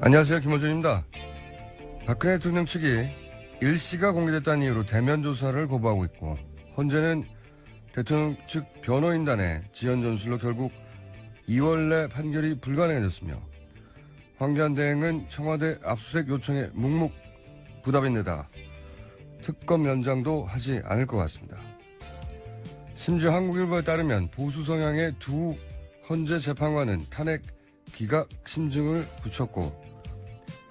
안녕하세요. 김호준입니다. 박근혜 대통령 측이 일시가 공개됐다는 이유로 대면 조사를 거부하고 있고, 헌재는 대통령 측 변호인단의 지연 전술로 결국 2월 내 판결이 불가능해졌으며, 황교안 대행은 청와대 압수수색 요청에 묵묵부답인데다 특검 연장도 하지 않을 것 같습니다. 심지어 한국일보에 따르면 보수 성향의 두 헌재 재판관은 탄핵 기각 심증을 붙였고,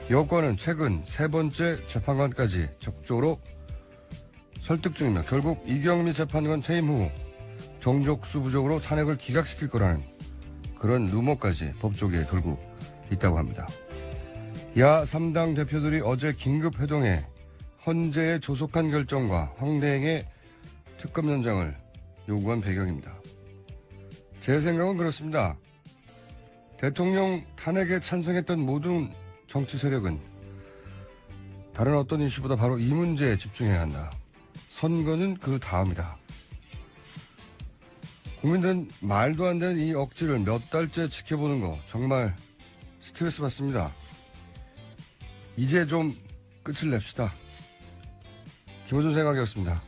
여권은 최근 세 번째 재판관까지 적극적으로 설득 중이며 결국 이경미 재판관 퇴임 후 정족수 부족으로 탄핵을 기각시킬 거라는 그런 루머까지 법조계에 돌고 있다고 합니다. 야 3당 대표들이 어제 긴급 회동해 헌재의 조속한 결정과 황 대행의 특검 연장을 요구한 배경입니다. 제 생각은 그렇습니다. 대통령 탄핵에 찬성했던 모든 정치 세력은 다른 어떤 이슈보다 바로 이 문제에 집중해야 한다. 선거는 그 다음이다. 국민들은 말도 안 되는 이 억지를 몇 달째 지켜보는 거 정말 스트레스 받습니다. 이제 좀 끝을 냅시다. 김호준 생각이었습니다.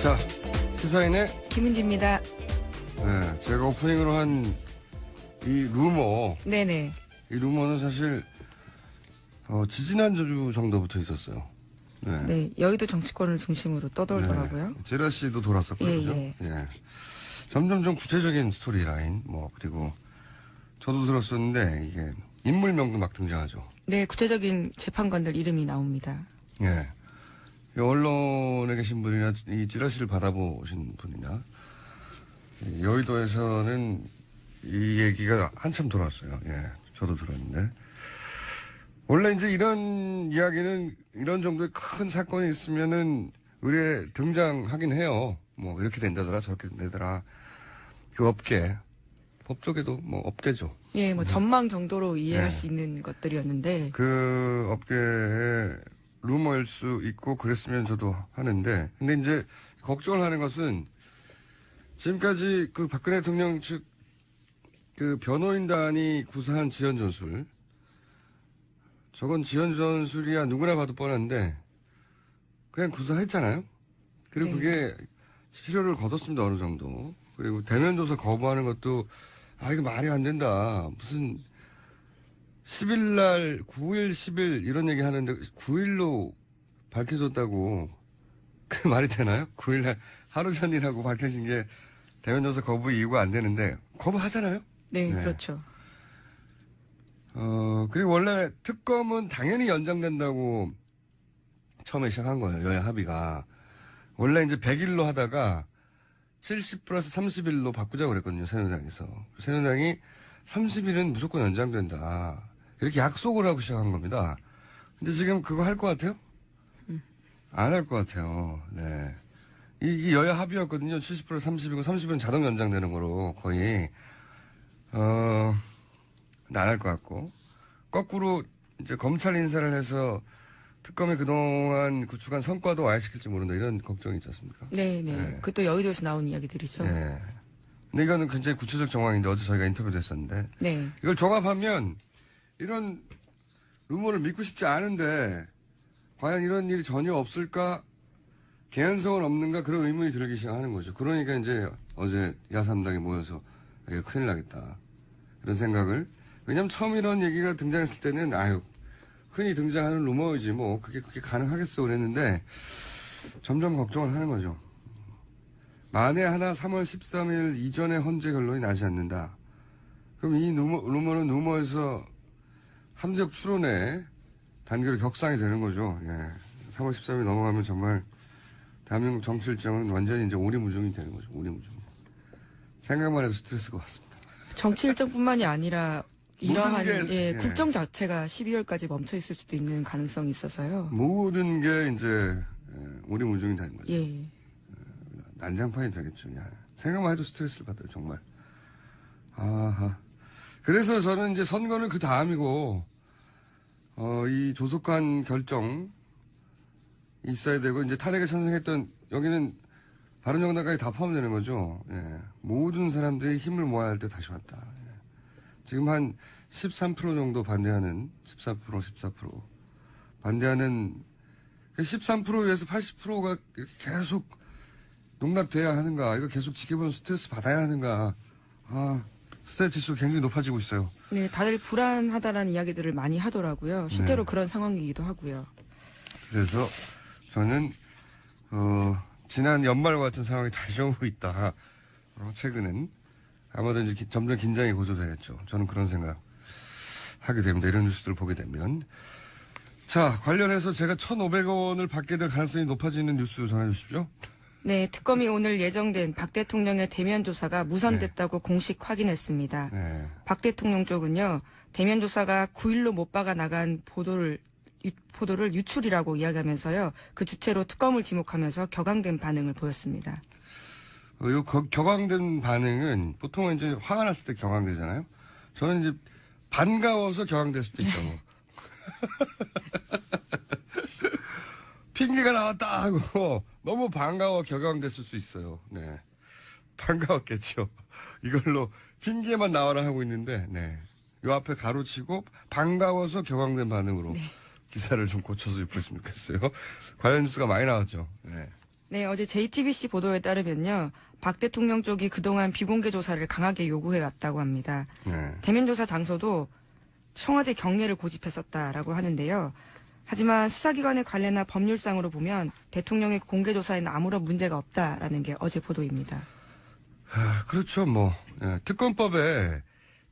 자, 시사인의 김은지입니다. 네, 제가 오프닝으로 한 이 루머. 네네. 이 루머는 사실 지지난주 정도부터 있었어요. 네. 네, 여의도 정치권을 중심으로 떠돌더라고요. 네. 제라 씨도 돌았었고요. 예, 그죠? 예. 예. 점점 좀 구체적인 스토리라인, 그리고 저도 들었었는데, 이게 인물명도 막 등장하죠. 네, 구체적인 재판관들 이름이 나옵니다. 예. 이 언론에 계신 분이나 이 찌라시를 받아보신 분이나, 여의도에서는 이 얘기가 한참 돌았어요. 예. 저도 들었는데. 원래 이제 이런 이야기는 이런 정도의 큰 사건이 있으면은 의뢰 등장하긴 해요. 이렇게 된다더라, 저렇게 된다더라. 그 업계, 법조계도 업계죠. 예, 전망 정도로 이해할 네. 수 있는 것들이었는데. 그 업계의 루머일 수 있고 그랬으면 저도 하는데. 근데 이제 걱정을 하는 것은 지금까지 그 박근혜 대통령 측 그 변호인단이 구사한 지연 전술. 저건 지연 전술이야 누구나 봐도 뻔한데 그냥 구사했잖아요. 그리고 네. 그게 실효를 거뒀습니다. 어느 정도. 그리고 대면 조사 거부하는 것도 이거 말이 안 된다. 무슨 10일 날 9일 10일 이런 얘기 하는데 9일로 밝혀졌다고 그 말이 되나요? 9일 날 하루 전이라고 밝혀진 게 대면 조사 거부 이유가 안 되는데 거부하잖아요. 네, 네. 그렇죠. 그리고 원래 특검은 당연히 연장된다고 처음에 시작한 거예요. 여야 합의가. 원래 이제 100일로 하다가 70 플러스 30일로 바꾸자고 그랬거든요. 새누리당에서. 새누리당이 30일은 무조건 연장된다. 이렇게 약속을 하고 시작한 겁니다. 근데 지금 그거 할 것 같아요? 안 할 것 같아요. 네. 이게 여야 합의였거든요. 70 플러스 30이고 30일은 자동 연장되는 거로 거의. 안 할 것 같고. 거꾸로 이제 검찰 인사를 해서 특검이 그동안 구축한 성과도 와해시킬지 모른다. 이런 걱정이 있지 않습니까? 네네. 네. 그것도 여의도에서 나온 이야기들이죠. 네. 근데 이거는 굉장히 구체적 정황인데 어제 저희가 인터뷰도 했었는데. 네. 이걸 종합하면 이런 루머를 믿고 싶지 않은데 과연 이런 일이 전혀 없을까? 개연성은 없는가? 그런 의문이 들기 시작하는 거죠. 그러니까 이제 어제 야삼당에 모여서 이게 큰일 나겠다. 그런 생각을. 왜냐면 처음 이런 얘기가 등장했을 때는 흔히 등장하는 루머이지 그게 가능하겠어 그랬는데 점점 걱정을 하는 거죠. 만에 하나 3월 13일 이전에 헌재 결론이 나지 않는다. 그럼 이 루머는 루머에서 함정 추론에 단계로 격상이 되는 거죠. 예. 3월 13일 넘어가면 정말 대한민국 정치 일정은 완전히 이제 오리무중이 되는 거죠. 오리무중. 생각만 해도 스트레스가 왔습니다. 정치 일정뿐만이 아니라 이러한 모든 게, 국정 자체가 12월까지 멈춰 있을 수도 있는 가능성이 있어서요. 모든 게 이제 오리무중이 되는 거죠. 예. 난장판이 되겠죠. 생각만 해도 스트레스를 받아요. 정말. 아하. 그래서 저는 이제 선거는 그 다음이고 이 조속한 결정 있어야 되고, 이제 탄핵에 찬성했던, 여기는 바른정당까지 다 포함되는 거죠. 예. 모든 사람들이 힘을 모아야 할 때 다시 왔다. 예. 지금 한 13% 정도 반대하는, 14% 반대하는, 13%에서 80%가 계속 농락돼야 하는가, 이거 계속 지켜보는 스트레스 받아야 하는가, 스트레스 지수가 굉장히 높아지고 있어요. 네, 다들 불안하다라는 이야기들을 많이 하더라고요. 실제로 네. 그런 상황이기도 하고요. 그래서 저는 지난 연말과 같은 상황이 다시 오고 있다. 최근은 아마도 이제 점점 긴장이 고조되겠죠. 저는 그런 생각 하게 됩니다. 이런 뉴스들을 보게 되면. 자, 관련해서 제가 1,500원을 받게 될 가능성이 높아지는 뉴스 전해주십시오. 네, 특검이 오늘 예정된 박 대통령의 대면 조사가 무산됐다고 공식 확인했습니다. 네. 박 대통령 쪽은요, 대면 조사가 9일로 못 박아 나간 보도를 유출이라고 이야기하면서요, 그 주체로 특검을 지목하면서 격앙된 반응을 보였습니다. 요 격앙된 반응은 보통은 이제 화가 났을 때 격앙되잖아요. 저는 이제 반가워서 격앙될 수도 있다고. 핑계가 나왔다 하고 너무 반가워 격앙됐을 수 있어요. 네. 반가웠겠죠. 이걸로 핑계만 나와라 하고 있는데, 네. 요 앞에 가로치고 반가워서 격앙된 반응으로 기사를 좀 고쳐서 입혔으면 좋겠어요. 관련 뉴스가 많이 나왔죠. 네. 네, 어제 JTBC 보도에 따르면요, 박 대통령 쪽이 그동안 비공개 조사를 강하게 요구해 왔다고 합니다. 네. 대면 조사 장소도 청와대 경례를 고집했었다라고 하는데요. 하지만 수사기관의 관례나 법률상으로 보면 대통령의 공개 조사에는 아무런 문제가 없다라는 게 어제 보도입니다. 그렇죠. 뭐 특검법에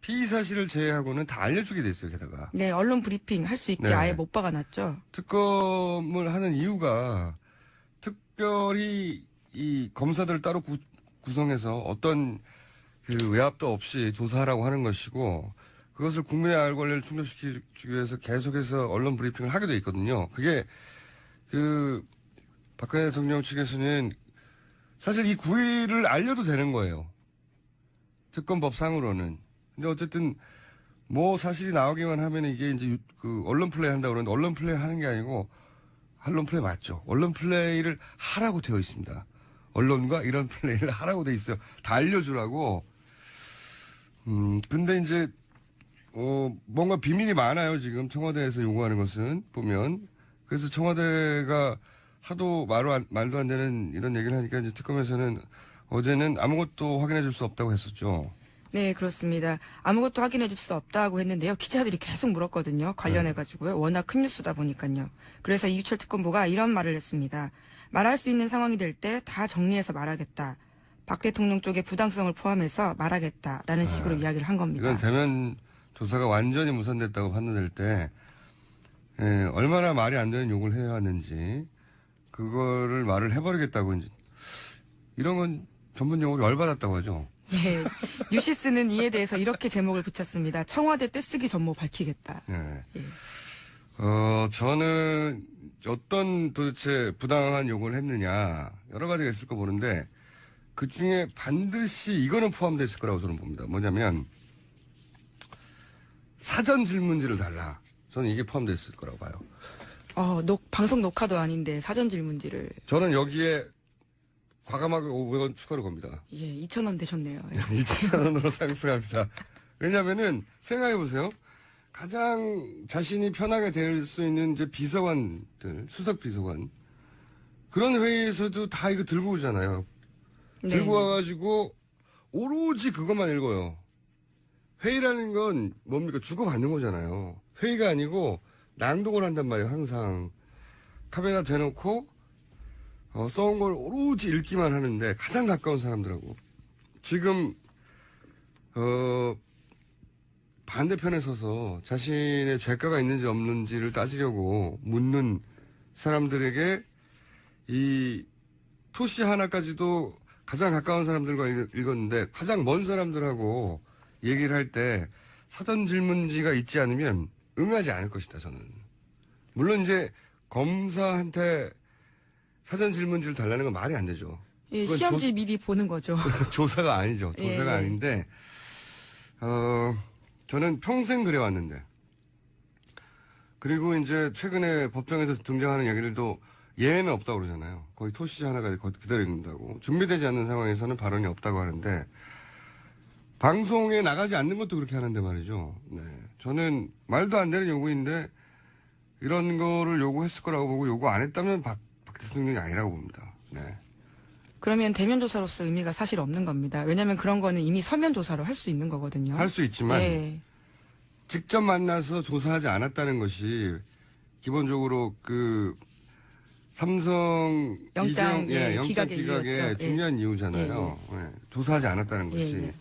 피의 사실을 제외하고는 다 알려주게 돼 있어요. 게다가 네, 언론 브리핑 할 수 있게 네. 아예 못 박아놨죠. 특검을 하는 이유가 특별히 이 검사들을 따로 구성해서 어떤 그 외압도 없이 조사하라고 하는 것이고, 그것을 국민의 알 권리를 충족시키기 위해서 계속해서 언론 브리핑을 하게 돼 있거든요. 그게 그 박근혜 대통령 측에서는 사실 이 9일을 알려도 되는 거예요. 특검법상으로는. 근데 어쨌든 뭐 사실이 나오기만 하면 이게 이제 그 언론 플레이 한다고 그러는데, 언론 플레이 하는 게 아니고, 언론 플레이 맞죠. 언론 플레이를 하라고 되어 있습니다. 언론과 이런 플레이를 하라고 되어 있어요. 다 알려주라고. 근데 이제 뭔가 비밀이 많아요. 지금 청와대에서 요구하는 것은 보면. 그래서 청와대가 하도 말도 안 되는 이런 얘기를 하니까 이제 특검에서는 어제는 아무것도 확인해 줄 수 없다고 했었죠. 네, 그렇습니다. 아무것도 확인해 줄 수 없다고 했는데요. 기자들이 계속 물었거든요. 관련해가지고요. 워낙 큰 뉴스다 보니까요. 그래서 이유철 특검보가 이런 말을 했습니다. 말할 수 있는 상황이 될 때 다 정리해서 말하겠다. 박 대통령 쪽의 부당성을 포함해서 말하겠다라는 식으로 이야기를 한 겁니다. 이건 대면 조사가 완전히 무산됐다고 판단될 때 얼마나 말이 안 되는 욕을 해야 하는지 그거를 말을 해버리겠다고 이제 이런 건 전문 용어로 열받았다고 하죠. 네, 뉴시스는 이에 대해서 이렇게 제목을 붙였습니다. 청와대 떼쓰기 전모 밝히겠다. 네. 예. 저는 어떤 도대체 부당한 욕을 했느냐 여러 가지가 있을 거 보는데 그 중에 반드시 이거는 포함되어 있을 거라고 저는 봅니다. 뭐냐면 사전 질문지를 달라. 저는 이게 포함되어 있을 거라고 봐요. 방송 녹화도 아닌데 사전 질문지를. 저는 여기에 과감하게 500원 추가로 겁니다. 예, 2,000원 되셨네요. 2,000원으로 상승합니다. 왜냐면은 생각해보세요. 가장 자신이 편하게 될 수 있는 이제 비서관들, 수석 비서관. 그런 회의에서도 다 이거 들고 오잖아요. 네. 들고 와가지고 오로지 그것만 읽어요. 회의라는 건 뭡니까? 주고받는 거잖아요. 회의가 아니고 낭독을 한단 말이에요. 항상 카메라 대놓고 써온 걸 오로지 읽기만 하는데 가장 가까운 사람들하고 지금 반대편에 서서 자신의 죄가가 있는지 없는지를 따지려고 묻는 사람들에게 이 토시 하나까지도 가장 가까운 사람들과 읽었는데 가장 먼 사람들하고 얘기를 할 때 사전 질문지가 있지 않으면 응하지 않을 것이다, 저는. 물론 이제 검사한테 사전 질문지를 달라는 건 말이 안 되죠. 예, 시험지 미리 보는 거죠. 조사가 아니죠. 조사가 예. 아닌데, 저는 평생 그래왔는데, 그리고 이제 최근에 법정에서 등장하는 얘기들도 예외는 없다고 그러잖아요. 거의 토시 하나가 기다린다고. 준비되지 않는 상황에서는 발언이 없다고 하는데 방송에 나가지 않는 것도 그렇게 하는데 말이죠. 네. 저는 말도 안 되는 요구인데 이런 거를 요구했을 거라고 보고 요구 안 했다면 박 대통령이 아니라고 봅니다. 네. 그러면 대면 조사로서 의미가 사실 없는 겁니다. 왜냐하면 그런 거는 이미 서면 조사로 할 수 있는 거거든요. 할 수 있지만 예. 직접 만나서 조사하지 않았다는 것이 기본적으로 그 삼성 영장, 이재용 예, 영장 기각의 기각의 이유였죠. 중요한 이유잖아요. 예, 조사하지 않았다는 것이. 예.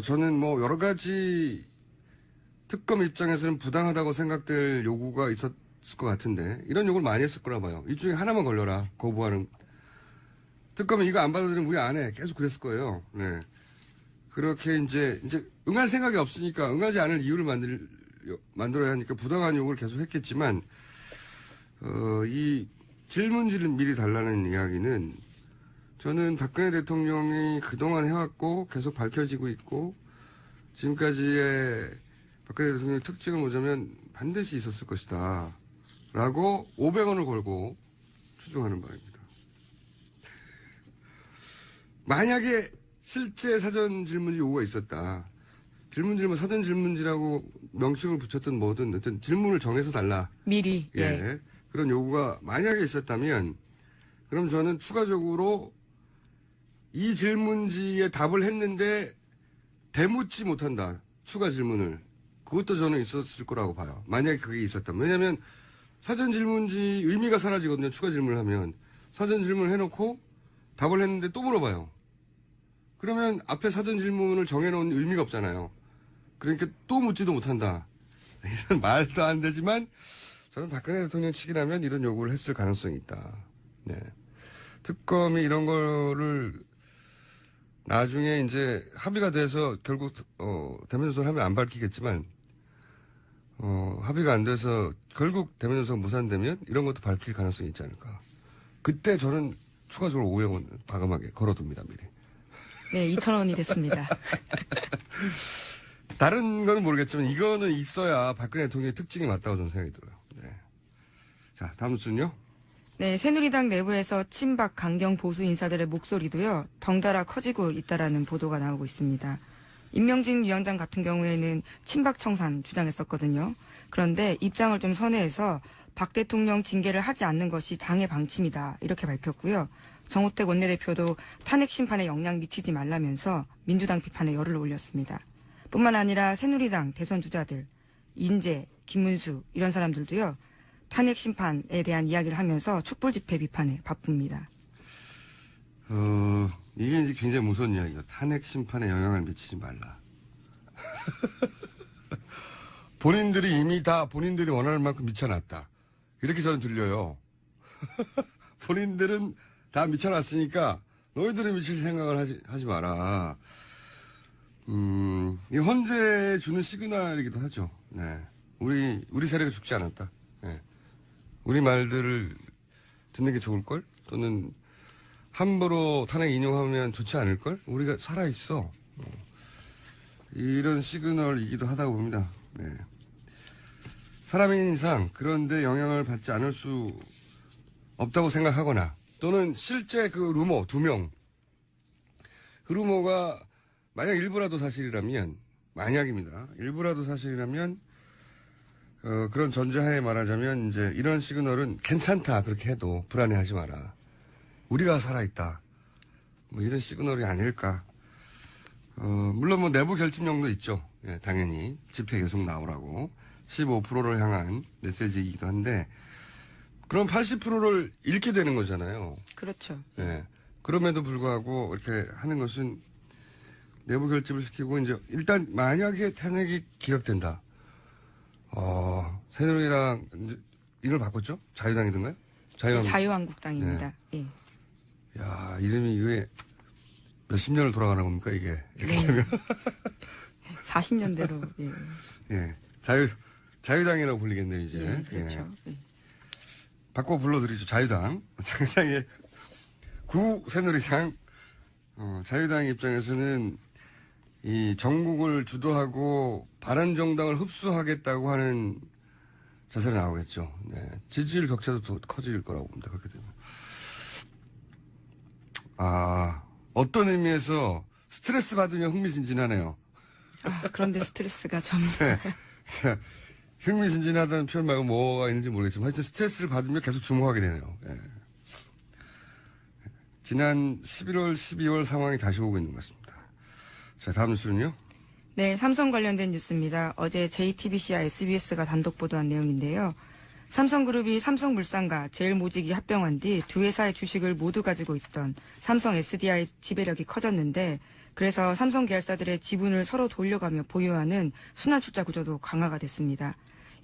저는 뭐 여러 가지 특검 입장에서는 부당하다고 생각될 요구가 있었을 것 같은데 이런 요구를 많이 했을 거라 봐요. 이 중에 하나만 걸려라. 거부하는. 특검이 이거 안 받아들이면 우리 안 해. 계속 그랬을 거예요. 네. 그렇게 이제 응할 생각이 없으니까 응하지 않을 이유를 만들어야 하니까 부당한 요구를 계속 했겠지만 이 질문지를 미리 달라는 이야기는 저는 박근혜 대통령이 그동안 해왔고 계속 밝혀지고 있고 지금까지의 박근혜 대통령의 특징을 보자면 반드시 있었을 것이다. 라고 500원을 걸고 추정하는 바입니다. 만약에 실제 사전 질문지 요구가 있었다. 질문지를 뭐 사전 질문지라고 명칭을 붙였든 뭐든 어떤 질문을 정해서 달라. 미리. 예. 그런 요구가 만약에 있었다면 그럼 저는 추가적으로 이 질문지에 답을 했는데 대묻지 못한다. 추가 질문을. 그것도 저는 있었을 거라고 봐요. 만약에 그게 있었다면. 왜냐하면 사전 질문지 의미가 사라지거든요. 추가 질문을 하면. 사전 질문을 해놓고 답을 했는데 또 물어봐요. 그러면 앞에 사전 질문을 정해놓은 의미가 없잖아요. 그러니까 또 묻지도 못한다. 이런 말도 안 되지만 저는 박근혜 대통령 측이라면 이런 요구를 했을 가능성이 있다. 네. 특검이 이런 거를 나중에 이제 합의가 돼서 결국 대면 조사를 하면 안 밝히겠지만 합의가 안 돼서 결국 대면 조사가 무산되면 이런 것도 밝힐 가능성이 있지 않을까. 그때 저는 추가적으로 500원 과감하게 걸어둡니다. 미리. 네, 2,000원이 됐습니다. 다른 건 모르겠지만 이거는 있어야 박근혜 대통령의 특징이 맞다고 저는 생각이 들어요. 네. 자, 다음 뉴스는요. 네, 새누리당 내부에서 친박 강경 보수 인사들의 목소리도요, 덩달아 커지고 있다라는 보도가 나오고 있습니다. 임명진 위원장 같은 경우에는 친박 청산 주장했었거든요. 그런데 입장을 좀 선회해서 박 대통령 징계를 하지 않는 것이 당의 방침이다. 이렇게 밝혔고요. 정호택 원내대표도 탄핵 심판에 영향 미치지 말라면서 민주당 비판에 열을 올렸습니다. 뿐만 아니라 새누리당 대선 주자들, 인재, 김문수 이런 사람들도요. 탄핵 심판에 대한 이야기를 하면서 촛불 집회 비판에 바쁩니다. 이게 이제 굉장히 무서운 이야기예요. 탄핵 심판에 영향을 미치지 말라. 본인들이 이미 다 본인들이 원하는 만큼 미쳐놨다. 이렇게 저는 들려요. 본인들은 다 미쳐놨으니까 너희들이 미칠 생각을 하지 마라. 이 헌재 주는 시그널이기도 하죠. 네. 우리 세력이 죽지 않았다. 네. 우리 말들을 듣는 게 좋을걸? 또는 함부로 탄핵 인용하면 좋지 않을걸? 우리가 살아있어. 이런 시그널이기도 하다고 봅니다. 네. 사람인 이상 그런데 영향을 받지 않을 수 없다고 생각하거나 또는 실제 그 루머 2명 그 루머가 만약 일부라도 사실이라면 만약입니다. 일부라도 사실이라면 그런 전제하에 말하자면 이제 이런 시그널은 괜찮다 그렇게 해도 불안해하지 마라. 우리가 살아있다. 뭐 이런 시그널이 아닐까. 물론 뭐 내부 결집령도 있죠. 예, 당연히 집회 계속 나오라고 15%를 향한 메시지이기도 한데 그럼 80%를 잃게 되는 거잖아요. 그렇죠. 예. 그럼에도 불구하고 이렇게 하는 것은 내부 결집을 시키고 이제 일단 만약에 탄핵이 기각된다. 새누리당 이름을 바꿨죠? 자유당이든가요? 자유한국당입니다. 예. 야, 이름이 이게 몇십 년을 돌아가는 겁니까, 이게? 이렇게 네. 되면. 40년대로, 예. 예. 자유당이라고 불리겠네요, 이제. 예, 그렇죠. 예. 바꿔 불러드리죠, 자유당. 자유당의 새누리당. 자유당 입장에서는 이 전국을 주도하고 바른정당을 흡수하겠다고 하는 자세로 나오겠죠. 네. 지지율 격차도 더 커질 거라고 봅니다. 그렇게 되면. 어떤 의미에서 스트레스 받으면 흥미진진하네요. 그런데 스트레스가 좀. 네. 흥미진진하다는 표현 말고 뭐가 있는지 모르겠지만 하여튼 스트레스를 받으면 계속 주목하게 되네요. 예. 지난 11월, 12월 상황이 다시 오고 있는 것 같습니다. 자, 다음 뉴스는요? 네, 삼성 관련된 뉴스입니다. 어제 JTBC와 SBS가 단독 보도한 내용인데요. 삼성그룹이 삼성물산과 제일모직이 합병한 뒤 두 회사의 주식을 모두 가지고 있던 삼성 SDI 지배력이 커졌는데 그래서 삼성 계열사들의 지분을 서로 돌려가며 보유하는 순환출자 구조도 강화가 됐습니다.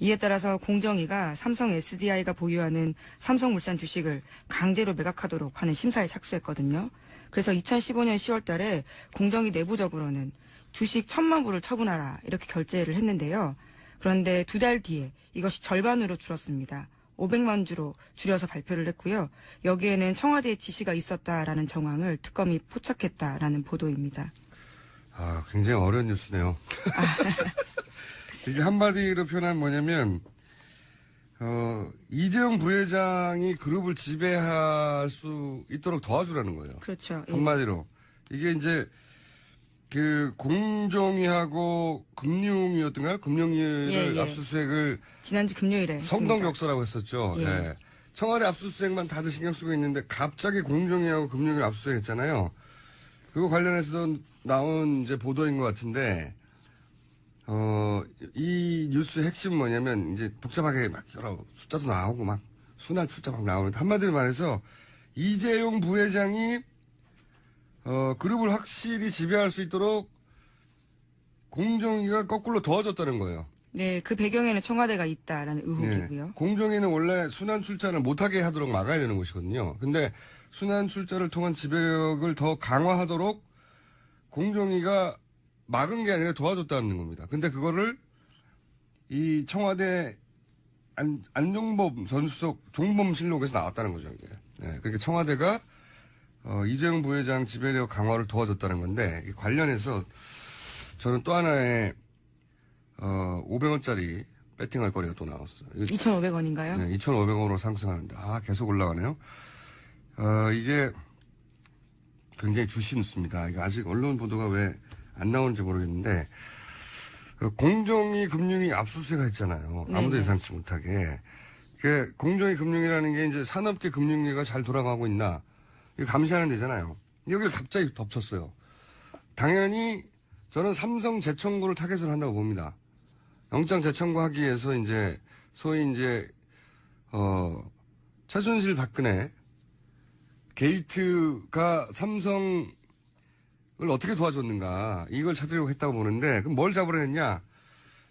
이에 따라서 공정위가 삼성 SDI가 보유하는 삼성물산 주식을 강제로 매각하도록 하는 심사에 착수했거든요. 그래서 2015년 10월 달에 공정위 내부적으로는 주식 1,000만 부를 처분하라 이렇게 결재를 했는데요. 그런데 2달 뒤에 이것이 절반으로 줄었습니다. 500만 주로 줄여서 발표를 했고요. 여기에는 청와대의 지시가 있었다라는 정황을 특검이 포착했다라는 보도입니다. 굉장히 어려운 뉴스네요. 이게 한마디로 표현하면 뭐냐면, 이재용 부회장이 그룹을 지배할 수 있도록 도와주라는 거예요. 그렇죠. 예. 한마디로. 이게 이제, 공정위하고 금융위였던가요? 금융위를 압수수색을. 지난주 금요일에. 성동격서라고 했었죠. 예. 네. 청와대 압수수색만 다들 신경 쓰고 있는데 갑자기 공정위하고 금융위를 압수수색 했잖아요. 그거 관련해서 나온 이제 보도인 것 같은데, 이 뉴스의 핵심은 뭐냐면, 이제 복잡하게 막 여러 숫자도 나오고 막 순환 숫자 막 나오는데, 한마디로 말해서, 이재용 부회장이, 그룹을 확실히 지배할 수 있도록 공정위가 거꾸로 도와줬다는 거예요. 네, 그 배경에는 청와대가 있다라는 의혹이고요. 네. 공정위는 원래 순환 출자를 못하게 하도록 막아야 되는 것이거든요. 근데 순환 출자를 통한 지배력을 더 강화하도록 공정위가 막은 게 아니라 도와줬다는 겁니다. 근데 그거를 이 청와대 안종범 전 수석 종범실록에서 나왔다는 거죠. 이게. 네, 그러니까 청와대가 이재용 부회장 지배력 강화를 도와줬다는 건데 이 관련해서 저는 또 하나의 500원짜리 배팅할 거리가 또 나왔어요. 2,500원인가요? 네, 2,500원으로 상승하는데 계속 올라가네요. 이게 굉장히 주시 뉴스입니다. 이게 아직 언론 보도가 왜 안 나오는지 모르겠는데 공정위 금융위 압수수색 했잖아요. 아무도 네네. 예상치 못하게. 공정위 금융위라는 게 이제 산업계 금융위가 잘 돌아가고 있나 이거 감시하는 데잖아요. 여기를 갑자기 덮쳤어요. 당연히 저는 삼성 재청구를 타겟으로 한다고 봅니다. 영장 재청구하기 위해서 이제 소위 이제 최순실 박근혜 게이트가 삼성을 어떻게 도와줬는가 이걸 찾으려고 했다고 보는데 그럼 뭘 잡으려 했냐?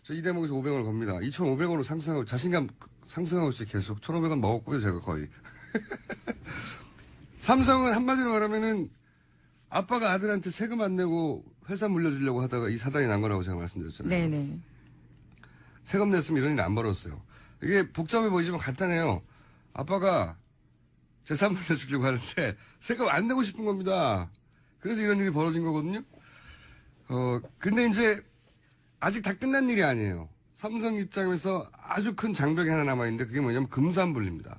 저 이 대목에서 500원을 겁니다. 2,500원으로 상승하고 자신감 상승하고 있어요. 계속 1,500원 먹었고요. 제가 거의. 삼성은 한마디로 말하면은 아빠가 아들한테 세금 안 내고 회사 물려주려고 하다가 이 사단이 난 거라고 제가 말씀드렸잖아요. 네네. 세금 냈으면 이런 일 안 벌었어요. 이게 복잡해 보이지만 간단해요. 아빠가 재산 물려주려고 하는데 세금 안 내고 싶은 겁니다. 그래서 이런 일이 벌어진 거거든요. 근데 이제 아직 다 끝난 일이 아니에요. 삼성 입장에서 아주 큰 장벽이 하나 남아있는데 그게 뭐냐면 금산분리입니다.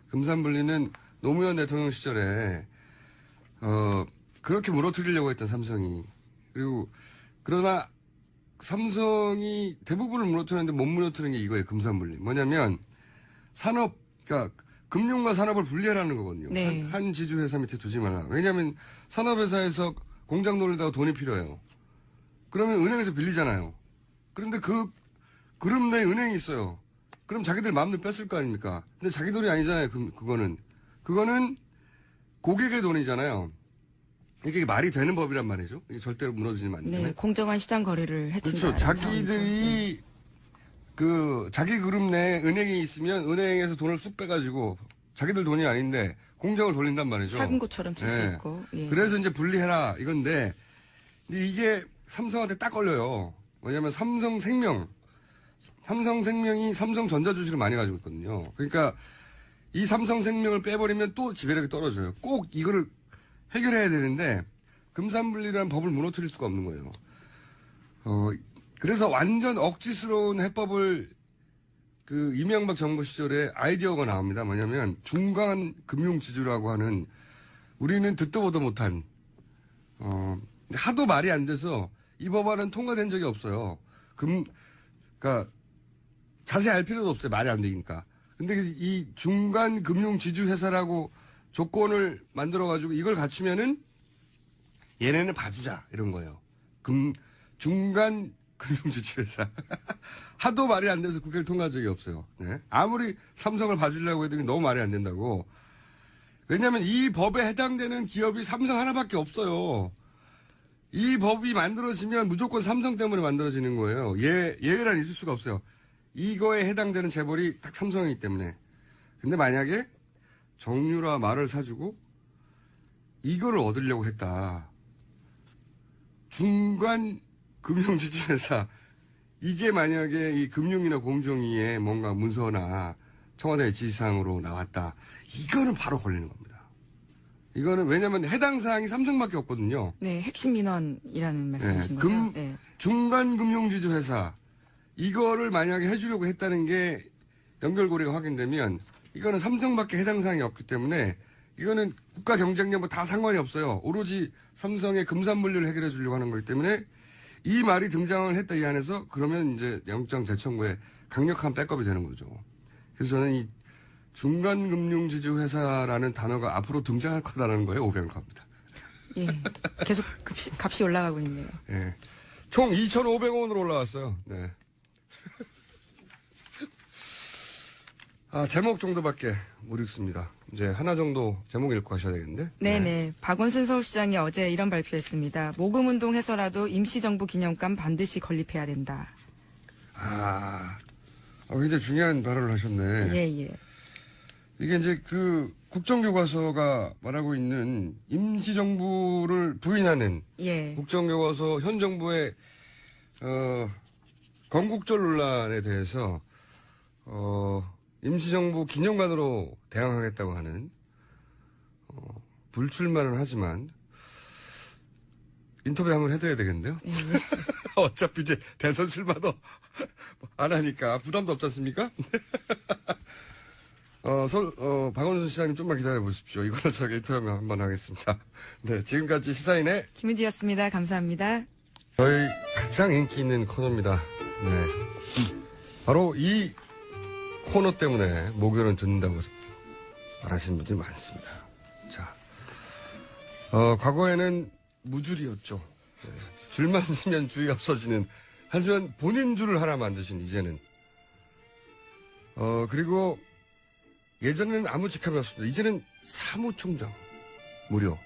금산분리는 노무현 대통령 시절에 그렇게 무너뜨리려고 했던 삼성이. 그리고 그러나 삼성이 대부분을 무너뜨렸는데 못 무너뜨리는 게 이거예요. 금산분리. 뭐냐면 산업, 그러니까 금융과 산업을 분리하라는 거거든요. 네. 한 지주회사 밑에 두지 말라. 왜냐하면 산업회사에서 공장 돌리다가 돈이 필요해요. 그러면 은행에서 빌리잖아요. 그런데 그 그룹 내에 은행이 있어요. 그럼 자기들 마음대로 뺐을 거 아닙니까? 근데 자기 돈이 아니잖아요. 그거는 고객의 돈이잖아요. 이게 말이 되는 법이란 말이죠. 이게 절대로 무너지면 안 되는. 네, 공정한 시장 거래를 해친다. 그렇죠. 자기들이 자기 그룹 내에 은행이 있으면 은행에서 돈을 쑥 빼가지고 자기들 돈이 아닌데 공장을 돌린단 말이죠. 작은 곳처럼 쓸 수 네. 있고. 예. 그래서 이제 분리해라 이건데 근데 이게 삼성한테 딱 걸려요. 왜냐하면 삼성생명이 삼성전자 주식을 많이 가지고 있거든요. 그러니까 이 삼성생명을 빼버리면 또 지배력이 떨어져요. 꼭 이거를 해결해야 되는데 금산분리라는 법을 무너뜨릴 수가 없는 거예요. 그래서 완전 억지스러운 해법을 그 이명박 정부 시절에 아이디어가 나옵니다. 뭐냐면 중간 금융 지주라고 하는 우리는 듣도 보도 못한 하도 말이 안 돼서 이 법안은 통과된 적이 없어요. 그러니까 자세히 알 필요도 없어요. 말이 안 되니까. 근데 이 중간 금융 지주 회사라고 조건을 만들어 가지고 이걸 갖추면은 얘네는 봐주자 이런 거예요. 중간 금융 지주 회사. 하도 말이 안 돼서 국회를 통과한 적이 없어요. 네. 아무리 삼성을 봐주려고 해도 너무 말이 안 된다고. 왜냐하면 이 법에 해당되는 기업이 삼성 하나밖에 없어요. 이 법이 만들어지면 무조건 삼성 때문에 만들어지는 거예요. 예외란 있을 수가 없어요. 이거에 해당되는 재벌이 딱 삼성이기 때문에. 근데 만약에 정유라 말을 사주고 이거를 얻으려고 했다. 중간 금융지주회사. 이게 만약에 이 금융이나 공정위에 뭔가 문서나 청와대 지시사항으로 나왔다. 이거는 바로 걸리는 겁니다. 이거는 왜냐면 해당 사항이 삼성밖에 없거든요. 네, 핵심 민원이라는 말씀이신 거죠? 네. 중간 금융지주 회사 이거를 만약에 해주려고 했다는 게 연결고리가 확인되면 이거는 삼성밖에 해당 사항이 없기 때문에 이거는 국가 경쟁력 뭐 다 상관이 없어요. 오로지 삼성의 금산물류를 해결해 주려고 하는 거기 때문에 이 말이 등장을 했다 이 안에서 그러면 이제 영장 재청구에 강력한 백업이 되는 거죠. 그래서 저는 이 중간금융지주 회사라는 단어가 앞으로 등장할 거다라는 거에 오병을 갑니다. 예, 계속 값이 올라가고 있네요. 예, 총 2,500원으로 올라왔어요. 네. 제목 정도밖에 못 읽습니다. 이제 하나 정도 제목 읽고 가셔야 되겠는데. 네네. 박원순 서울시장이 어제 이런 발표했습니다. 모금운동 해서라도 임시정부 기념관 반드시 건립해야 된다. 굉장히 중요한 발언을 하셨네. 예. 이게 이제 그 국정교과서가 말하고 있는 임시정부를 부인하는 예. 국정교과서 현 정부의 건국절 논란에 대해서 임시정부 기념관으로 대항하겠다고 하는 불출마는 하지만 인터뷰 한번 해드려야 되겠는데요. 예. 어차피 이제 대선 출마도 안 하니까 부담도 없지 않습니까? 박원순 시장님 좀만 기다려 보십시오. 이걸로 저희가 인터뷰 한번 하겠습니다. 네, 지금까지 시사인의 김은지였습니다. 감사합니다. 저희 가장 인기 있는 코너입니다. 네. 바로 이 코너 때문에 목요일은 듣는다고 말하시는 분들이 많습니다. 자, 과거에는 무줄이었죠. 네. 줄만 서면 줄이 없어지는. 하지만 본인 줄을 하나 만드신 이제는. 그리고 예전에는 아무 직함이 없습니다. 이제는 사무총장. 무료.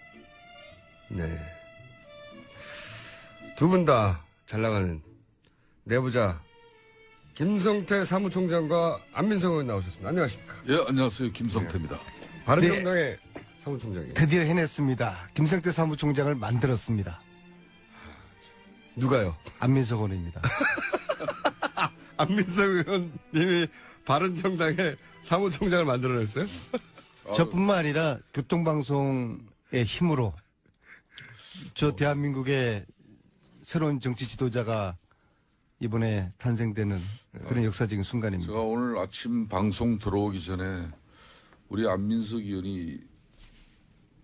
네. 두 분 다 잘 나가는 내부자 김성태 사무총장과 안민석 의원 나오셨습니다. 안녕하십니까? 예, 안녕하세요. 김성태입니다. 바른정당의 사무총장이에요. 드디어 해냈습니다. 김성태 사무총장을 만들었습니다. 누가요? 안민석 의원입니다. 안민석 의원님이 바른정당의 사무총장을 만들어냈어요? 저뿐만 아니라 교통방송의 힘으로 저 대한민국의 새로운 정치 지도자가 이번에 탄생되는 그런 역사적인 순간입니다. 제가 오늘 아침 방송 들어오기 전에 우리 안민석 의원이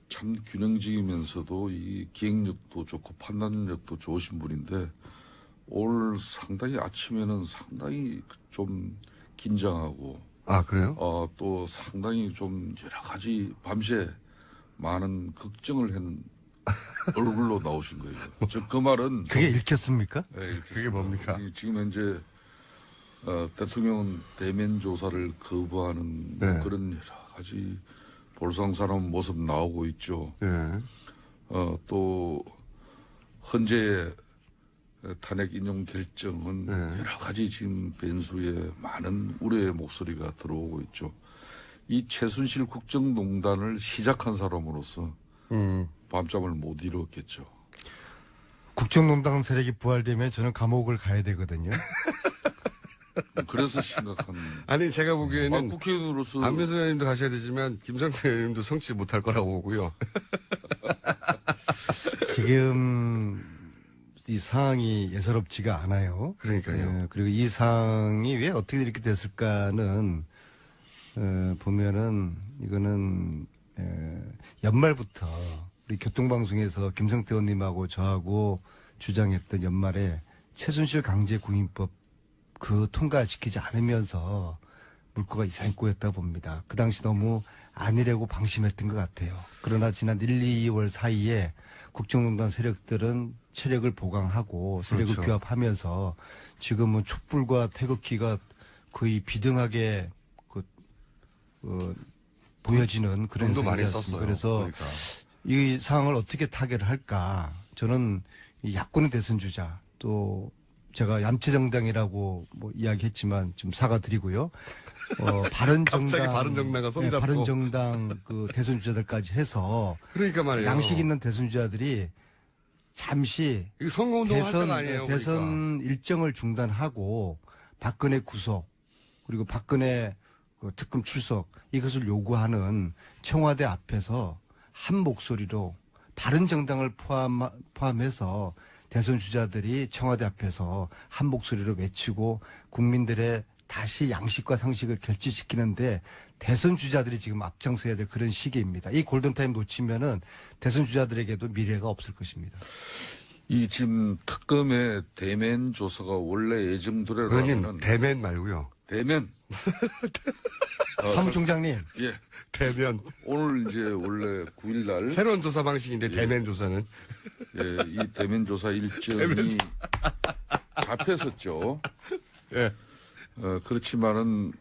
참 균형적이면서도 이 기획력도 좋고 판단력도 좋으신 분인데 오늘 상당히 아침에는 상당히 좀 긴장하고 그래요? 또 상당히 좀 여러 가지 밤새 많은 걱정을 한 얼굴로 나오신 거예요. 즉 그 말은 그게 읽혔습니까? 네, 그게 뭡니까? 지금 현재 대통령은 대면 조사를 거부하는 네. 그런 여러 가지 볼상사나운 모습 나오고 있죠. 예. 또 헌재의 탄핵 인용 결정은 네. 여러 가지 지금 변수에 많은 우려의 목소리가 들어오고 있죠. 이 최순실 국정농단을 시작한 사람으로서 밤잠을 못 이루었겠죠. 국정농단 세력이 부활되면 저는 감옥을 가야 되거든요. 그래서 심각한. 아니, 제가 보기에는 국회의원으로서 안민석 의원님도 가셔야 되지만 김성태 의원님도 성취 못할 거라고 보고요. 지금 이 상황이 예사롭지가 않아요. 그러니까요. 그리고 이 상황이 왜 어떻게 이렇게 됐을까는 보면은 이거는 연말부터 우리 교통방송에서 김성태 의원님하고 저하고 주장했던 연말에 최순실 강제구인법 그 통과시키지 않으면서 물꼬가 이상히 꼬였다 봅니다. 그 당시 너무 안일하고 방심했던 것 같아요. 그러나 지난 1, 2월 사이에 국정농단 세력들은 체력을 보강하고 세력을 그렇죠. 규합하면서 지금은 촛불과 태극기가 거의 비등하게 보여지는 그런 돈도 많이 상황이었습니다. 썼어요. 그래서 그러니까. 이 상황을 어떻게 타개를 할까? 저는 이 야권의 대선 주자 또 제가 얌체정당이라고 뭐 이야기했지만 좀 사과드리고요. 바른정당, 갑자기 바른정당과 손잡고. 바른정당 그 대선 주자들까지 해서 그러니까 말이에요. 양식 있는 대선 주자들이 잠시 이거 선거운동 할 때가 아니에요. 대선 일정을 중단하고 박근혜 구속 그리고 박근혜 그 특검 출석 이것을 요구하는 청와대 앞에서 한 목소리로 바른정당을 포함해서 대선 주자들이 청와대 앞에서 한 목소리로 외치고 국민들의 다시 양식과 상식을 결집시키는데 대선 주자들이 지금 앞장서야 될 그런 시기입니다. 이 골든타임 놓치면은 대선 주자들에게도 미래가 없을 것입니다. 이 지금 특검의 대면 조사가 원래 의원님 예정대로라면 대면 말고요. 대면 사무총장님. 예 대면. 오늘 이제 원래 9일날 새로운 조사 방식인데 대면 조사는. 예, 이 대면 조사 일정이 잡혔었죠. 예. 그렇지만은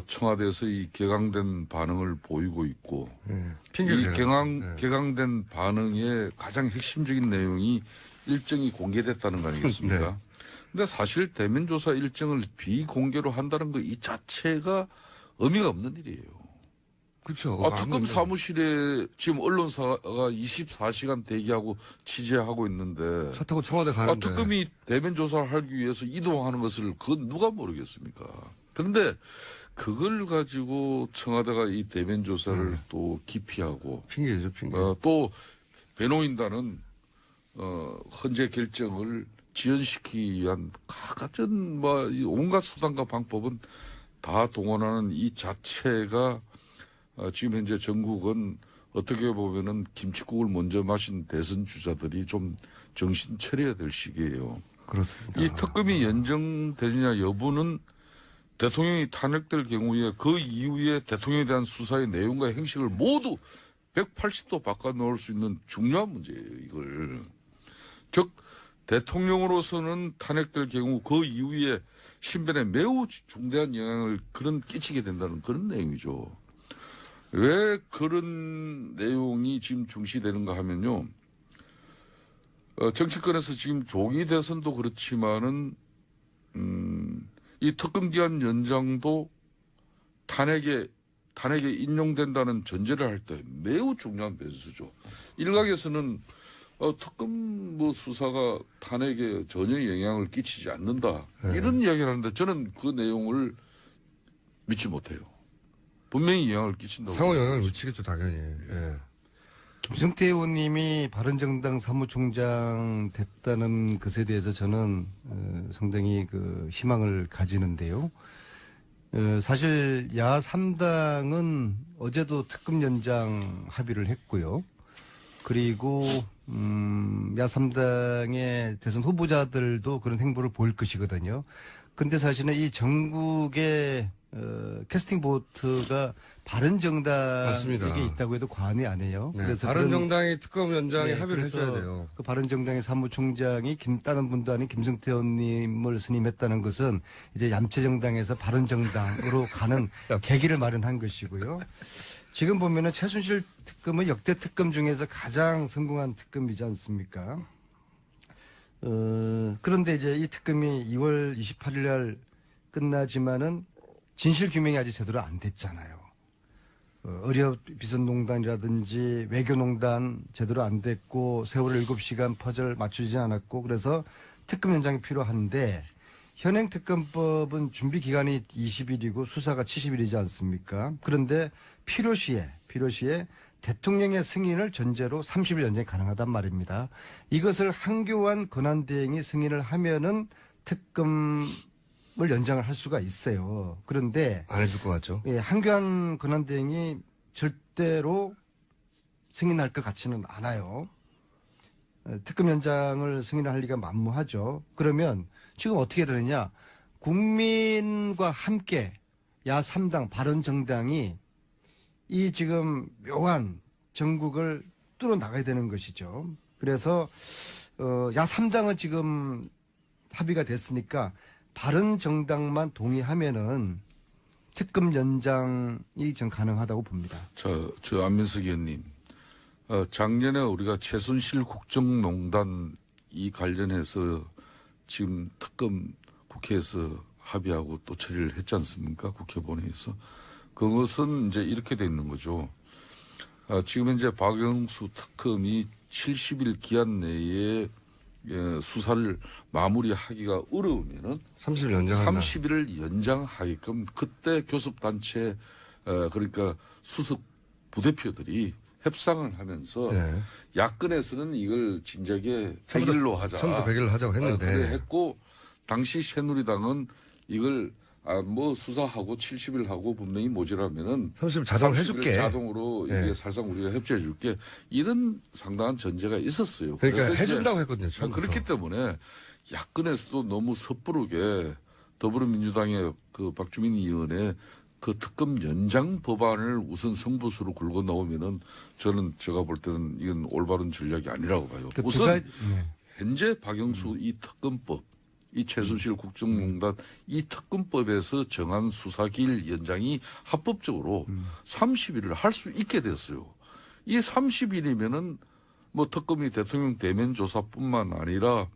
청와대에서 이 격앙된 반응을 보이고 있고 핑계를 이 대는. 격앙된 반응의 가장 핵심적인 내용이 일정이 공개됐다는 거 아니겠습니까? 네. 근데 사실 대면 조사 일정을 비공개로 한다는 거 이 자체가 의미가 없는 일이에요. 그렇죠. 특검 사무실에 지금 언론사가 24시간 대기하고 취재하고 있는데 차 타고 청와대 가는데. 특검이 대면 조사를 하기 위해서 이동하는 것을 그건 누가 모르겠습니까? 그런데 그걸 가지고 청와대가 이 대면 조사를 또 기피하고 핑계죠, 핑계. 또 변호인단은 헌재 결정을 지연시키기 위한 갖은 온갖 수단과 방법은 다 동원하는 이 자체가 지금 현재 전국은 어떻게 보면은 김칫국을 먼저 마신 대선 주자들이 좀 정신 차려야 될 시기예요. 그렇습니다. 이 특검이 연정되느냐 여부는 대통령이 탄핵될 경우에 그 이후에 대통령에 대한 수사의 내용과 행식을 모두 180도 바꿔 놓을 수 있는 중요한 문제예요, 이걸. 즉, 대통령으로서는 탄핵될 경우 그 이후에 신변에 매우 중대한 영향을 끼치게 된다는 그런 내용이죠. 왜 그런 내용이 지금 중시되는가 하면요. 정치권에서 지금 조기 대선도 그렇지만은, 이 특검기한 연장도 탄핵에 인용된다는 전제를 할 때 매우 중요한 변수죠. 일각에서는 특검 수사가 탄핵에 전혀 영향을 끼치지 않는다. 이런 이야기를 하는데 저는 그 내용을 믿지 못해요. 분명히 영향을 끼친다고. 상호 영향을 미치겠죠, 당연히. 예. 김성태 의원님이 바른정당 사무총장 됐다는 것에 대해서 저는 상당히 그 희망을 가지는데요. 사실 야 3당은 어제도 특검 연장 합의를 했고요. 그리고 야 3당의 대선 후보자들도 그런 행보를 보일 것이거든요. 근데 사실은 이 전국의 캐스팅 보트가 바른정당에게 맞습니다. 있다고 해도 과언이 아니에요. 네, 그래서 바른정당이 특검 연장에 네, 합의를 그래서 해줘야 돼요. 그 바른정당의 사무총장이 다른 분도 아닌 김성태 의원님을 선임했다는 것은 이제 얌체정당에서 바른정당으로 가는 계기를 마련한 것이고요. 지금 보면은 최순실 특검은 역대 특검 중에서 가장 성공한 특검이지 않습니까? 그런데 이제 이 특검이 2월 28일 날 끝나지만은 진실 규명이 아직 제대로 안 됐잖아요. 의료비선농단이라든지 외교농단 제대로 안 됐고 세월호 7시간 퍼즐 맞추지 않았고 그래서 특검 연장이 필요한데 현행 특검법은 준비 기간이 20일이고 수사가 70일이지 않습니까? 그런데 필요시에 대통령의 승인을 전제로 30일 연장이 가능하단 말입니다. 이것을 한교안 권한대행이 승인을 하면은 특검을 연장을 할 수가 있어요. 그런데 안 해줄 것 같죠? 예, 한교안 권한대행이 절대로 승인할 것 같지는 않아요. 특검 연장을 승인할 리가 만무하죠. 그러면 지금 어떻게 되느냐. 국민과 함께 야3당 바른정당이 이 지금 묘한 전국을 뚫어 나가야 되는 것이죠. 그래서 야3당은 지금 합의가 됐으니까 바른정당만 동의하면은 특검 연장이 전 가능하다고 봅니다. 저 안민석 의원님, 작년에 우리가 최순실 국정농단 이 관련해서 지금 특검 국회에서 합의하고 또 처리를 했지 않습니까? 국회 본회의에서. 그것은 이제 이렇게 돼 있는 거죠. 지금 현재 박영수 특검이 70일 기한 내에 수사를 마무리하기가 어려우면은 30일 연장한다. 30일을 연장하게끔 그때 교섭단체 그러니까 수석 부대표들이 협상을 하면서 네. 야권에서는 이걸 진작에 100일로 하자. 처음부터 100일로 하자고 했는데. 그래 했고 당시 새누리당은 이걸 뭐 수사하고 70일 하고 분명히 모자라면은 30일 자동으로 30일 해줄게. 자동으로 네. 이게 살상 우리가 협조해 줄게. 이런 상당한 전제가 있었어요. 그러니까 그래서 이제 해준다고 했거든요. 처음부터. 그렇기 때문에 야권에서도 너무 섣부르게 더불어민주당의 그 박주민 의원의 그 특검 연장 법안을 우선 승부수로 굴고 나오면은 저는 제가 볼 때는 이건 올바른 전략이 아니라고 봐요. 그 우선 네. 현재 박영수 이 특검법, 이 최순실 국정농단 이 특검법에서 정한 수사기일 연장이 합법적으로 30일을 할 수 있게 됐어요. 이 30일이면은 뭐 특검이 대통령 대면 조사뿐만 아니라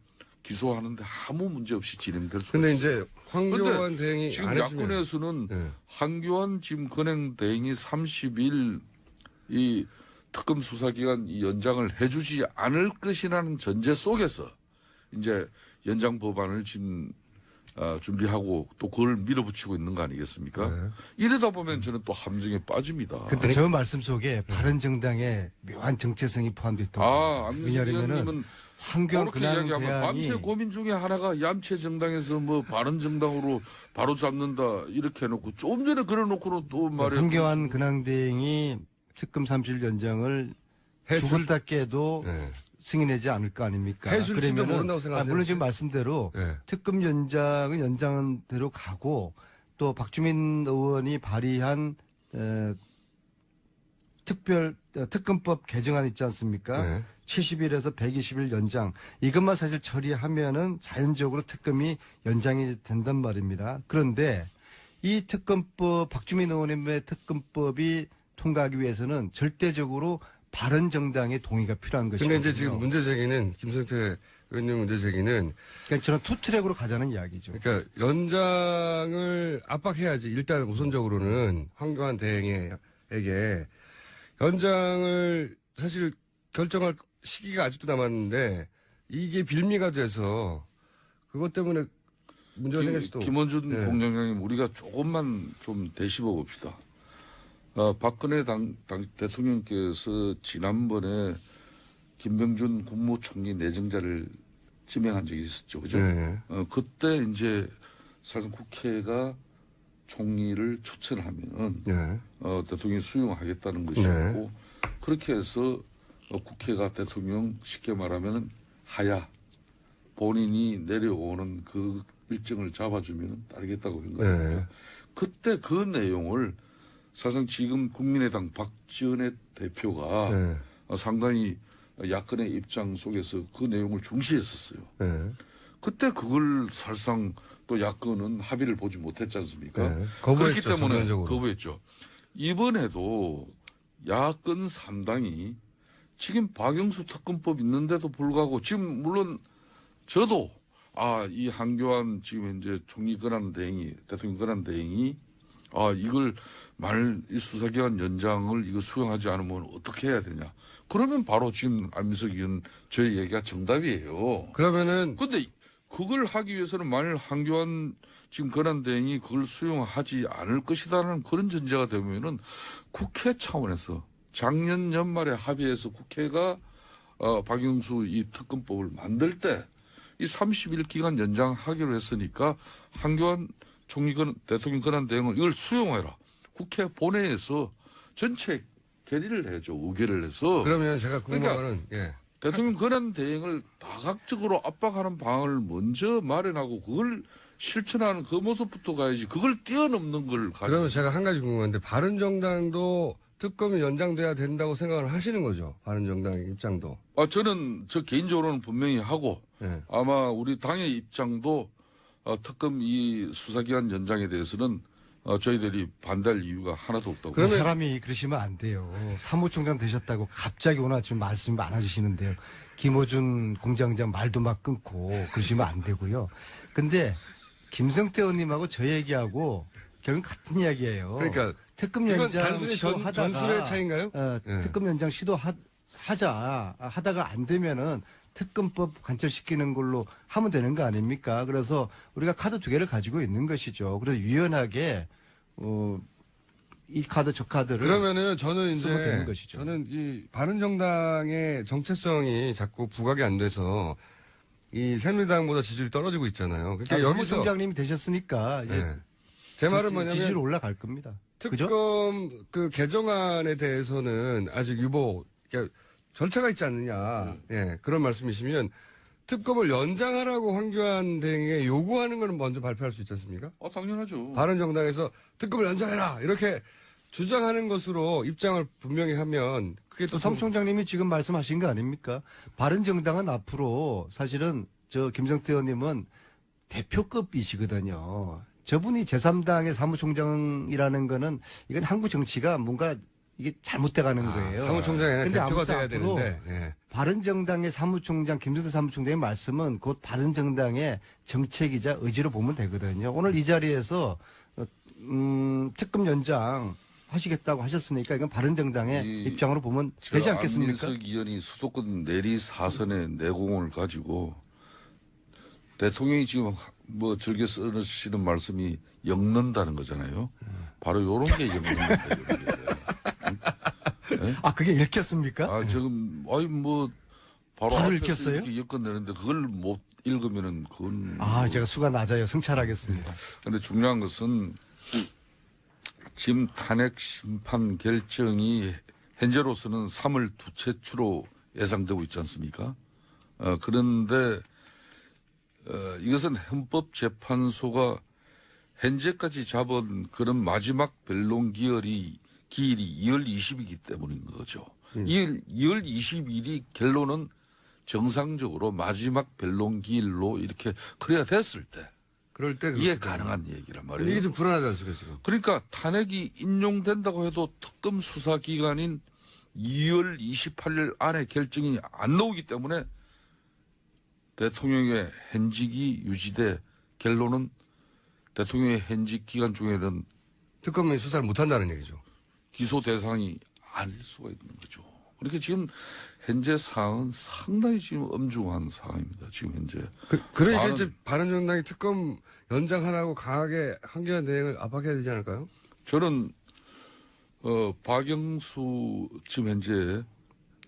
기소하는데 아무 문제 없이 진행될 수가 근데 있어요. 이제 황교안 대행이 지금 안 해주면 야권에서는 네. 한교안 지금 건행 대행이 30일 이 특검 수사기간 이 연장을 해주지 않을 것이라는 전제 속에서 이제 연장 법안을 지금 준비하고 또 그걸 밀어붙이고 있는 거 아니겠습니까? 네. 이러다 보면 저는 또 함정에 빠집니다. 근데 저 말씀 속에 바른정당의 묘한 정체성이 포함되어 있다고 봅니다. 안민석 왜냐하면은 의원님은 황교안 그렇게 이야기하면 권한대행이 밤새 고민 중에 하나가 얌체 정당에서 뭐 바른 정당으로 바로 잡는다 이렇게 해놓고 좀 전에 그래놓고는 또 말해. 황교안 근황대행이 특검 30일 연장을 해줄- 죽었다 깨도 네. 승인하지 않을 거 아닙니까? 해줄지도 모른다고 생각하세요? 물론 지금 말씀대로 네. 특검 연장은 연장한 대로 가고 또 박주민 의원이 발의한 특검법 개정안 있지 않습니까? 네. 70일에서 120일 연장 이것만 사실 처리하면은 자연적으로 특검이 연장이 된단 말입니다. 그런데 이 특검법 박주민 의원님의 특검법이 통과하기 위해서는 절대적으로 바른정당의 동의가 필요한 것이거든요. 근데 이제 지금 문제 제기는 김성태 의원님 문제 제기는 그러니까 저는 투트랙으로 가자는 이야기죠. 그러니까 연장을 압박해야지. 일단 우선적으로는 황교안 대행에게 연장을 사실 결정할 시기가 아직도 남았는데 이게 빌미가 돼서 그것 때문에 문제가 생길 수도. 김원준 네. 공장장님 우리가 조금만 좀 되씹어 봅시다. 박근혜 대통령께서 지난번에 김병준 국무총리 내정자를 지명한 적이 있었죠. 그죠? 네. 그때 이제 사실 국회가 총리를 초청하면은 네. 대통령이 수용하겠다는 것이었고 그렇게 해서 국회가 대통령 쉽게 말하면 하야 본인이 내려오는 그 일정을 잡아주면 따르겠다고 한 겁니다. 네. 그때 그 내용을 사실상 지금 국민의당 박지원의 대표가 네. 상당히 야권의 입장 속에서 그 내용을 중시했었어요. 네. 그때 그걸 사실상 또 야권은 합의를 보지 못했지 않습니까? 네. 거부했죠, 그렇기 때문에 전면적으로. 거부했죠. 이번에도 야권 3당이 지금 박영수 특검법 있는데도 불구하고 지금 물론 저도 이 한교안 지금 현재 총리 권한 대행이 대통령 권한 대행이 이걸 만일 이 수사기간 연장을 이거 수용하지 않으면 어떻게 해야 되냐? 그러면 바로 지금 안민석 의원 저희 얘기가 정답이에요. 그러면은 근데 그걸 하기 위해서는 만일 한교안 지금 권한 대행이 그걸 수용하지 않을 것이다라는 그런 전제가 되면은 국회 차원에서 작년 연말에 합의해서 국회가 박영수 이 특검법을 만들 때 이 30일 기간 연장하기로 했으니까 한교안 총리 대통령 권한 대행을 이걸 수용해라. 국회 본회의에서 전체 결의를 해줘. 의결을 해서. 그러면 제가 궁금한 그러니까 거는 예. 대통령 권한 대행을 다각적으로 압박하는 방안을 먼저 마련하고 그걸 실천하는 그 모습부터 가야지. 그걸 뛰어넘는 걸 가지고. 그러면 제가 한 가지 궁금한데 바른정당도 특검이 연장돼야 된다고 생각을 하시는 거죠? 바른정당의 입장도. 저는 저 개인적으로는 분명히 하고 예. 아마 우리 당의 입장도 특검 이 수사기간 연장에 대해서는 저희들이 반대할 이유가 하나도 없다고. 그 사람이 그러시면 안 돼요. 사무총장 되셨다고 갑자기 오늘 아침 말씀 많아지시는데요. 김어준 공장장 말도 막 끊고 그러시면 안 되고요. 근데 김성태 의원님하고 저 얘기하고 결국 같은 이야기예요. 그러니까 특검 이건 연장 단순히 시도하다가 전술의 차이인가요? 예. 특검 연장 하다가 안 되면은 특검법 관철시키는 걸로 하면 되는 거 아닙니까? 그래서 우리가 카드 두 개를 가지고 있는 것이죠. 그래서 유연하게 이 카드 저 카드를 그러면은 저는 쓰면 이제 되는 것이죠. 저는 이 바른정당의 정체성이 자꾸 부각이 안 돼서 이 새누리당보다 지지율이 떨어지고 있잖아요. 그러니까 여기서 사무총장님이 되셨으니까 이제 예. 제 말은 뭐냐면 지지율 올라갈 겁니다. 그죠? 특검 그 개정안에 대해서는 아직 유보 그러니까 절차가 있지 않느냐. 예, 그런 말씀이시면 특검을 연장하라고 황교안 대행에 요구하는 거는 먼저 발표할 수 있지 않습니까? 당연하죠. 바른정당에서 특검을 연장해라 이렇게 주장하는 것으로 입장을 분명히 하면 그게 또 또 사무총장님이 지금 말씀하신 거 아닙니까? 바른정당은 앞으로 사실은 저 김성태 의원님은 대표급이시거든요. 저분이 제3당의 사무총장이라는 거는 이건 한국 정치가 뭔가 이게 잘못돼 가는 거예요. 사무총장이 아니라 근데 대표가 아무튼 돼야 앞으로 되는데. 예. 바른정당의 사무총장 김성태 사무총장의 말씀은 곧 바른정당의 정책이자 의지로 보면 되거든요. 오늘 이 자리에서 특검 연장 하시겠다고 하셨으니까 이건 바른정당의 입장으로 보면 되지 않겠습니까? 안민석 의원이 수도권 내리 4선의 내공을 가지고 대통령이 지금 뭐 즐겨 쓰시는 말씀이 엮는다는 거잖아요. 바로 요런 게 엮는 거예요. 아, 그게 읽혔습니까? 지금, 바로 바로 앞에서 읽혔어요? 이렇게 엮어내는데 그걸 못 읽으면은 그건. 제가 수가 낮아요. 성찰하겠습니다. 근데 중요한 것은 지금 탄핵 심판 결정이 현재로서는 3월 두째 주로 예상되고 있지 않습니까? 그런데, 이것은 헌법재판소가 현재까지 잡은 그런 마지막 변론 기일이 2월 20일이기 때문인 거죠. 2월 20일이 결론은 정상적으로 마지막 변론 기일로 이렇게 그래야 됐을 때 그럴 때 이게 가능한 얘기란 말이에요. 이게 좀 불안하지 않습니까 지금? 그러니까 탄핵이 인용된다고 해도 특검 수사 기간인 2월 28일 안에 결정이 안 나오기 때문에 대통령의 현직이 유지돼 결론은 대통령의 현직 기간 중에는 특검이 수사를 못한다는 얘기죠. 기소 대상이 아닐 수가 있는 거죠. 그렇게 지금 현재 상황은 상당히 지금 엄중한 상황입니다. 지금 현재. 그러니까 이제 바른정당이 특검 연장하라고 강하게 황교안 대행을 압박해야 되지 않을까요? 저는 박영수 지금 현재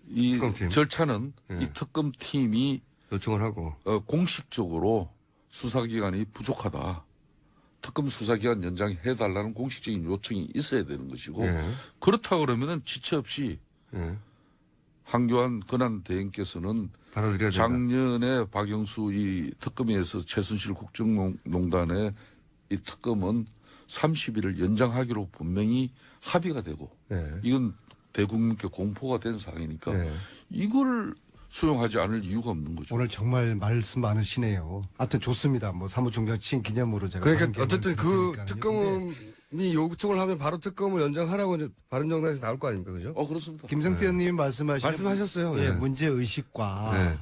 이 특검팀. 절차는 이 특검팀이 요청을 하고 공식적으로 수사기간이 부족하다. 특검 수사기간 연장해달라는 공식적인 요청이 있어야 되는 것이고 그렇다 그러면은 지체 없이 황교안 권한 대행께서는 받아들여야 된다. 작년에 박영수 이 특검에서 최순실 국정농단의 이 특검은 30일을 연장하기로 분명히 합의가 되고 이건 대국민께 공포가 된 상황이니까 이걸 수용하지 않을 이유가 없는 거죠. 오늘 정말 말씀 많으시네요. 하여튼 좋습니다. 뭐 사무총장 취임 기념으로 제가. 그러니까 어쨌든 그 드릴 테니까요. 특검이 요청을 하면 바로 특검을 연장하라고 이제 바른정당에서 나올 거 아닙니까, 그죠? 그렇습니다. 김성태 의원님이 말씀하셨어요. 예, 문제의식과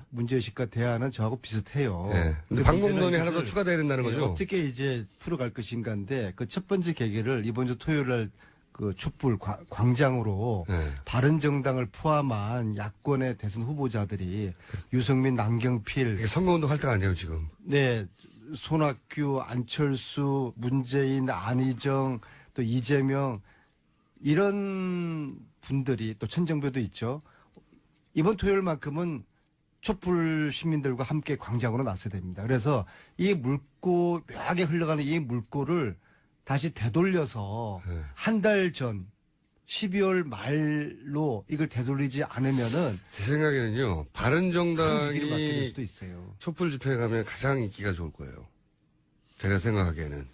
대안은 저하고 비슷해요. 근데 방법론이 하나 더 추가돼야 된다는 거죠. 어떻게 이제 풀어갈 것인가인데 그 첫 번째 계기를 이번 주 토요일 날 그 촛불 광장으로 바른정당을 포함한 야권의 대선 후보자들이 유승민, 남경필 이게 선거운동 할 때가 아니에요, 지금. 네, 손학규, 안철수, 문재인, 안희정, 또 이재명 이런 분들이 또 천정배도 있죠. 이번 토요일만큼은 촛불 시민들과 함께 광장으로 나서야 됩니다. 그래서 이 물고 묘하게 흘러가는 이 물꼬를 다시 되돌려서 네. 한 달 전 12월 말로 이걸 되돌리지 않으면은 제 생각에는요, 큰 위기를 맞게 될 바른정당이 수도 있어요. 촛불 집회에 가면 가장 인기가 좋을 거예요. 제가 생각하기에는.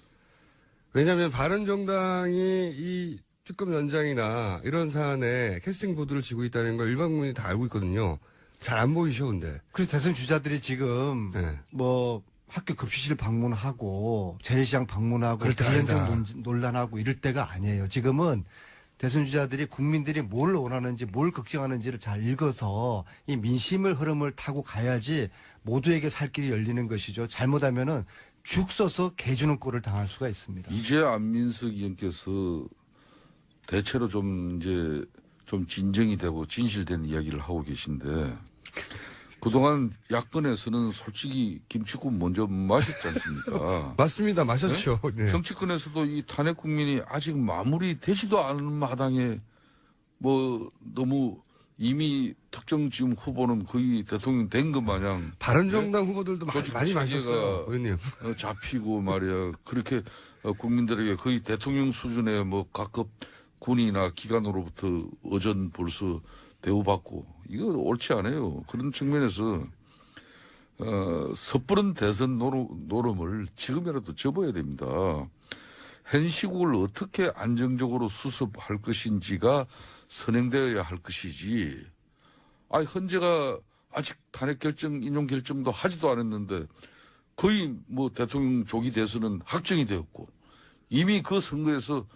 왜냐하면 바른정당이 이 특검 연장이나 이런 사안에 캐스팅 보드를 쥐고 있다는 걸 일반 국민이 다 알고 있거든요. 잘 안 보이셔, 근데. 그래서 대선 주자들이 지금 네. 뭐 학교 급식실 방문하고 재래시장 방문하고 그럴 때가 비현정 아니다. 논란하고 이럴 때가 아니에요. 지금은 대선 주자들이 국민들이 뭘 원하는지 뭘 걱정하는지를 잘 읽어서 이 민심을 흐름을 타고 가야지 모두에게 살 길이 열리는 것이죠. 잘못하면은 죽 써서 개주는 꼴을 당할 수가 있습니다. 이제 안민석 의원께서 대체로 좀 이제 좀 진정이 되고 진실된 이야기를 하고 계신데 그동안 야권에서는 솔직히 김치국 먼저 마셨지 않습니까? 맞습니다. 마셨죠. 네. 정치권에서도 이 탄핵 국민이 아직 마무리되지도 않은 마당에 뭐 너무 이미 특정 지금 후보는 거의 대통령 된 것 마냥 바른정당 후보들도 조직 많이 체계가 마셨어요. 의원님. 잡히고 말이야. 그렇게 국민들에게 거의 대통령 수준의 뭐 각급 군이나 기관으로부터 어전 벌써 대우받고 이거 옳지 않아요. 그런 측면에서 섣부른 대선 노름을 지금이라도 접어야 됩니다. 현 시국을 어떻게 안정적으로 수습할 것인지가 선행되어야 할 것이지. 헌재가 아직 탄핵 결정, 인용 결정도 하지도 않았는데 거의 뭐 대통령 조기 대선은 확정이 되었고 이미 그 선거에서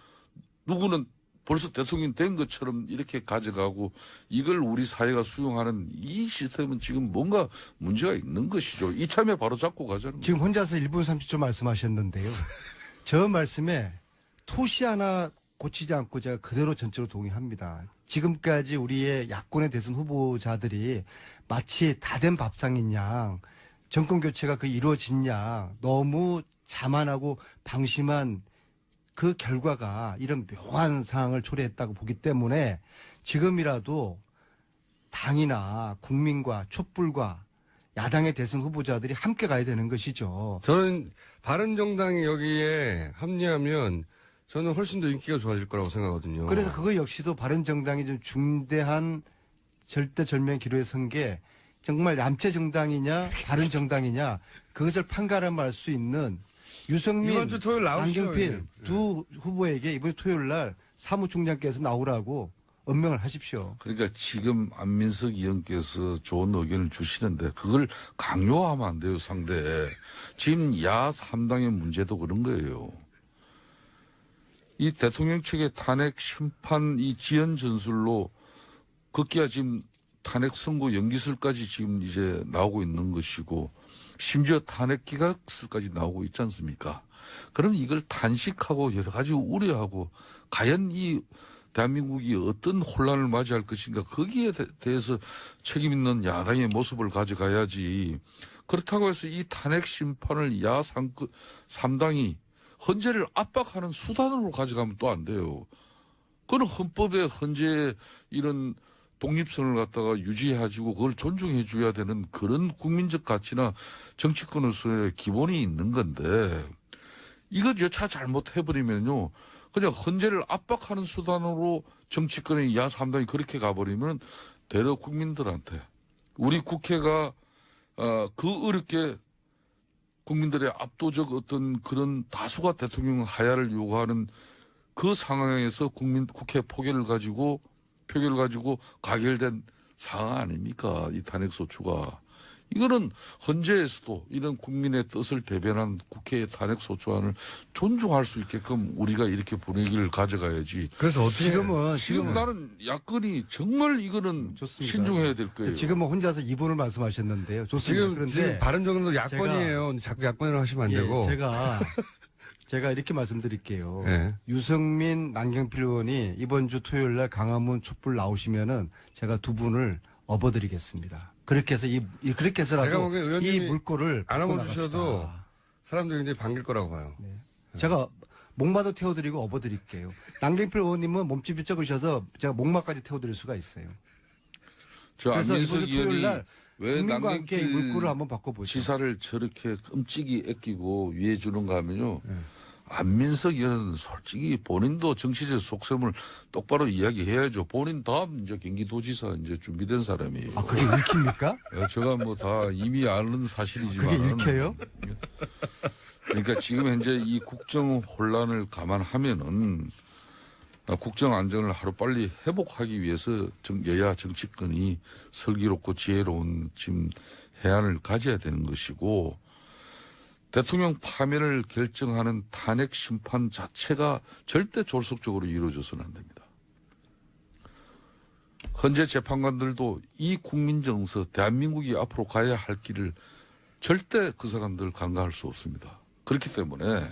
누구는 벌써 대통령 된 것처럼 이렇게 가져가고 이걸 우리 사회가 수용하는 이 시스템은 지금 뭔가 문제가 있는 것이죠. 이참에 바로 잡고 가자는 거죠. 지금 혼자서 1분 30초 말씀하셨는데요. 저 말씀에 토시 하나 고치지 않고 제가 그대로 전적으로 동의합니다. 지금까지 우리의 야권의 대선 후보자들이 마치 다 된 밥상인 양 정권 교체가 이루어진 양 너무 자만하고 방심한 그 결과가 이런 묘한 상황을 초래했다고 보기 때문에 지금이라도 당이나 국민과 촛불과 야당의 대선 후보자들이 함께 가야 되는 것이죠. 저는 바른정당이 여기에 합리하면 저는 훨씬 더 인기가 좋아질 거라고 생각하거든요. 그래서 그거 역시도 바른정당이 좀 중대한 절대절명 기로에 선 게 정말 얌체 정당이냐 바른정당이냐 그것을 판가름할 수 있는 유승민, 이번 주 토요일 나오시죠, 안경필 형님. 두 후보에게 이번 토요일 날 사무총장께서 나오라고 언명을 하십시오. 그러니까 지금 안민석 의원께서 좋은 의견을 주시는데 그걸 강요하면 안 돼요, 상대에. 지금 야 3당의 문제도 그런 거예요. 이 대통령 측의 탄핵 심판 이 지연 전술로 급기야 지금 탄핵 선고 연기설까지 지금 이제 나오고 있는 것이고 심지어 탄핵 기각설까지 나오고 있지 않습니까? 그럼 이걸 단식하고 여러 가지 우려하고 과연 이 대한민국이 어떤 혼란을 맞이할 것인가 거기에 대해서 책임 있는 야당의 모습을 가져가야지. 그렇다고 해서 이 탄핵 심판을 야 3당이 헌재를 압박하는 수단으로 가져가면 또 안 돼요. 그건 헌법에 헌재의 이런 독립성을 갖다가 유지해주고 그걸 존중해줘야 되는 그런 국민적 가치나 정치권으로서의 기본이 있는 건데 이거 여차 잘못해버리면요. 그냥 헌재를 압박하는 수단으로 정치권의 야 3당이 그렇게 가버리면 대러 국민들한테 우리 국회가 그 어렵게 국민들의 압도적 어떤 그런 다수가 대통령 하야를 요구하는 그 상황에서 국회 표결을 가지고 가결된 상황 아닙니까? 이 탄핵소추가. 이거는 헌재에서도 이런 국민의 뜻을 대변한 국회의 탄핵소추안을 존중할 수 있게끔 우리가 이렇게 분위기를 가져가야지. 그래서 어떻게 지금 나는 야권이 정말 이거는 좋습니다. 신중해야 될 거예요. 지금은 혼자서 2분을 말씀하셨는데요. 좋습니다. 지금 바른정당도 야권이에요. 자꾸 야권이라고 하시면 안 되고. 제가 이렇게 말씀드릴게요. 네. 유승민, 남경필 의원이 이번 주 토요일 날 강화문 촛불 나오시면은 제가 두 분을 업어드리겠습니다. 그렇게 해서 그렇게 제가 해서라도 보기엔 이 의원님이 물꼬를 안 바꿔 업어주셔도 나갑시다. 사람들이 굉장히 반길 거라고 봐요. 제가 목마도 태워드리고 업어드릴게요. 남경필 의원님은 몸집이 적으셔서 제가 목마까지 태워드릴 수가 있어요. 저 그래서 안민석 이번 주 토요일 의원이 날 왜 국민과 함께 이 물꼬를 남경필 한번 바꿔보죠. 지사를 저렇게 끔찍이 아끼고 위해 주는가 하면요. 안민석 의원은 솔직히 본인도 정치적 속셈을 똑바로 이야기해야죠. 본인 다음 이제 경기도지사 이제 준비된 사람이에요. 아, 그게 읽힙니까? 제가 뭐 다 이미 아는 사실이지만. 그게 읽혀요? 그러니까 지금 현재 이 국정 혼란을 감안하면은 국정 안정을 하루빨리 회복하기 위해서 여야 정치권이 슬기롭고 지혜로운 지금 해안을 가져야 되는 것이고 대통령 파면을 결정하는 탄핵 심판 자체가 절대 졸속적으로 이루어져서는 안 됩니다. 헌재 재판관들도 이 국민 정서, 대한민국이 앞으로 가야 할 길을 절대 그 사람들 간과할 수 없습니다. 그렇기 때문에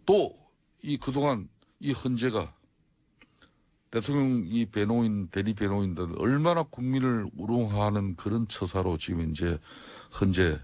또 이 그동안 이 헌재가 대통령 이 변호인, 대리 변호인들 얼마나 국민을 우롱하는 그런 처사로 지금 이제 헌재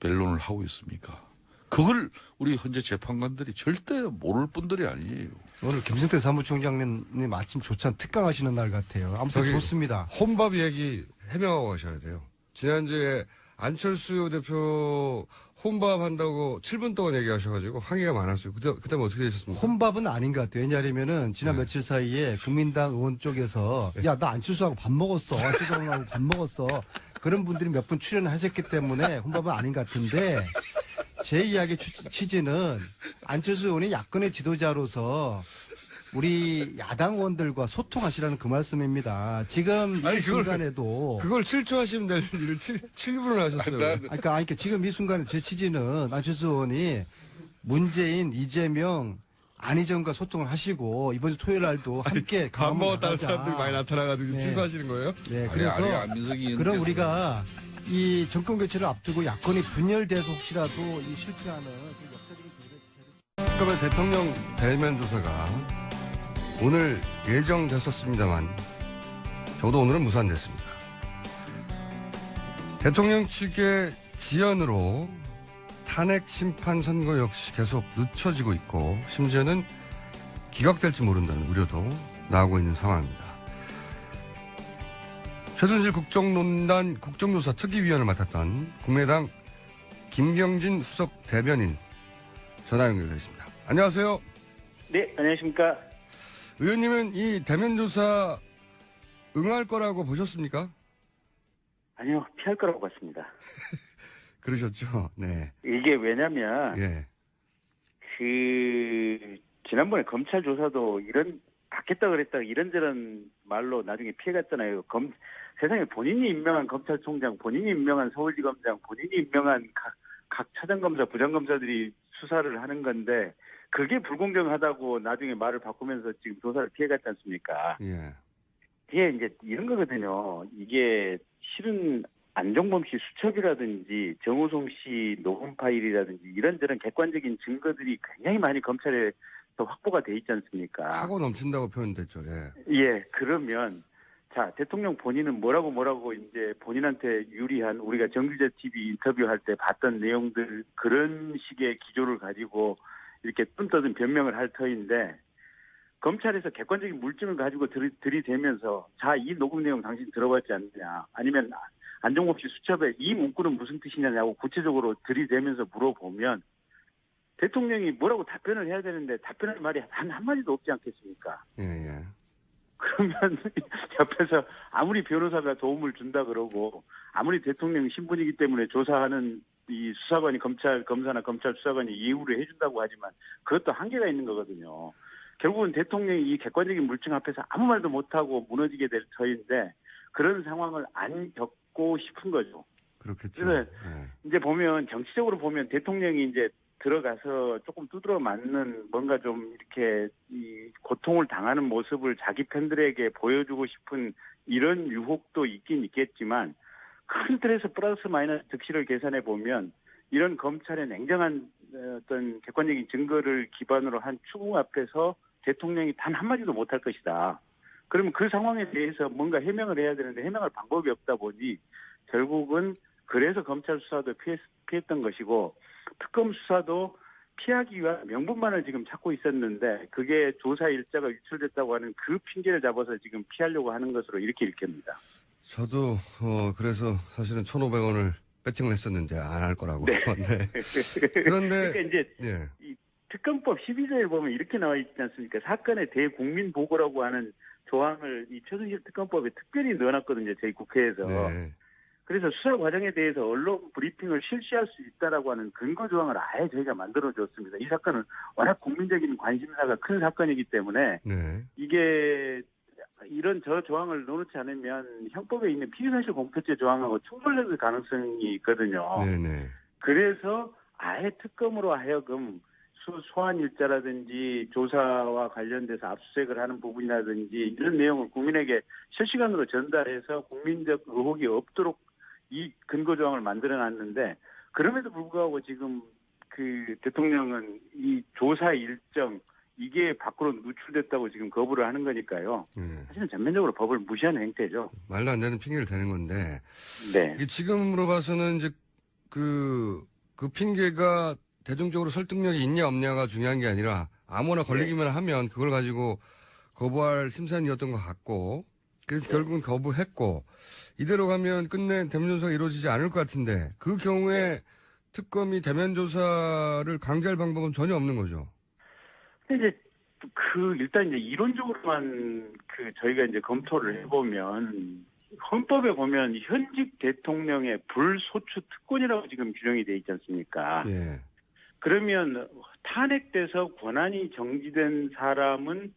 변론을 하고 있습니까? 그걸 우리 헌재 재판관들이 절대 모를 분들이 아니에요. 오늘 김승태 사무총장님 아침 조찬 특강하시는 날 같아요. 아무튼 저기 좋습니다. 혼밥 얘기 해명하고 가셔야 돼요. 지난주에 안철수 대표 혼밥 한다고 7분 동안 얘기하셔가지고 항의가 많았어요. 그다음에 어떻게 되셨습니까? 혼밥은 아닌 것 같아요. 왜냐하면은 지난 네. 며칠 사이에 국민당 의원 쪽에서 야, 나 안철수하고 밥 먹었어. 안철수하고 밥 먹었어. 그런 분들이 몇 분 출연하셨기 때문에 혼밥은 아닌 것 같은데 제 이야기 취지는 안철수 의원이 야권의 지도자로서 우리 야당 의원들과 소통하시라는 그 말씀입니다. 지금 아니, 이 그걸- 순간에도 그걸 7초 하시면 될 일을 7분을 하셨어요. 그러니까 지금 이 순간에 제 취지는 안철수 의원이 문재인, 이재명, 안희정과 소통을 하시고 이번 주 토요일 날도 함께 밥 강화문 먹었다는 나가자. 사람들이 많이 나타나가지고 네. 취소하시는 거예요? 네, 아니, 그래서 안민석이 의원께서 그럼 우리가 이 정권 교체를 앞두고 야권이 분열돼서 혹시라도 이 실패하는 그 역사적인 기회를 그러면 대통령 대면 조사가 오늘 예정됐었습니다만 적어도 오늘은 무산됐습니다. 대통령 측의 지연으로 탄핵 심판 선거 역시 계속 늦춰지고 있고 심지어는 기각될지 모른다는 우려도 나오고 있는 상황입니다. 최순실 국정농단 국정조사 특위위원을 맡았던 국민의당 김경진 수석 대변인 전화 연결되어 있습니다. 안녕하세요. 네, 안녕하십니까. 의원님은 이 대면조사 응할 거라고 보셨습니까? 아니요, 피할 거라고 봤습니다. 그러셨죠? 네. 이게 왜냐면, 예. 지난번에 검찰 조사도 받겠다 그랬다 이런저런 말로 나중에 피해갔잖아요. 세상에 본인이 임명한 검찰총장, 본인이 임명한 서울지검장, 본인이 임명한 각 차장검사, 부장검사들이 수사를 하는 건데, 그게 불공정하다고 나중에 말을 바꾸면서 지금 조사를 피해갔지 않습니까? 예. 이게 이제 이런 거거든요. 이게 실은 안종범 씨 수첩이라든지 정호성 씨 녹음 파일이라든지 이런저런 객관적인 증거들이 굉장히 많이 검찰에 확보가 돼 있지 않습니까? 사고 넘친다고 표현됐죠. 예. 예, 그러면 자, 대통령 본인은 뭐라고 이제 본인한테 유리한 우리가 정규제 TV 인터뷰할 때 봤던 내용들 그런 식의 기조를 가지고 이렇게 뜸떠든 변명을 할 터인데 검찰에서 객관적인 물증을 가지고 들이대면서 자, 이 녹음 내용 당신 들어봤지 않느냐 아니면 안종범 씨 수첩에 이 문구는 무슨 뜻이냐고 구체적으로 들이대면서 물어보면 대통령이 뭐라고 답변을 해야 되는데 답변할 말이 한마디도 없지 않겠습니까? 예, 예. 그러면 옆에서 아무리 변호사가 도움을 준다 그러고 아무리 대통령 신분이기 때문에 조사하는 이 수사관이 검사나 검찰 수사관이 예우를 해준다고 하지만 그것도 한계가 있는 거거든요. 결국은 대통령이 이 객관적인 물증 앞에서 아무 말도 못하고 무너지게 될 터인데 그런 상황을 안 겪고 싶은 거죠. 그렇겠죠. 그래서 예. 이제 보면 정치적으로 보면 대통령이 이제 들어가서 조금 두드려 맞는 뭔가 좀 이렇게 이 고통을 당하는 모습을 자기 팬들에게 보여주고 싶은 이런 유혹도 있긴 있겠지만 큰 틀에서 플러스 마이너스 득실을 계산해 보면 이런 검찰의 냉정한 어떤 객관적인 증거를 기반으로 한 추궁 앞에서 대통령이 단 한마디도 못할 것이다. 그러면 그 상황에 대해서 뭔가 해명을 해야 되는데 해명할 방법이 없다 보니 결국은 그래서 검찰 수사도 피했던 것이고 특검 수사도 피하기 위한 명분만을 지금 찾고 있었는데 그게 조사 일자가 유출됐다고 하는 그 핑계를 잡아서 지금 피하려고 하는 것으로 이렇게 읽힙니다. 저도 그래서 사실은 1,500원을 배팅을 했었는데 안 할 거라고. 네. 네. 그런데 그러니까 이제 예. 이 특검법 12조에 보면 이렇게 나와 있지 않습니까? 사건의 대국민 보고라고 하는 조항을 이 최순실 특검법에 특별히 넣어놨거든요. 저희 국회에서. 네. 그래서 수사 과정에 대해서 언론 브리핑을 실시할 수 있다라고 하는 근거 조항을 아예 저희가 만들어줬습니다. 이 사건은 워낙 국민적인 관심사가 큰 사건이기 때문에 네. 이게 이런 저 조항을 넣어놓지 않으면 형법에 있는 피의사실 공표죄 조항하고 충돌될 가능성이 있거든요. 네네. 그래서 아예 특검으로 하여금 소환 일자라든지 조사와 관련돼서 압수수색을 하는 부분이라든지 이런 내용을 국민에게 실시간으로 전달해서 국민적 의혹이 없도록 이 근거 조항을 만들어 놨는데 그럼에도 불구하고 지금 그 대통령은 이 조사 일정 이게 밖으로 누출됐다고 지금 거부를 하는 거니까요. 사실은 전면적으로 법을 무시하는 행태죠. 말도 안 되는 핑계를 대는 건데 네. 이게 지금으로 봐서는 이제 그 핑계가 대중적으로 설득력이 있냐 없냐가 중요한 게 아니라 아무나 걸리기만 하면 그걸 가지고 거부할 심산이었던 것 같고 그래서 결국은 거부했고 이대로 가면 끝내 대면조사가 이루어지지 않을 것 같은데 그 경우에 특검이 대면조사를 강제할 방법은 전혀 없는 거죠. 근데 이제 일단 이제 이론적으로만 저희가 이제 검토를 해보면 헌법에 보면 현직 대통령의 불소추 특권이라고 지금 규정이 돼 있지 않습니까? 예. 그러면 탄핵돼서 권한이 정지된 사람은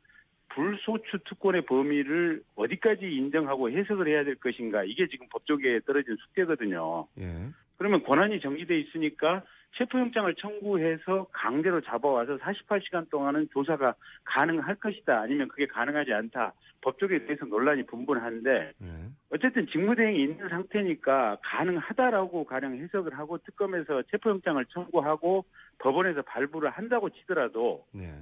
불소추 특권의 범위를 어디까지 인정하고 해석을 해야 될 것인가 이게 지금 법조계에 떨어진 숙제거든요. 예. 그러면 권한이 정지돼 있으니까 체포영장을 청구해서 강제로 잡아와서 48시간 동안은 조사가 가능할 것이다. 아니면 그게 가능하지 않다. 법조계에 대해서 논란이 분분한데 예. 어쨌든 직무대행이 있는 상태니까 가능하다라고 가령 해석을 하고 특검에서 체포영장을 청구하고 법원에서 발부를 한다고 치더라도 예.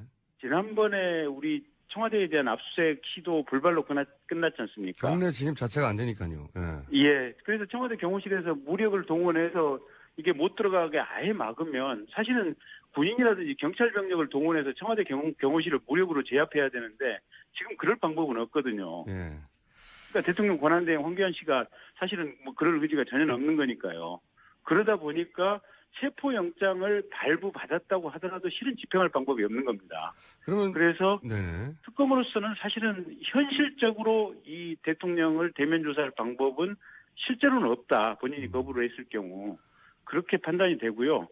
지난번에 우리 청와대에 대한 압수수색 시도 불발로 끝났지 않습니까? 경내 진입 자체가 안 되니까요. 예. 예. 그래서 청와대 경호실에서 무력을 동원해서 이게 못 들어가게 아예 막으면 사실은 군인이라든지 경찰 병력을 동원해서 청와대 경호실을 무력으로 제압해야 되는데 지금 그럴 방법은 없거든요. 예. 그러니까 대통령 권한대행 황교안 씨가 사실은 뭐 그럴 의지가 전혀 없는 거니까요. 그러다 보니까 체포영장을 발부받았다고 하더라도 실은 집행할 방법이 없는 겁니다. 그러면 그래서 네네. 특검으로서는 사실은 현실적으로 이 대통령을 대면 조사할 방법은 실제로는 없다. 본인이 거부를 했을 경우. 그렇게 판단이 되고요.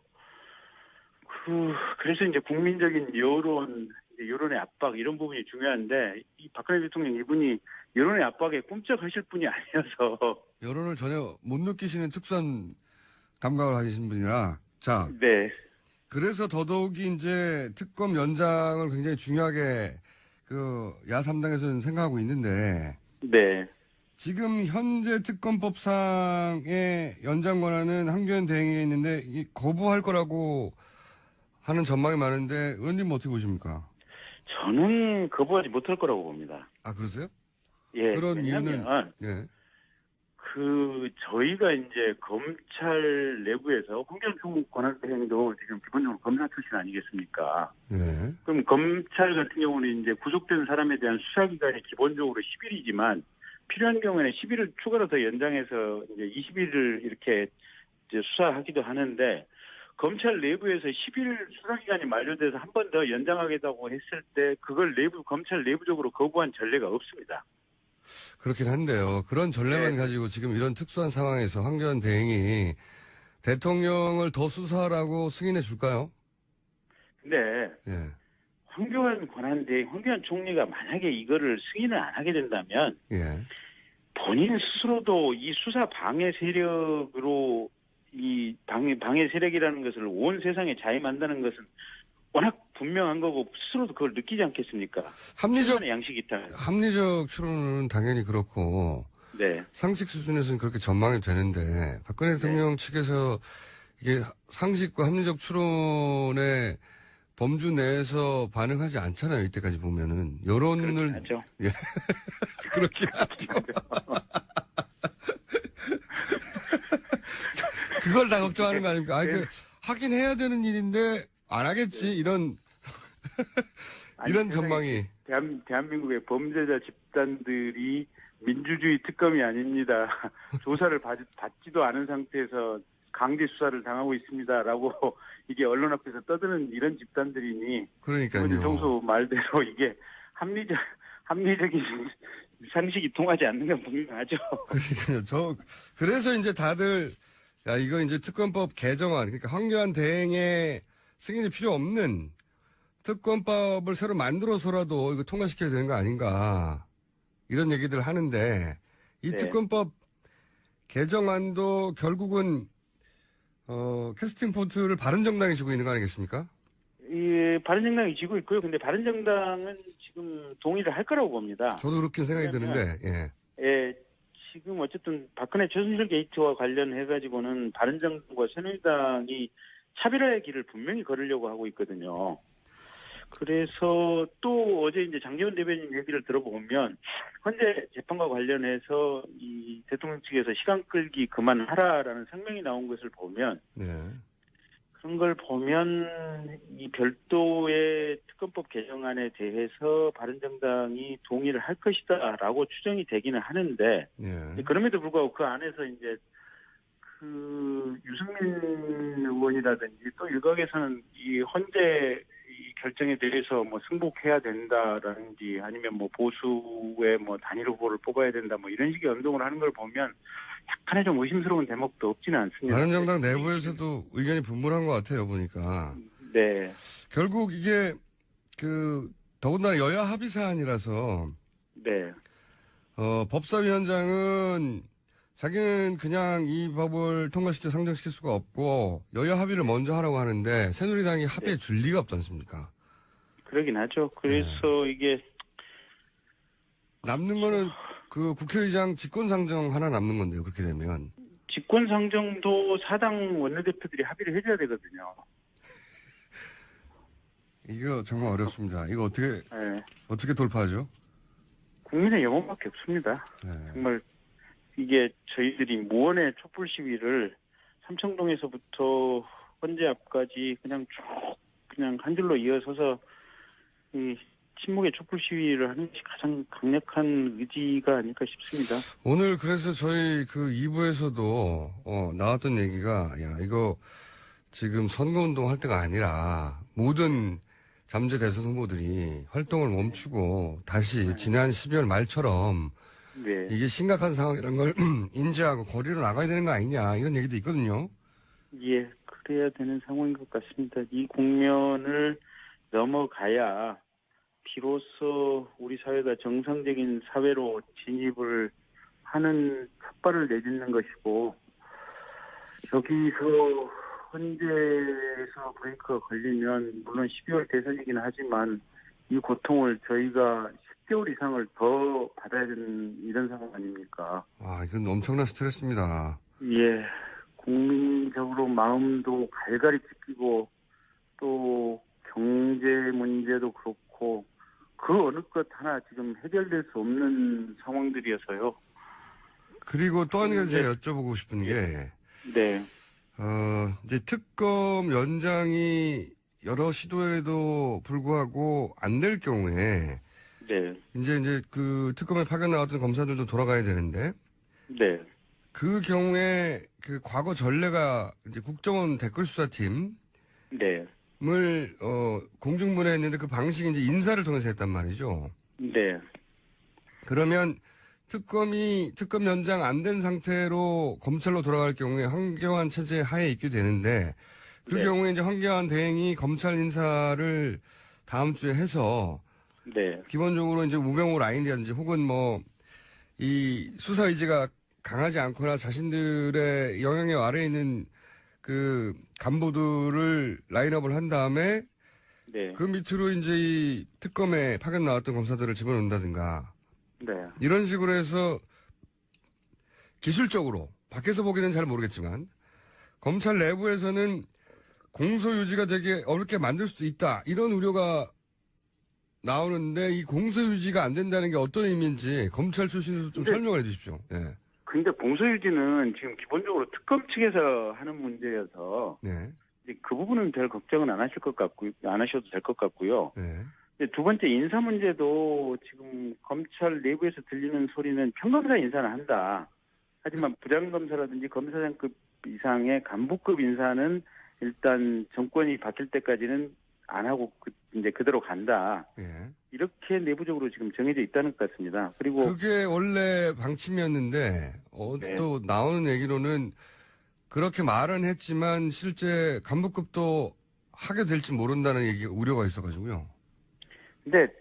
그래서 이제 국민적인 여론의 압박 이런 부분이 중요한데 이 박근혜 대통령 이분이 여론의 압박에 꼼짝하실 분이 아니어서 여론을 전혀 못 느끼시는 특수한 감각을 가지신 분이라 자. 네. 그래서 더더욱이 이제 특검 연장을 굉장히 중요하게 야3당에서는 생각하고 있는데 네. 지금 현재 특검법상의 연장 권한은 황교안 대행에 있는데 거부할 거라고 하는 전망이 많은데 의원님은 어떻게 보십니까? 저는 거부하지 못할 거라고 봅니다. 아 그러세요? 예. 그런 이유는 예. 저희가 이제 검찰 내부에서 황교안 권한대행도 지금 기본적으로 검사 출신 아니겠습니까? 예. 그럼 검찰 같은 경우는 이제 구속된 사람에 대한 수사기간이 기본적으로 10일이지만 필요한 경우에는 10일을 추가로 더 연장해서 이제 20일을 이렇게 이제 수사하기도 하는데 검찰 내부에서 10일 수사기간이 만료돼서 한 번 더 연장하겠다고 했을 때 그걸 검찰 내부적으로 거부한 전례가 없습니다. 그렇긴 한데요. 그런 전례만 네. 가지고 지금 이런 특수한 상황에서 황교안 대행이 대통령을 더 수사하라고 승인해 줄까요? 근데 예. 황교안 총리가 만약에 이거를 승인을 안 하게 된다면 예. 본인 스스로도 이 수사 방해 세력으로 이 방해 세력이라는 것을 온 세상에 자임한다는 것은 워낙 분명한 거고 스스로도 그걸 느끼지 않겠습니까? 양식이 있다. 합리적 추론은 당연히 그렇고 네. 상식 수준에서는 그렇게 전망이 되는데 박근혜 대통령 측에서 이게 상식과 합리적 추론의 범주 내에서 반응하지 않잖아요. 이때까지 보면은 여론을 하죠. 예. 그렇긴 하죠. 그걸 다 걱정하는 거 아닙니까? 하긴 해야 되는 일인데 안 하겠지 이런 아니, 이런 세상에 전망이. 대한민국의 범죄자 집단들이 민주주의 특검이 아닙니다. 조사를 받지도 않은 상태에서 강제 수사를 당하고 있습니다라고 이게 언론 앞에서 떠드는 이런 집단들이니 그러니까요. 정수 말대로 이게 합리적인 상식이 통하지 않는 건 분명하죠. 그러니까요. 그래서 이제 다들 야 이거 이제 특검법 개정안 그러니까 황교안 대행의 승인이 필요 없는 특검법을 새로 만들어서라도 이거 통과시켜야 되는 거 아닌가 이런 얘기들 하는데 이 네. 특검법 개정안도 결국은 캐스팅 포트를 바른정당이 지고 있는 거 아니겠습니까? 이 바른정당이 지고 있고요. 근데 바른정당은 지금 동의를 할 거라고 봅니다. 저도 그렇게 생각이 왜냐면, 드는데 예. 예, 지금 어쨌든 박근혜 최순실 게이트와 관련해가지고는 바른정당과 새누리당이 차별화의 길을 분명히 걸으려고 하고 있거든요. 그래서 또 어제 이제 장제원 대변인 얘기를 들어보면 헌재 재판과 관련해서 이 대통령 측에서 시간 끌기 그만하라라는 성명이 나온 것을 보면 네. 그런 걸 보면 이 별도의 특검법 개정안에 대해서 바른정당이 동의를 할 것이다라고 추정이 되기는 하는데 예. 그럼에도 불구하고 그 안에서 이제 그 유승민 의원이라든지 또 일각에서는 이 헌재 이 결정에 대해서 뭐 승복해야 된다라든지 아니면 뭐 보수의 뭐 단일 후보를 뽑아야 된다 뭐 이런 식의 운동을 하는 걸 보면 약간의 좀 의심스러운 대목도 없지는 않습니다. 바른정당 내부에서도 의견이 분분한 것 같아요 보니까. 네, 결국 이게 더군다나 여야 합의 사안이라서 네, 법사위원장은 자기는 그냥 이 법을 통과시켜 상정시킬 수가 없고 여야 합의를 먼저 하라고 하는데 새누리당이 합의에 줄 리가 없지 않습니까? 그러긴 하죠. 그래서 이게 남는 거는 그 국회의장 직권상정 하나 남는 건데요. 그렇게 되면. 직권상정도 사당 원내대표들이 합의를 해줘야 되거든요. 이거 정말 어렵습니다. 이거 네. 어떻게 돌파하죠? 국민의 영혼밖에 없습니다. 네. 정말 이게 저희들이 무언의 촛불 시위를 삼청동에서부터 헌재 앞까지 그냥 쭉 그냥 한 줄로 이어서서 이 침묵의 촛불 시위를 하는 것이 가장 강력한 의지가 아닐까 싶습니다. 오늘 그래서 저희 그 2부에서도 나왔던 얘기가 야 이거 지금 선거운동 할 때가 아니라 모든 잠재 대선 후보들이 활동을 멈추고 다시 지난 12월 말처럼 네. 이게 심각한 상황이라는 걸 인지하고 거리로 나가야 되는 거 아니냐 이런 얘기도 있거든요. 예, 그래야 되는 상황인 것 같습니다. 이 국면을 넘어가야 비로소 우리 사회가 정상적인 사회로 진입을 하는 첫발을 내딛는 것이고 여기서 헌재에서 브레이크가 걸리면 물론 12월 대선이긴 하지만 이 고통을 저희가 10개월 이상을 더 받아야 되는 이런 상황 아닙니까? 아 이건 엄청난 스트레스입니다. 예, 국민적으로 마음도 갈갈이 찢기고 또 경제 문제도 그렇고 그 어느 것 하나 지금 해결될 수 없는 상황들이어서요. 그리고 또 한 가지 제가 여쭤보고 싶은 게 네, 이제 특검 연장이 여러 시도에도 불구하고 안 될 경우에 네, 이제 그 특검에 파견 나왔던 검사들도 돌아가야 되는데 네, 그 경우에 그 과거 전례가 이제 국정원 댓글수사팀을 네, 공중분해했는데 그 방식이 이제 인사를 통해서 했단 말이죠. 네, 그러면 특검 연장 안 된 상태로 검찰로 돌아갈 경우에 황교안 체제 하에 있게 되는데 그 네. 경우에 이제 황교안 대행이 검찰 인사를 다음 주에 해서 네, 기본적으로 이제 우병우 라인이라든지 혹은 뭐 이 수사 의지가 강하지 않거나 자신들의 영향력 아래에 있는 그 간부들을 라인업을 한 다음에 네, 그 밑으로 이제 이 특검에 파견 나왔던 검사들을 집어넣는다든가 네, 이런 식으로 해서 기술적으로 밖에서 보기는 잘 모르겠지만 검찰 내부에서는 공소 유지가 되게 어렵게 만들 수도 있다 이런 우려가 나오는데 이 공소 유지가 안 된다는 게 어떤 의미인지 검찰 출신에서 좀 설명을 해주십시오. 예. 근데 공소유지는 지금 기본적으로 특검 측에서 하는 문제여서 네. 이제 그 부분은 별 걱정은 안 하실 것 같고요. 안 하셔도 될 것 같고요. 네. 이제 두 번째 인사 문제도 지금 검찰 내부에서 들리는 소리는 평검사 인사는 한다. 하지만 부장검사라든지 검사장급 이상의 간부급 인사는 일단 정권이 바뀔 때까지는 안 하고 이제 그대로 간다. 예. 이렇게 내부적으로 지금 정해져 있다는 것 같습니다. 그리고 그게 원래 방침이었는데, 네. 또 나오는 얘기로는 그렇게 말은 했지만 실제 간부급도 하게 될지 모른다는 우려가 있어가지고요. 근데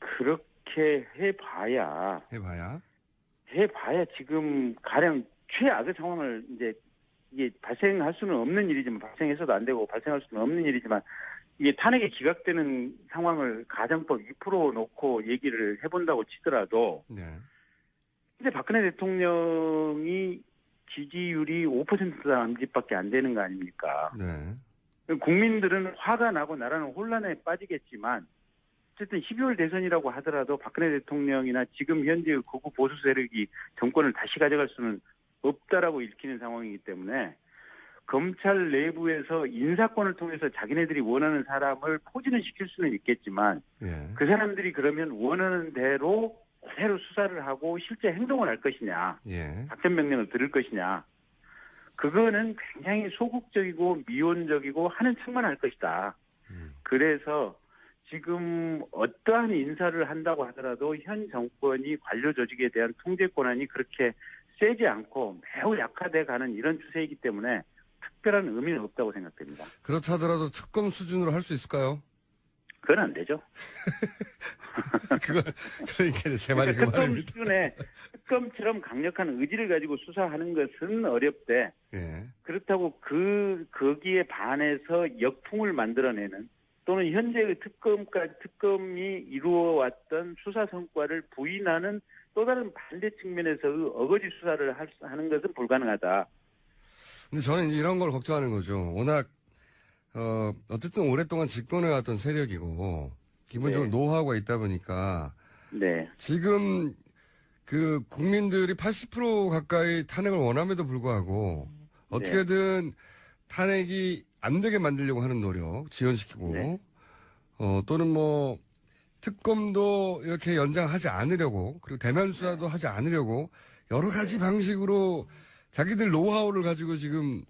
그렇게 해봐야 지금 가령 최악의 상황을 이제 이게 발생할 수는 없는 일이지만 발생해서도 안 되고 발생할 수는 없는 일이지만 이게 탄핵이 기각되는 상황을 가정법 2% 놓고 얘기를 해본다고 치더라도 네. 근데 박근혜 대통령이 지지율이 5% 남짓밖에 안 되는 거 아닙니까? 네. 국민들은 화가 나고 나라는 혼란에 빠지겠지만 어쨌든 12월 대선이라고 하더라도 박근혜 대통령이나 지금 현재 극우 보수 세력이 정권을 다시 가져갈 수는 없다라고 읽히는 상황이기 때문에 검찰 내부에서 인사권을 통해서 자기네들이 원하는 사람을 포진을 시킬 수는 있겠지만 예. 그 사람들이 그러면 원하는 대로 그대로 수사를 하고 실제 행동을 할 것이냐, 예. 작전 명령을 들을 것이냐, 그거는 굉장히 소극적이고 미온적이고 하는 척만 할 것이다. 그래서 지금 어떠한 인사를 한다고 하더라도 현 정권이 관료 조직에 대한 통제 권한이 그렇게 세지 않고 매우 약화돼 가는 이런 추세이기 때문에 특별한 의미는 없다고 생각됩니다. 그렇다 하더라도 특검 수준으로 할 수 있을까요? 그건 안 되죠. 그러니까 제 말이 그 특검 말입니다. 수준의 특검처럼 강력한 의지를 가지고 수사하는 것은 어렵대. 예. 그렇다고 거기에 반해서 역풍을 만들어내는 또는 현재의 특검이 이루어왔던 수사 성과를 부인하는 또 다른 반대 측면에서의 어거지 수사를 하는 것은 불가능하다. 근데 저는 이제 이런 걸 걱정하는 거죠. 워낙, 어쨌든 오랫동안 집권해왔던 세력이고, 기본적으로 네. 노하우가 있다 보니까, 네. 지금 국민들이 80% 가까이 탄핵을 원함에도 불구하고, 어떻게든 탄핵이 안 되게 만들려고 하는 노력, 지연시키고, 네. 또는 특검도 이렇게 연장하지 않으려고, 그리고 대면 수사도 하지 않으려고, 여러 가지 방식으로 자기들 노하우를 가지고 지금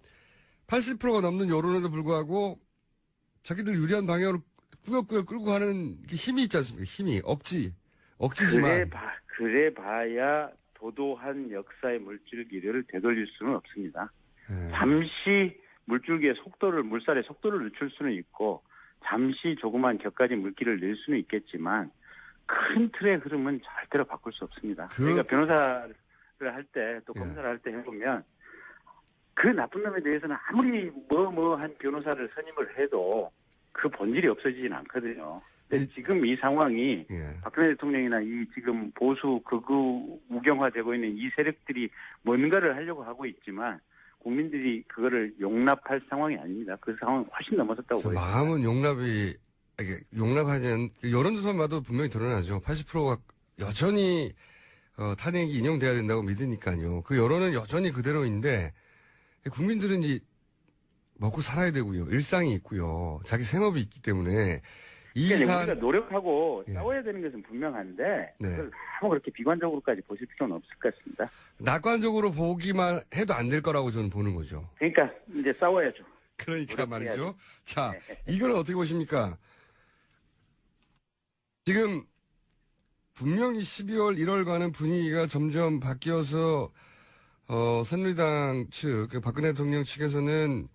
80%가 넘는 여론에도 불구하고 자기들 유리한 방향으로 꾸역꾸역 끌고 가는 힘이 있지 않습니까? 힘이. 억지지만. 그래 봐야 도도한 역사의 물줄기를 되돌릴 수는 없습니다. 예. 잠시 물줄기의 물살의 속도를 늦출 수는 있고, 잠시 조그만 격가지 물기를 낼 수는 있겠지만, 큰 틀의 흐름은 절대로 바꿀 수 없습니다. 저희가 변호사를 할 때, 또 검사를 할 때 해보면, 그 나쁜 놈에 대해서는 아무리 한 변호사를 선임을 해도 그 본질이 없어지진 않거든요. 근데 지금 이 상황이 예. 박근혜 대통령이나 이 지금 보수 극우 우경화되고 있는 이 세력들이 뭔가를 하려고 하고 있지만 국민들이 그거를 용납할 상황이 아닙니다. 그 상황은 훨씬 넘어섰다고 보입니다. 마음은 용납하지 않는, 여론조사마다 분명히 드러나죠. 80%가 여전히 탄핵이 인용돼야 된다고 믿으니까요. 그 여론은 여전히 그대로인데 국민들은 이제 먹고 살아야 되고요. 일상이 있고요. 자기 생업이 있기 때문에 그러니까 우리가 노력하고 예. 싸워야 되는 것은 분명한데 네. 그걸 너무 그렇게 비관적으로까지 보실 필요는 없을 것 같습니다. 낙관적으로 보기만 해도 안 될 거라고 저는 보는 거죠. 그러니까 이제 싸워야죠. 그러니까 말이죠. 노력해야죠. 자, 이걸 어떻게 보십니까? 지금 분명히 12월, 1월과는 분위기가 점점 바뀌어서 새누리당 측, 박근혜 대통령 측에서는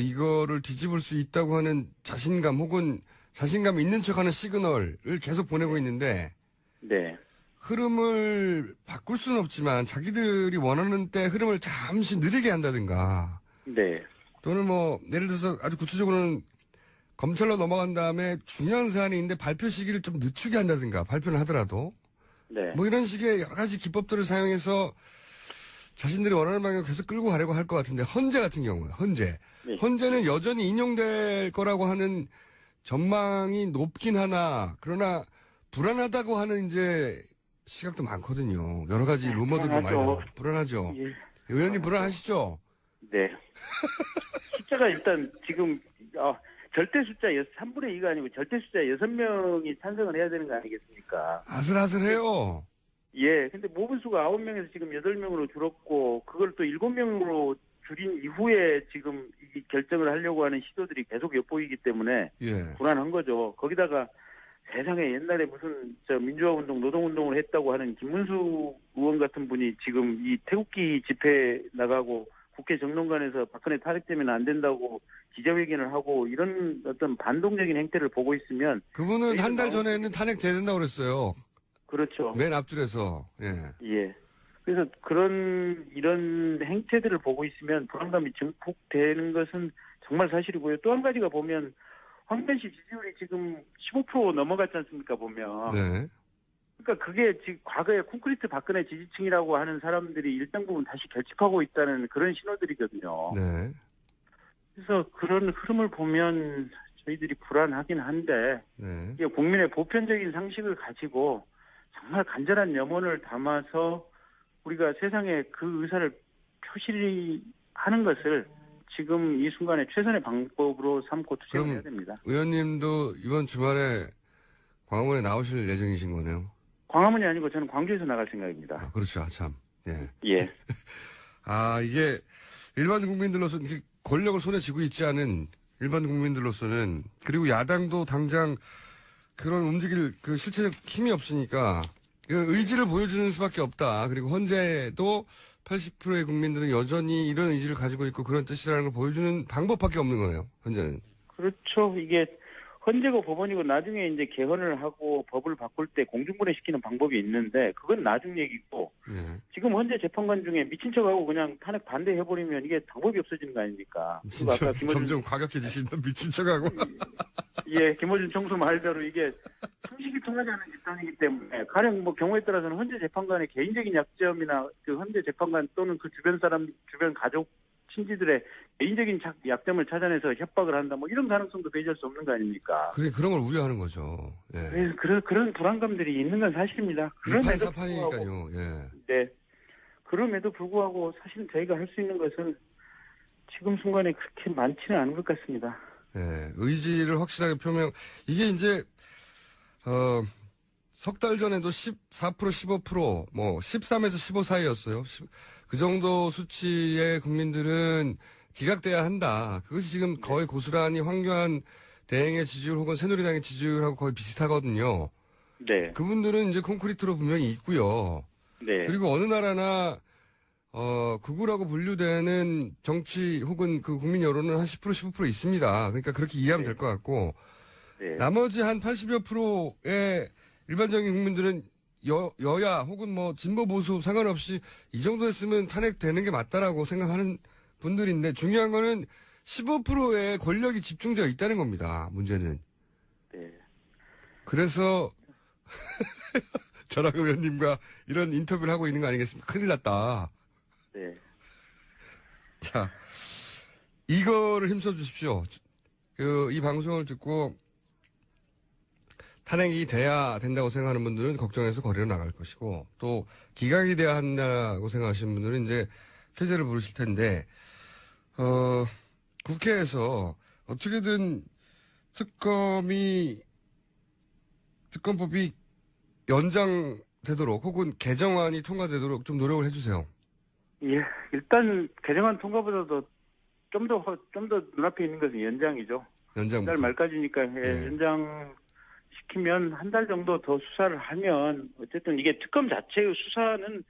이거를 뒤집을 수 있다고 하는 자신감 혹은 자신감 있는 척하는 시그널을 계속 보내고 있는데 네. 흐름을 바꿀 수는 없지만 자기들이 원하는 때 흐름을 잠시 느리게 한다든가 네. 또는 예를 들어서 아주 구체적으로는 검찰로 넘어간 다음에 중요한 사안이 있는데 발표 시기를 좀 늦추게 한다든가 발표를 하더라도 네. 이런 식의 여러 가지 기법들을 사용해서 자신들이 원하는 방향을 계속 끌고 가려고 할 것 같은데 헌재 같은 경우에 헌재는 여전히 인용될 거라고 하는 전망이 높긴 하나 그러나 불안하다고 하는 이제 시각도 많거든요. 여러 가지 루머들도 많이 나오고 불안하죠. 예. 의원님 불안하시죠? 네. 숫자가 일단 지금 절대 숫자 3분의 2가 아니고 절대 숫자 6명이 찬성을 해야 되는 거 아니겠습니까? 아슬아슬해요. 예. 근데 모분수가 9명에서 지금 8명으로 줄었고 그걸 또 7명으로 줄인 이후에 지금 이 결정을 하려고 하는 시도들이 계속 엿보이기 때문에 예. 불안한 거죠. 거기다가 세상에 옛날에 무슨 민주화 운동, 노동 운동을 했다고 하는 김문수 의원 같은 분이 지금 이 태극기 집회 나가고 국회 정론관에서 박근혜 탄핵되면 안 된다고 기자회견을 하고 이런 어떤 반동적인 행태를 보고 있으면 그분은 한 달 전에는 탄핵돼야 된다고 그랬어요. 그렇죠. 맨 앞줄에서. 예. 예. 그래서 이런 행태들을 보고 있으면 불안감이 증폭되는 것은 정말 사실이고요. 또 한 가지가 보면 황교안 씨 지지율이 지금 15% 넘어갔지 않습니까, 보면. 네. 그러니까 그게 지금 과거에 콘크리트 박근혜 지지층이라고 하는 사람들이 일정 부분 다시 결집하고 있다는 그런 신호들이거든요. 네. 그래서 그런 흐름을 보면 저희들이 불안하긴 한데 네. 이게 국민의 보편적인 상식을 가지고 정말 간절한 염원을 담아서 우리가 세상에 그 의사를 표시하는 것을 지금 이 순간에 최선의 방법으로 삼고 투쟁을 해야 됩니다. 의원님도 이번 주말에 광화문에 나오실 예정이신 거네요. 광화문이 아니고 저는 광주에서 나갈 생각입니다. 아, 그렇죠. 참. 예. 예. 이게 일반 국민들로서 이렇게 권력을 손에 쥐고 있지 않은 일반 국민들로서는 그리고 야당도 당장 그런 움직일 그 실체적 힘이 없으니까 그 의지를 보여주는 수밖에 없다. 그리고 헌재도 80%의 국민들은 여전히 이런 의지를 가지고 있고 그런 뜻이라는 걸 보여주는 방법밖에 없는 거예요. 현재는. 그렇죠. 이게 헌재고 법원이고 나중에 이제 개헌을 하고 법을 바꿀 때 공중분해시키는 방법이 있는데 그건 나중 얘기고 예. 지금 헌재 재판관 중에 미친 척하고 그냥 탄핵 반대해버리면 이게 방법이 없어지는 거 아닙니까? 그리고 아까 점점 과격해지신다. 미친 척하고. 예, 김어준 총수 말대로 이게 상식이 통하지 않는 집단이기 때문에 가령 뭐 경우에 따라서는 헌재 재판관의 개인적인 약점이나 그 헌재 재판관 또는 그 주변 사람, 주변 가족, 친지들의 개인적인 약점을 찾아내서 협박을 한다 뭐 이런 가능성도 배제할 수 없는 거 아닙니까? 그런 걸 우려하는 거죠. 예. 그래서 그런 불안감들이 있는 건 사실입니다. 그럼에도 불구하고 사판이니까요. 예. 네. 그럼에도 불구하고 사실은 저희가 할 수 있는 것은 지금 순간에 그렇게 많지는 않은 것 같습니다. 예, 의지를 확실하게 이게 이제, 석 달 전에도 14%, 15%, 뭐, 13에서 15 사이였어요. 그 정도 수치의 국민들은 기각돼야 한다. 그것이 지금 거의 고스란히 황교안 대행의 지지율 혹은 새누리당의 지지율하고 거의 비슷하거든요. 네. 그분들은 이제 콘크리트로 분명히 있고요. 네. 그리고 어느 나라나, 극우라고 분류되는 정치 혹은 그 국민 여론은 한 10%, 15% 있습니다. 그러니까 그렇게 이해하면 될 것 같고, 네. 나머지 한 80여 프로의 일반적인 국민들은 여야 혹은 뭐 진보 보수 상관없이 이 정도 했으면 탄핵되는 게 맞다라고 생각하는 분들인데 중요한 거는 15%의 권력이 집중되어 있다는 겁니다. 문제는. 네. 그래서 저랑 의원님과 이런 인터뷰를 하고 있는 거 아니겠습니까? 큰일 났다. 네. 자, 이거를 힘써 주십시오. 이 방송을 듣고 탄핵이 돼야 된다고 생각하는 분들은 걱정해서 거리로 나갈 것이고, 또 기각이 돼야 한다고 생각하시는 분들은 이제 쾌재를 부르실 텐데, 국회에서 어떻게든 특검법이 연장되도록 혹은 개정안이 통과되도록 좀 노력을 해주세요. 예, 일단 개정안 통과보다도 좀 더 눈앞에 있는 것은 연장이죠. 연장부터. 달 말까지니까 네. 연장시키면 한 달 정도 더 수사를 하면 어쨌든 이게 특검 자체의 수사는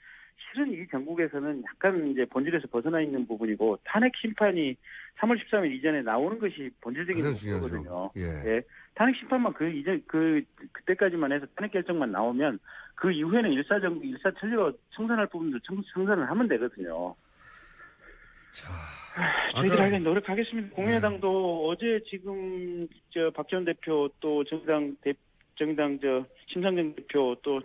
실은 이 전국에서는 약간 이제 본질에서 벗어나 있는 부분이고 탄핵 심판이 3월 13일 이전에 나오는 것이 본질적인 목표거든요. 예. 탄핵 심판만 그때까지만 해서 탄핵 결정만 나오면 그 이후에는 일사천리로 청산할 부분도 청산을 하면 되거든요. 자, 저희들 하긴 노력하겠습니다. 국민의당도 어제 지금 박지원 대표 또 정당 심상정 대표 또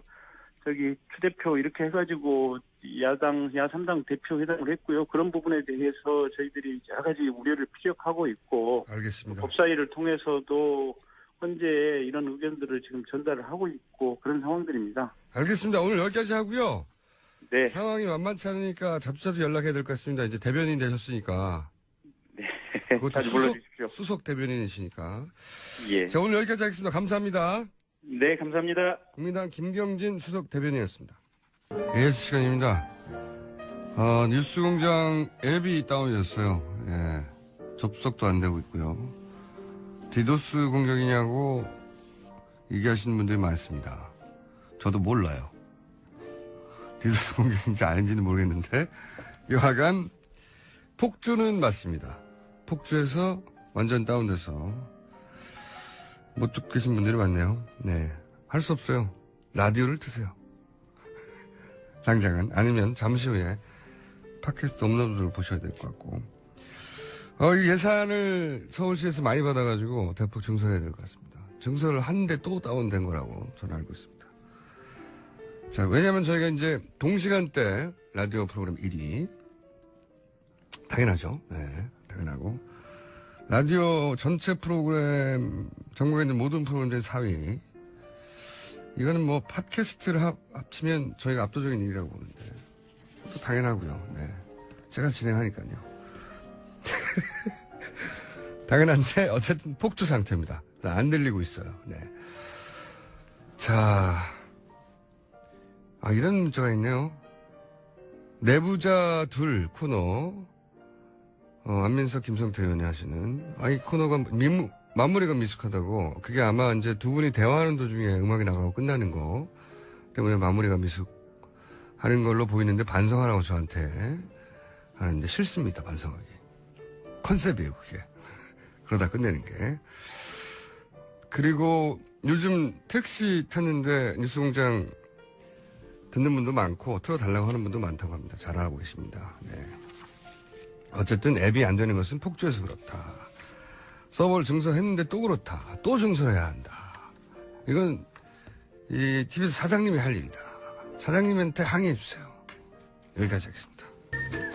추 대표 이렇게 해가지고 야3당 대표 회담을 했고요. 그런 부분에 대해서 저희들이 여러 가지 우려를 피력하고 있고. 알겠습니다. 법사위를 통해서도 현재 이런 의견들을 지금 전달을 하고 있고 그런 상황들입니다. 알겠습니다. 오늘 여기까지 하고요. 네. 상황이 만만치 않으니까 자주자주 연락해야 될 것 같습니다. 이제 대변인 되셨으니까. 네. 그것도 자주 불러주십시오. 수석 대변인이시니까. 예. 자, 오늘 여기까지 하겠습니다. 감사합니다. 네, 감사합니다. 국민당 김경진 수석 대변인이었습니다. AS 시간입니다. 뉴스공장 앱이 다운됐어요. 예. 접속도 안 되고 있고요. 디도스 공격이냐고 얘기하시는 분들이 많습니다. 저도 몰라요. 디도스 공격인지 아닌지는 모르겠는데 여하간 폭주는 맞습니다. 폭주해서 완전 다운돼서 못 듣고 계신 분들이 많네요. 네. 할 수 없어요. 라디오를 트세요. 당장은. 아니면 잠시 후에 팟캐스트 업로드를 보셔야 될 것 같고. 이 예산을 서울시에서 많이 받아가지고 대폭 증설해야 될 것 같습니다. 증설을 하는데 또 다운된 거라고 저는 알고 있습니다. 자, 왜냐면 저희가 이제 동시간대 라디오 프로그램 1위. 당연하죠. 네, 당연하고. 라디오 전체 프로그램, 전국에 있는 모든 프로그램 중 4위. 이거는 뭐 팟캐스트를 합치면 저희가 압도적인 일이라고 보는데. 또 당연하고요. 네. 제가 진행하니까요. 당연한데 어쨌든 폭주 상태입니다. 안 들리고 있어요. 네. 자, 이런 문자가 있네요. 내부자 둘 코너, 안민석 김성태 의원이 하시는, 이 코너가 마무리가 미숙하다고, 그게 아마 이제 두 분이 대화하는 도중에 음악이 나가고 끝나는 거 때문에 마무리가 미숙하는 걸로 보이는데 반성하라고 저한테 하는데 싫습니다, 반성하기. 컨셉이에요, 그게. 그러다 끝내는 게. 그리고 요즘 택시 탔는데 뉴스공장 듣는 분도 많고 틀어달라고 하는 분도 많다고 합니다. 잘하고 계십니다. 네. 어쨌든 앱이 안 되는 것은 폭주해서 그렇다. 서버를 증설했는데 또 그렇다. 또 증설해야 한다. 이건 이 TBS 사장님이 할 일이다. 사장님한테 항의해 주세요. 여기까지 하겠습니다.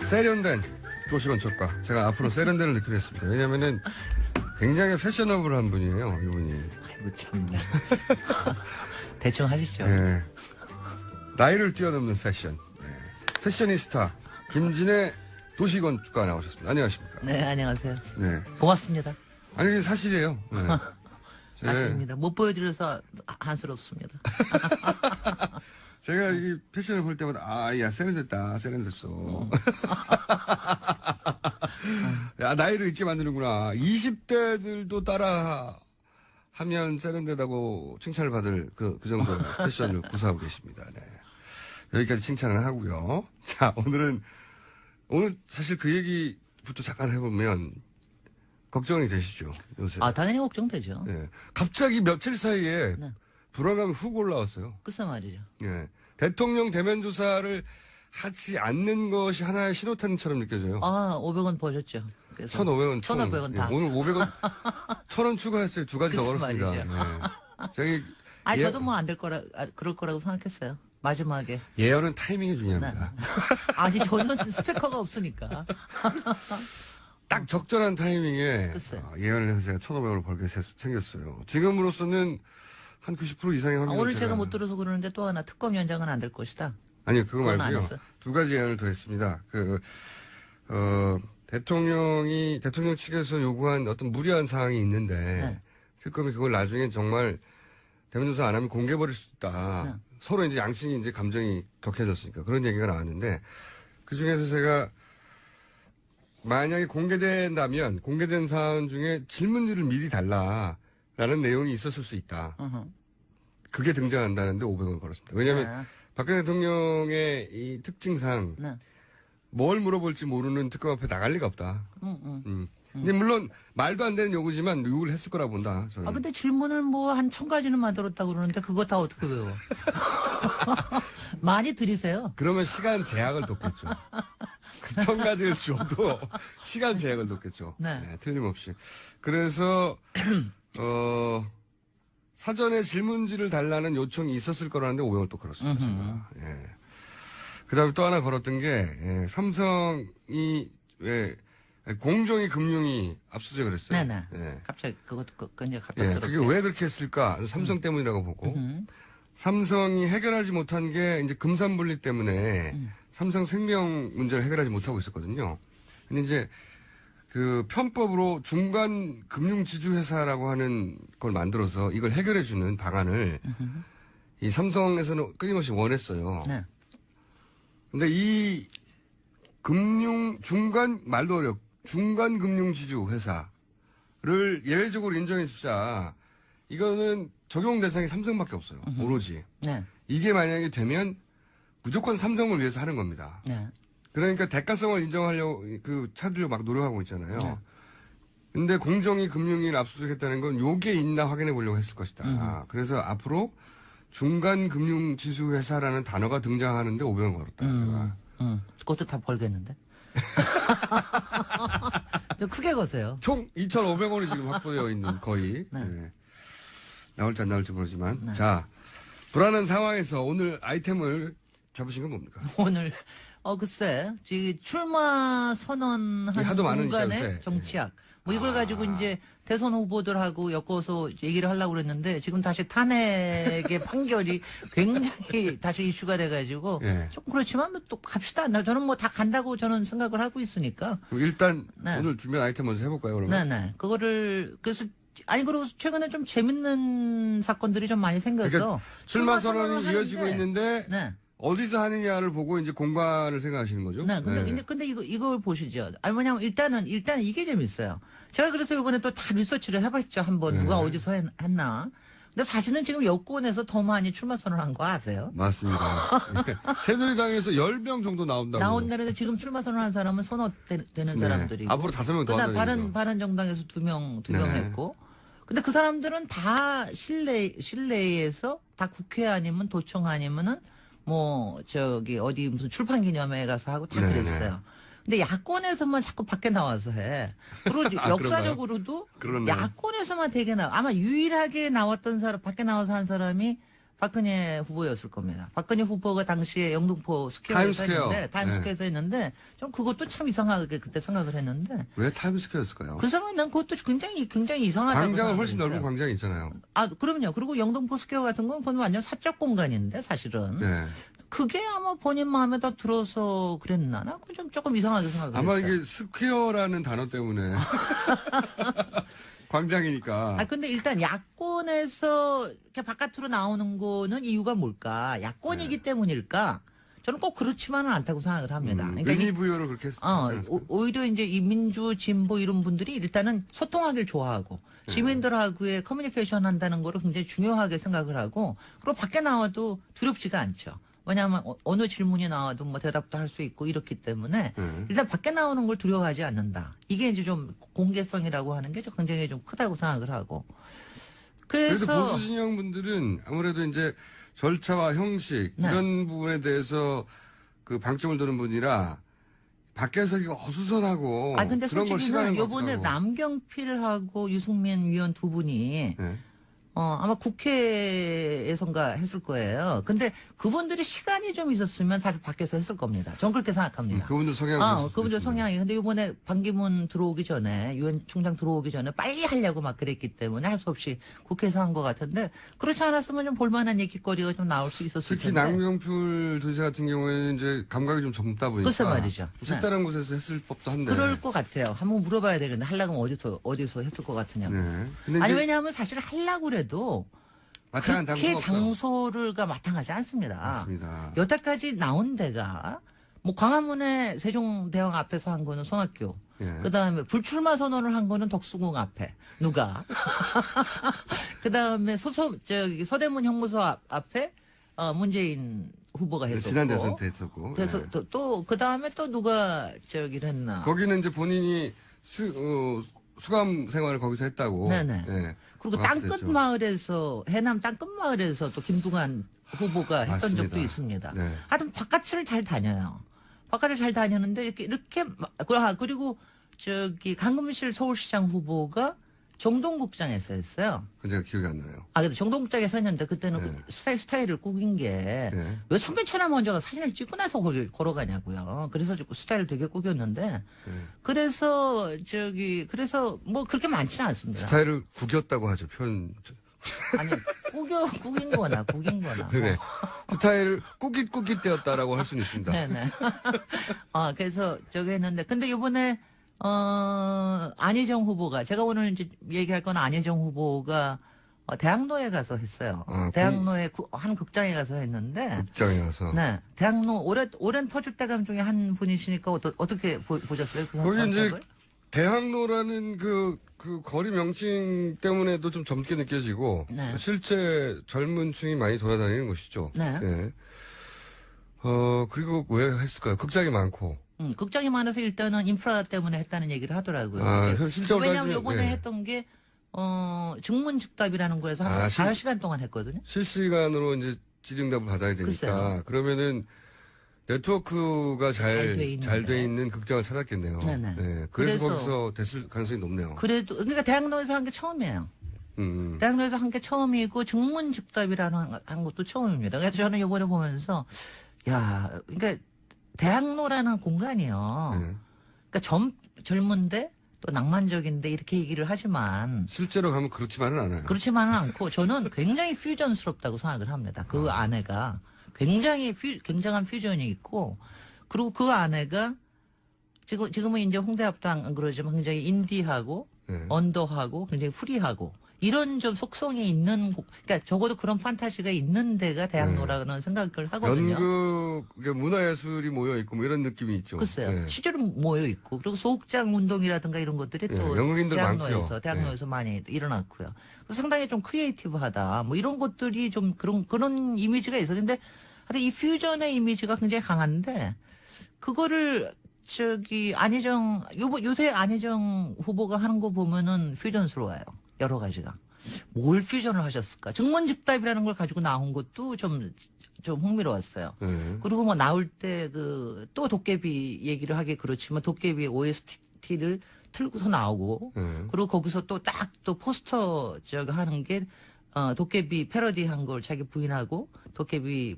세련된 도시건축가. 제가 앞으로 세련된을 느끼겠습니다. 왜냐면은 굉장히 패셔너블한 분이에요, 이분이. 아이고, 참나. 대충 하시죠. 네. 나이를 뛰어넘는 패션. 네. 패셔니스타 김진애 도시건축가 나오셨습니다. 안녕하십니까? 네, 안녕하세요. 네. 고맙습니다. 아니, 이게 사실이에요. 네. 사실입니다. 못 보여드려서 한스럽습니다. 제가 이 패션을 볼 때마다, 야, 세련됐다, 세련됐어. 야, 나이를 잊게 만드는구나. 20대들도 따라 하면 세련되다고 칭찬을 받을 그 정도의 패션을 구사하고 계십니다. 네. 여기까지 칭찬을 하고요. 자, 오늘 사실 그 얘기부터 잠깐 해보면 걱정이 되시죠, 요새. 당연히 걱정되죠. 네. 갑자기 며칠 사이에 네. 불안감이 훅 올라왔어요. 글쎄 말이죠. 예. 대통령 대면 조사를 하지 않는 것이 하나의 신호탄처럼 느껴져요. 500원 버셨죠. 1,500원. 1,500원 다. 예, 오늘 500원, 1,000원 추가했어요. 두 가지 더 글쎄 걸었습니다. 말이죠. 저기. 저도 뭐 안 될 거라, 그럴 거라고 생각했어요. 마지막에. 예언은 타이밍이 중요합니다. 아니, 저는 스피커가 없으니까. 딱 적절한 타이밍에 글쎄. 예언을 해서 제가 1,500원을 벌게 생겼어요. 지금으로서는 한 90% 이상의 확률로 오늘 제가 못 들어서 그러는데 또 하나 특검 연장은 안 될 것이다. 아니요, 그거 그건 말고요. 안 했어요. 두 가지 예언을 더 했습니다. 대통령 측에서 요구한 어떤 무리한 사항이 있는데, 네. 특검이 그걸 나중에 정말 대면조사 안 하면 공개해버릴 수 있다. 네. 서로 이제 양측이 이제 감정이 격해졌으니까 그런 얘기가 나왔는데, 그 중에서 제가 만약에 공개된다면 공개된 사안 중에 질문지를 미리 달라라는 내용이 있었을 수 있다. 그게 등장한다는데 500원 걸었습니다. 왜냐하면 박근혜 대통령의 이 특징상 네. 뭘 물어볼지 모르는 특검 앞에 나갈 리가 없다. 근데 물론 말도 안 되는 요구지만 요구를 했을 거라 본다. 저는. 근데 질문을 뭐 한 1000가지는 만들었다고 그러는데 그거 다 어떻게 외워? 많이 들이세요. 그러면 시간 제약을 뒀겠죠. 1,000가지를 줘도 시간 제약을 뒀겠죠. 네. 네, 틀림없이. 그래서 사전에 질문지를 달라는 요청이 있었을 거라는데 500원 또 걸었습니다. 제가. 예. 그다음에 또 하나 걸었던 게 삼성이 왜 공정위 금융위 압수수색을 했어요. 네네. 예. 갑자기 그것도 굉장히 예, 갑작스럽게. 그게 왜 그렇게 했을까? 삼성 때문이라고 보고 삼성이 해결하지 못한 게 이제 금산분리 때문에 삼성생명 문제를 해결하지 못하고 있었거든요. 근데 이제 그 편법으로 중간 금융지주회사라고 하는 걸 만들어서 이걸 해결해주는 방안을 이 삼성에서는 끊임없이 원했어요. 네. 근데 이 말도 어렵, 중간 금융지주회사를 예외적으로 인정해주자. 이거는 적용 대상이 삼성밖에 없어요. 오로지. 네. 이게 만약에 되면 무조건 삼성을 위해서 하는 겁니다. 네. 그러니까 대가성을 인정하려고 찾으려고 막 노력하고 있잖아요. 네. 근데 공정위 금융위를 압수수색했다는 건 요게 있나 확인해 보려고 했을 것이다. 그래서 앞으로 중간 금융지수회사라는 단어가 등장하는데 500원 걸었다. 제가. 그것도 다 벌겠는데. 좀 크게 거세요. 총 2,500원이 지금 확보되어 있는 거의. 네. 네. 나올지 안 나올지 모르지만. 네. 자, 불안한 상황에서 오늘 아이템을 잡으신 건 뭡니까? 오늘 글쎄 지금 출마 선언한 하도 많으니까 요새. 공간의 정치학 뭐 이걸 가지고 이제 대선 후보들하고 엮어서 얘기를 하려고 그랬는데 지금 다시 탄핵의 판결이 굉장히 다시 이슈가 돼가지고 예. 좀 그렇지만 뭐또 갑시다. 저는 뭐 다 간다고 저는 생각을 하고 있으니까. 그럼 일단 네. 오늘 준비한 아이템 먼저 해볼까요, 그러면? 네네. 그거를 그래서 아니 그리고 최근에 좀 재밌는 사건들이 좀 많이 생겨서 그러니까 출마 선언이 선언을 이어지고 하는데 있는데 네. 어디서 하느냐를 보고 이제 공간을 생각하시는 거죠? 네, 근데 이걸 보시죠. 아니, 뭐냐면 일단 이게 재밌어요. 제가 그래서 이번에 또 다 리서치를 해봤죠. 한번 네. 누가 어디서 했나. 근데 사실은 지금 여권에서 더 많이 출마 선언한 거 아세요? 맞습니다. 예. 새누리당에서 10명 정도 나온다고. 나온다는데 지금 출마 선언한 사람은 서너 되는 네. 사람들이고. 앞으로 5명 더 그다음 한다는 바른 정당에서 두 명 네. 했고. 근데 그 사람들은 다 실내에서 다 국회 아니면 도청 아니면은 뭐 어디 무슨 출판 기념회에 가서 하고 다 네, 그랬어요. 근데 야권에서만 자꾸 밖에 나와서 해. 그리고 역사적으로도 그러네요. 야권에서만 되게 아마 유일하게 나왔던 사람 밖에 나와서 한 사람이 박근혜 후보였을 겁니다. 박근혜 후보가 당시에 영등포 스퀘어에서 했는데 타임스퀘어에서 했는데 좀 그것도 참 이상하게 그때 생각을 했는데 왜 타임스퀘어였을까요? 그 사람은 난 그것도 굉장히 이상하다고 광장은 훨씬 생각을 넓은 했어요. 광장이 있잖아요. 아, 그럼요. 그리고 영등포 스퀘어 같은 건 그건 완전 사적 공간인데 사실은. 네. 그게 아마 본인 마음에 다 들어서 그랬나? 나 그건 좀 조금 이상하게 생각을 아마 했어요. 이게 스퀘어라는 단어 때문에 광장이니까. 아, 근데 일단 야권에서 이렇게 바깥으로 나오는 거는 이유가 뭘까? 야권이기 때문일까? 저는 꼭 그렇지만은 않다고 생각을 합니다. 그러니까 의미 부여를 그렇게 했어요. 오히려 이제 이 민주, 진보 이런 분들이 일단은 소통하기를 좋아하고 시민들하고의 커뮤니케이션 한다는 거를 굉장히 중요하게 생각을 하고 그리고 밖에 나와도 두렵지가 않죠. 왜냐하면 어느 질문이 나와도 뭐 대답도 할 수 있고 이렇기 때문에 일단 밖에 나오는 걸 두려워하지 않는다. 이게 이제 좀 공개성이라고 하는 게 좀 굉장히 좀 크다고 생각을 하고. 그래서 그래서 보수 진영 분들은 아무래도 이제 절차와 형식 네. 이런 부분에 대해서 그 방점을 두는 분이라 밖에서 이거 어수선하고 아 근데 그런 걸 솔직히는 싫어하는 것 이번에 같기도 하고. 남경필하고 유승민 위원 두 분이 네. 아마 국회에선가 했을 거예요. 근데 그분들이 시간이 좀 있었으면 사실 밖에서 했을 겁니다. 저는 그렇게 생각합니다. 그분들 성향이 그분들 성향이. 근데 이번에 반기문 들어오기 전에, 유엔 총장 들어오기 전에 빨리 하려고 막 그랬기 때문에 할 수 없이 국회에서 한 것 같은데, 그렇지 않았으면 좀 볼만한 얘기거리가 좀 나올 수 있었을 특히 텐데. 남경필 도지사 같은 경우에는 이제 감각이 좀 젊다 보니까 글쎄 말이죠. 색다른 곳에서 했을 법도 한데. 그럴 것 같아요. 한번 물어봐야 되겠네. 하려면 어디서 했을 것 같으냐고. 네. 근데 아니, 이제 왜냐하면 사실 하려고 그래도 마땅한 그렇게 장소가 없어요. 장소가 마땅하지 않습니다. 맞습니다. 여태까지 나온 데가 뭐 광화문에 세종대왕 앞에서 한 거는 손학규. 예. 그다음에 불출마 선언을 한 거는 덕수궁 앞에 누가. 그다음에 서대문 형무소 앞에 문재인 후보가 했었고. 지난 대선 때 했었고. 그래서 예. 또 그다음에 또 누가 했나. 거기는 이제 본인이 수감 생활을 거기서 했다고. 네네. 예. 그리고 방학도 땅끝 했죠. 마을에서 해남 땅끝 마을에서 또 김두관 후보가 했던 맞습니다. 적도 있습니다. 네. 하여튼 바깥을 잘 다녀요. 바깥을 잘 다녔는데 이렇게 그리고 강금실 서울시장 후보가 정동국장에서 했어요. 그건 제가 기억이 안 나요. 근데 정동국장에서 했는데 그때는 네. 그 스타일을 꾸긴 게 네. 왜 청계천에 먼저 사진을 찍고 나서 거길 걸어가냐고요. 그래서 스타일을 되게 꾸겼는데 네. 그래서 뭐 그렇게 많지는 않습니다. 스타일을 구겼다고 하죠. 표현 아니, 꾸긴 거나. 네네. 스타일을 꾸깃꾸깃되었다라고 할 수는 있습니다. 네네. 그래서 저기 했는데, 근데 이번에, 안희정 후보가, 제가 오늘 이제 얘기할 건 안희정 후보가 대학로에 가서 했어요. 대학로에 한 극장에 가서 했는데, 극장에 가서. 네. 대학로, 오랜 터줏대감 중에 한 분이시니까 어떻게 보셨어요? 그 거기 이제 선택을? 대학로라는 그 거리 명칭 때문에도 좀 젊게 느껴지고 네. 실제 젊은 층이 많이 돌아다니는 곳이죠. 네. 예. 그리고 왜 했을까요? 극장이 많고. 극장이 많아서 일단은 인프라 때문에 했다는 얘기를 하더라고요. 실제로 왜냐하면 따지면, 요번에 예. 했던 게, 증문즉답이라는 거에서 한 4시간 동안 했거든요. 실시간으로 이제 질의응답을 받아야 되니까. 글쎄요. 그러면은 네트워크가 잘 돼 있는 극장을 찾았겠네요. 네네. 네. 그래서 거기서 됐을 가능성이 높네요. 그래도, 그러니까 대학로에서 한 게 처음이에요. 대학로에서 한 게 처음이고, 증문즉답이라는 한 것도 처음입니다. 그래서 저는 이번에 보면서, 그러니까 대학로라는 공간이요. 네. 그러니까 젊은데 또 낭만적인데 이렇게 얘기를 하지만 실제로 가면 그렇지만은 않아요. 그렇지만은 않고 저는 굉장히 퓨전스럽다고 생각을 합니다. 그 안에가 굉장히 굉장한 퓨전이 있고 그리고 그 안에가 지금은 이제 홍대 앞도 안 그러지만 굉장히 인디하고 네. 언더하고 굉장히 프리하고 이런 좀 속성이 있는 그러니까 적어도 그런 판타지가 있는 데가 대학로라는 생각을 하거든요. 연극, 문화예술이 모여있고 뭐 이런 느낌이 있죠. 글쎄요. 네. 실제로 모여있고 그리고 소극장 운동이라든가 이런 것들이 또 연극인들 많고요. 대학로에서 많이 일어났고요. 상당히 좀 크리에이티브하다. 뭐 이런 것들이 좀 그런 이미지가 있어요. 근데 하여튼 이 퓨전의 이미지가 굉장히 강한데 그거를 요새 안희정 후보가 하는 거 보면은 퓨전스러워요. 여러 가지가. 뭘 퓨전을 하셨을까? 증문즉답이라는 걸 가지고 나온 것도 좀 흥미로웠어요. 네. 그리고 뭐 나올 때 또 도깨비 얘기를 하기 그렇지만 도깨비 OST를 틀고서 나오고 그리고 거기서 또 딱 또 포스터 하는 게 도깨비 패러디 한 걸 자기 부인하고 도깨비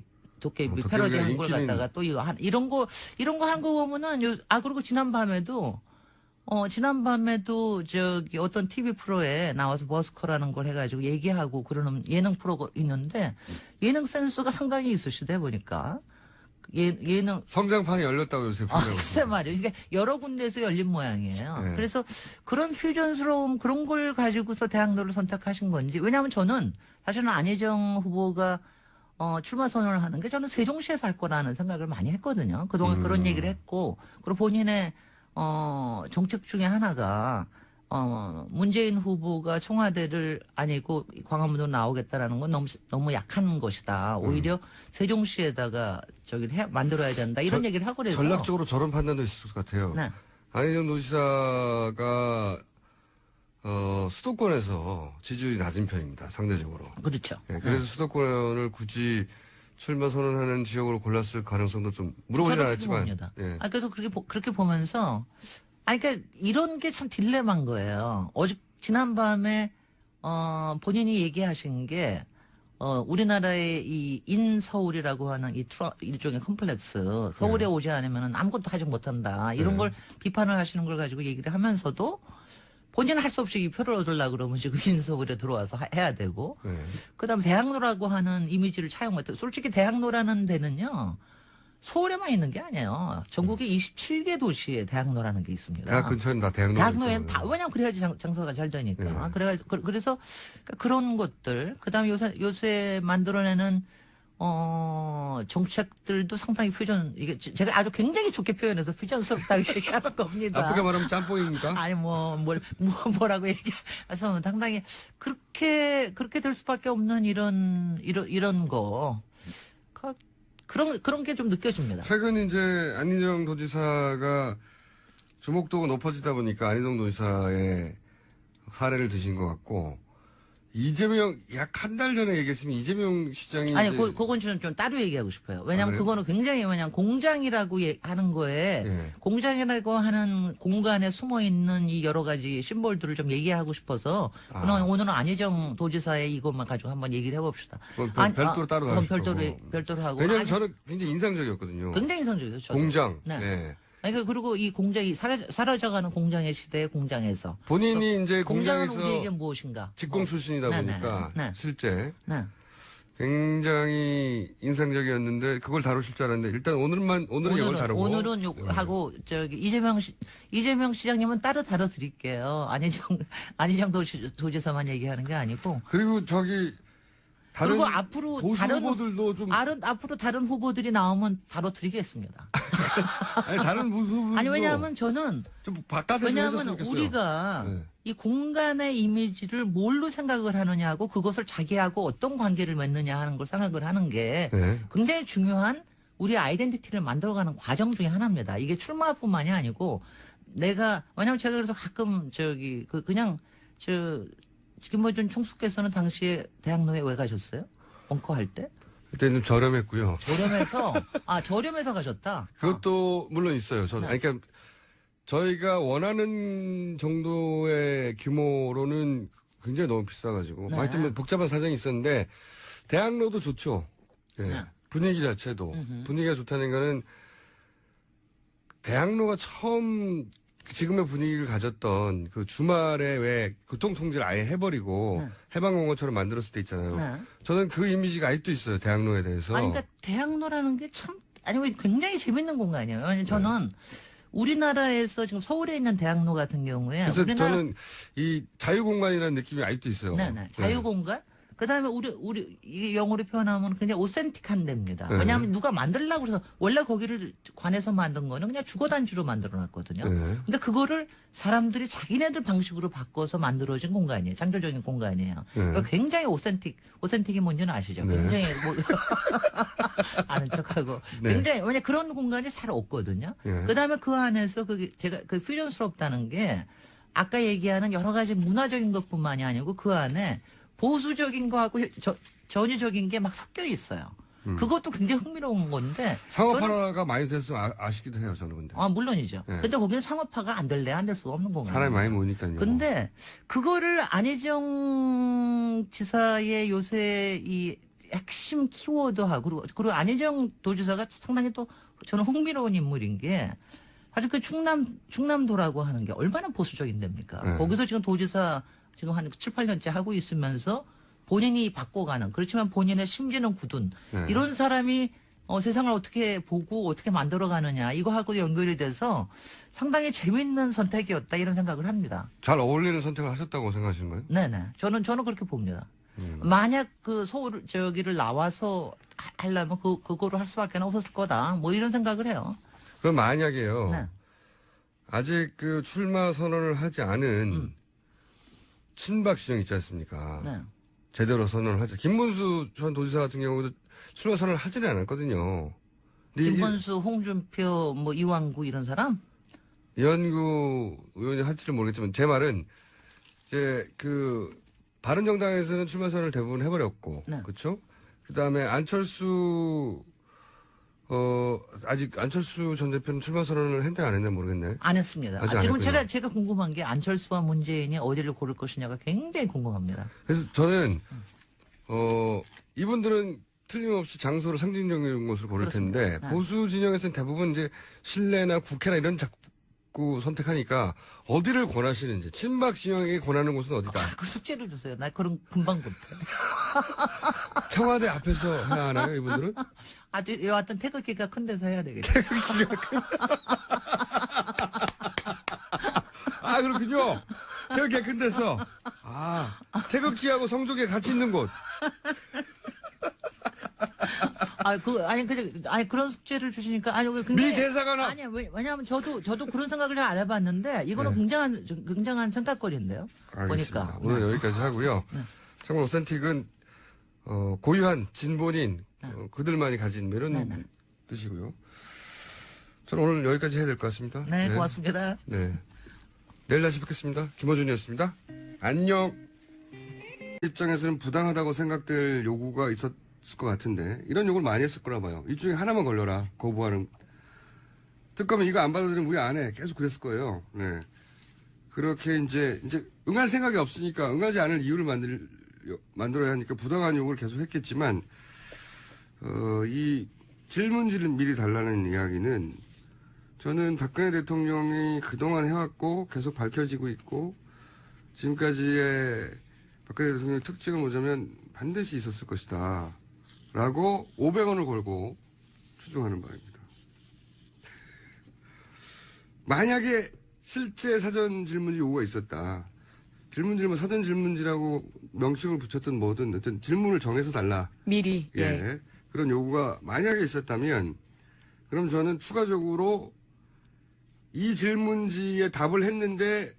패러디 한 걸 갖다가 또 이런 거 한 거 보면은 그리고 지난밤에도 어떤 TV 프로에 나와서 버스커라는 걸 해가지고 얘기하고 그러는 예능 프로가 있는데 예능 센스가 상당히 있으시대 보니까 예능 성장판이 열렸다고 요새 표현하고 글쎄 말이에요. 이게 여러 군데에서 열린 모양이에요. 네. 그래서 그런 퓨전스러움 그런 걸 가지고서 대학로를 선택하신 건지 왜냐하면 저는 사실은 안희정 후보가 출마 선언을 하는 게 저는 세종시에서 할 거라는 생각을 많이 했거든요. 그동안 그런 얘기를 했고 그리고 본인의 정책 중에 하나가 문재인 후보가 청와대를 아니고 광화문으로 나오겠다라는 건 너무 약한 것이다. 오히려 세종시에다가 만들어야 된다. 이런 얘기를 하고 그래서 전략적으로 저런 판단도 있을 것 같아요. 네. 안희정 도지사가 수도권에서 지지율이 낮은 편입니다. 상대적으로. 그렇죠. 네, 그래서 수도권을 굳이 출마 선언하는 지역으로 골랐을 가능성도 좀 물어보진 저는 않았지만. 그렇게 봅니다. 예. 그래서 그렇게 보면서, 그러니까 이런 게 참 딜레마인 거예요. 지난밤에, 본인이 얘기하신 게, 우리나라의 이 인서울이라고 하는 일종의 컴플렉스, 서울에 오지 않으면 아무것도 하지 못한다. 이런 걸 비판을 하시는 걸 가지고 얘기를 하면서도, 본인은 할 수 없이 이 표를 얻으려고 그러면 지금 인서울에 들어와서 해야 되고, 그 다음에 대학로라고 하는 이미지를 차용했다. 솔직히 대학로라는 데는요, 서울에만 있는 게 아니에요. 전국의 27개 도시에 대학로라는 게 있습니다. 대학 근처는 다 대학로에는 왜냐면 그래야지 장사가 잘 되니까. 그래서 그런 것들, 그 다음에 요새 만들어내는, 정책들도 상당히 이게 제가 아주 굉장히 좋게 표현해서 퓨전스럽다고 얘기하는 겁니다. 아프게 말하면 짬뽕입니까? 아니, 뭐라고 얘기해서 상당히 그렇게 될 수밖에 없는 이런 거. 그런 게 좀 느껴집니다. 최근 이제 안희정 도지사가 주목도가 높아지다 보니까 안희정 도지사의 사례를 드신 것 같고, 이재명 약 한 달 전에 얘기했으면 이재명 시장이 아니 그건 좀 따로 얘기하고 싶어요. 왜냐하면 그거는 굉장히 공장이라고 하는 거에 공장이라고 하는 공간에 숨어 있는 이 여러 가지 심볼들을 좀 얘기하고 싶어서 오늘은 안희정 도지사의 이것만 가지고 한번 얘기를 해봅시다. 별도로 따로 별도로 하고. 왜냐하면 저는 굉장히 인상적이었거든요. 굉장히 인상적이었죠. 공장. 네. 아니, 그리고 이 공장이 사라져가는 공장의 시대의 공장에서. 본인이 이제 공장은 공장에서 우리에게 무엇인가. 직공 출신이다 네네. 보니까 네. 실제 네. 굉장히 인상적이었는데 그걸 다루실 줄 알았는데 일단 오늘은 이걸 다루고 오늘은 하고 저기 이재명 시장님은 따로 다뤄드릴게요. 안희정 도지사만 얘기하는 게 아니고. 그리고 저기 다른 그리고 앞으로 보수 후보들도 좀 앞으로 다른 후보들이 나오면 다뤄드리겠습니다. 아니 다른 보수 후보들도 아니 왜냐하면 저는 좀 바깥에서 해줬으면 왜냐하면 좋겠어요. 우리가 네. 이 공간의 이미지를 뭘로 생각을 하느냐고 그것을 자기하고 어떤 관계를 맺느냐 하는 걸 생각을 하는 게 네. 굉장히 중요한 우리 아이덴티티를 만들어가는 과정 중에 하나입니다. 이게 출마뿐만이 아니고 왜냐하면 제가 그래서 가끔 그냥 김어준 총수께서는 당시에 대학로에 왜 가셨어요? 벙커 할 때? 그때는 저렴했고요. 저렴해서 가셨다. 그것도 물론 있어요. 저는 네. 아니, 그러니까 저희가 원하는 정도의 규모로는 굉장히 너무 비싸가지고 네. 하여튼 복잡한 사정이 있었는데 대학로도 좋죠. 예. 네. 분위기 자체도 분위기가 좋다는 거는 대학로가 처음 지금의 분위기를 가졌던 그 주말에 왜 교통 통제를 아예 해버리고 네. 해방공원처럼 만들었을 때 있잖아요. 네. 저는 그 이미지가 아직도 있어요. 대학로에 대해서. 아니, 그러니까 대학로라는 게 굉장히 재밌는 공간이에요. 아니, 저는 우리나라에서 지금 서울에 있는 대학로 같은 경우에 그래서 저는 이 자유공간이라는 느낌이 아직도 있어요. 네네. 자유공간. 그다음에 우리 이게 영어로 표현하면 굉장히 오센틱한 데입니다. 네. 왜냐하면 누가 만들려고 그래서 원래 거기를 관해서 만든 거는 그냥 주거단지로 만들어놨거든요. 네. 근데 그거를 사람들이 자기네들 방식으로 바꿔서 만들어진 공간이에요. 창조적인 공간이에요. 그러니까 굉장히 오센틱이 뭔지는 아시죠? 네. 굉장히 아는 척하고 네. 굉장히 왜냐 그런 공간이 잘 없거든요. 네. 그다음에 그 안에서 제가 퓨전스럽다는 게 아까 얘기하는 여러 가지 문화적인 것뿐만이 아니고 그 안에 보수적인 거하고 전위적인 게 막 섞여 있어요. 그것도 굉장히 흥미로운 건데. 상업화가 많이 됐으면 아시기도 해요, 저는 근데. 물론이죠. 네. 근데 거기는 상업화가 안 될 수가 없는 공간. 사람이 많이 모이니까요. 근데 그거를 안희정 지사의 요새 이 핵심 키워드하고 그리고 안희정 도지사가 상당히 또 저는 흥미로운 인물인 게 사실 그 충남도라고 하는 게 얼마나 보수적인 데입니까? 네. 거기서 지금 도지사 지금 한 7, 8년째 하고 있으면서 본인이 바꿔가는 그렇지만 본인의 심지는 굳은 네. 이런 사람이 세상을 어떻게 보고 어떻게 만들어가느냐 이거하고 연결이 돼서 상당히 재밌는 선택이었다 이런 생각을 합니다. 잘 어울리는 선택을 하셨다고 생각하시는 거예요? 네네. 저는 그렇게 봅니다. 만약 그 저기를 나와서 하려면 그거를 할 수밖에 없었을 거다. 뭐 이런 생각을 해요. 그럼 만약에요. 네. 아직 그 출마 선언을 하지 않은 친박 진영 있지 않습니까? 네. 제대로 선언을 하지. 김문수 전 도지사 같은 경우도 출마 선언을 하지는 않았거든요. 근데 김문수, 홍준표, 이왕구 이런 사람? 이현구 의원이 할지는 모르겠지만 제 말은 이제 그 바른정당에서는 출마 선언을 대부분 해버렸고, 네. 그렇죠? 그 다음에 안철수 아직 안철수 전 대표는 출마 선언을 했나 안 했나 모르겠네. 안 했습니다. 아직 안 지금 했군요. 제가 궁금한 게 안철수와 문재인이 어디를 고를 것이냐가 굉장히 궁금합니다. 그래서 저는 이분들은 틀림없이 장소를 상징적인 곳을 고를 그렇습니다. 텐데 네. 보수 진영에서는 대부분 이제 실내나 국회나 이런 자꾸 선택하니까 어디를 권하시는지 친박 진영에게 권하는 곳은 어디다. 그 숙제를 주세요. 나 그런 금방 못해. 청와대 앞에서 해야 하나요, 이분들은? 여하튼 태극기가 큰 데서 해야 되겠죠. 아, 그렇군요. 태극기가 큰 데서. 태극기하고 성조기가 같이 있는 곳. 그런 숙제를 주시니까 미 대사관아. 아니 왜냐하면 저도 그런 생각을 잘 안 해봤는데 이거는 굉장한 생각거리인데요. 알겠습니다. 보니까 오늘 여기까지 하고요. 참고로 오센틱은 고유한 진본인 그들만이 가진 이런 네네. 뜻이고요. 저는 오늘 여기까지 해야 될 것 같습니다. 네, 고맙습니다. 네. 내일 다시 뵙겠습니다. 김어준이었습니다. 안녕. 입장에서는 부당하다고 생각될 요구가 있었을 것 같은데 이런 요구를 많이 했을 거라 봐요. 이 중에 하나만 걸려라. 거부하는. 특검이 이거 안 받아들이면 우리 안 해. 계속 그랬을 거예요. 네. 그렇게 이제 응할 생각이 없으니까 응하지 않을 이유를 만들어야 하니까 부당한 요구를 계속 했겠지만 이 질문지를 미리 달라는 이야기는 저는 박근혜 대통령이 그동안 해왔고 계속 밝혀지고 있고 지금까지의 박근혜 대통령의 특징을 보자면 반드시 있었을 것이다 라고 500원을 걸고 추정하는 바입니다. 만약에 실제 사전 질문지 요구가 있었다. 사전 질문지라고 명칭을 붙였든 뭐든 어떤 질문을 정해서 달라. 미리. 예. 그런 요구가 만약에 있었다면 그럼 저는 추가적으로 이 질문지에 답을 했는데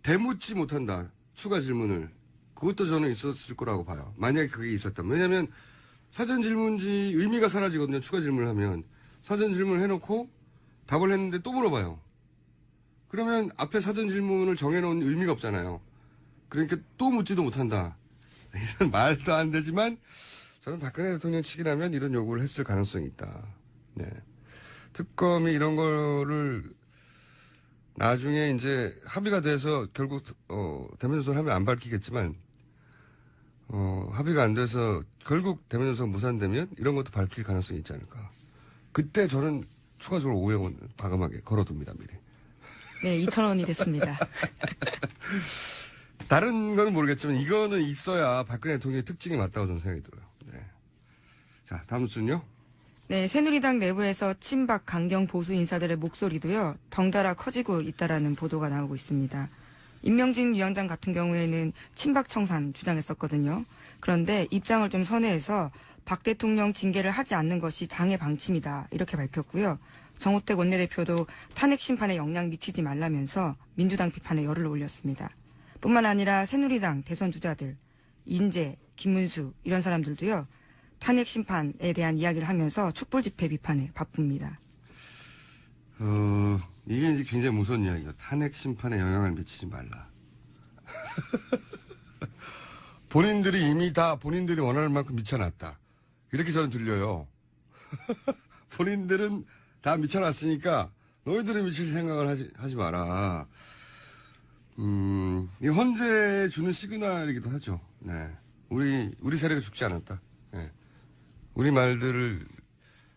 대묻지 못한다. 추가 질문을. 그것도 저는 있었을 거라고 봐요. 만약에 그게 있었다면. 왜냐하면 사전 질문지 의미가 사라지거든요. 추가 질문을 하면. 사전 질문을 해놓고 답을 했는데 또 물어봐요. 그러면 앞에 사전 질문을 정해놓은 의미가 없잖아요. 그러니까 또 묻지도 못한다. 이런 말도 안 되지만 저는 박근혜 대통령 측이라면 이런 요구를 했을 가능성이 있다. 네. 특검이 이런 거를 나중에 이제 합의가 돼서 결국 대면조사를 하면 안 밝히겠지만 합의가 안 돼서 결국 대면조사가 무산되면 이런 것도 밝힐 가능성이 있지 않을까. 그때 저는 추가적으로 500원을 과감하게 걸어둡니다. 미리. 네, 2,000원이 됐습니다. 다른 건 모르겠지만 이거는 있어야 박근혜 대통령의 특징이 맞다고 저는 생각이 들어요. 네. 자, 다음 순요. 네, 새누리당 내부에서 친박 강경 보수 인사들의 목소리도요, 덩달아 커지고 있다라는 보도가 나오고 있습니다. 임명진 위원장 같은 경우에는 친박 청산 주장했었거든요. 그런데 입장을 좀 선회해서 박 대통령 징계를 하지 않는 것이 당의 방침이다. 이렇게 밝혔고요. 정우택 원내대표도 탄핵 심판에 영향 미치지 말라면서 민주당 비판에 열을 올렸습니다. 뿐만 아니라 새누리당 대선 주자들, 인재, 김문수 이런 사람들도요. 탄핵 심판에 대한 이야기를 하면서 촛불 집회 비판에 바쁩니다. 이게 이제 굉장히 무서운 이야기예요. 탄핵 심판에 영향을 미치지 말라. 본인들이 이미 다 본인들이 원하는 만큼 미쳐놨다. 이렇게 저는 들려요. 본인들은 다 미쳐놨으니까 너희들이 미칠 생각을 하지 마라. 이 헌재 주는 시그널이기도 하죠. 네. 우리 세력이 죽지 않았다. 네. 우리 말들을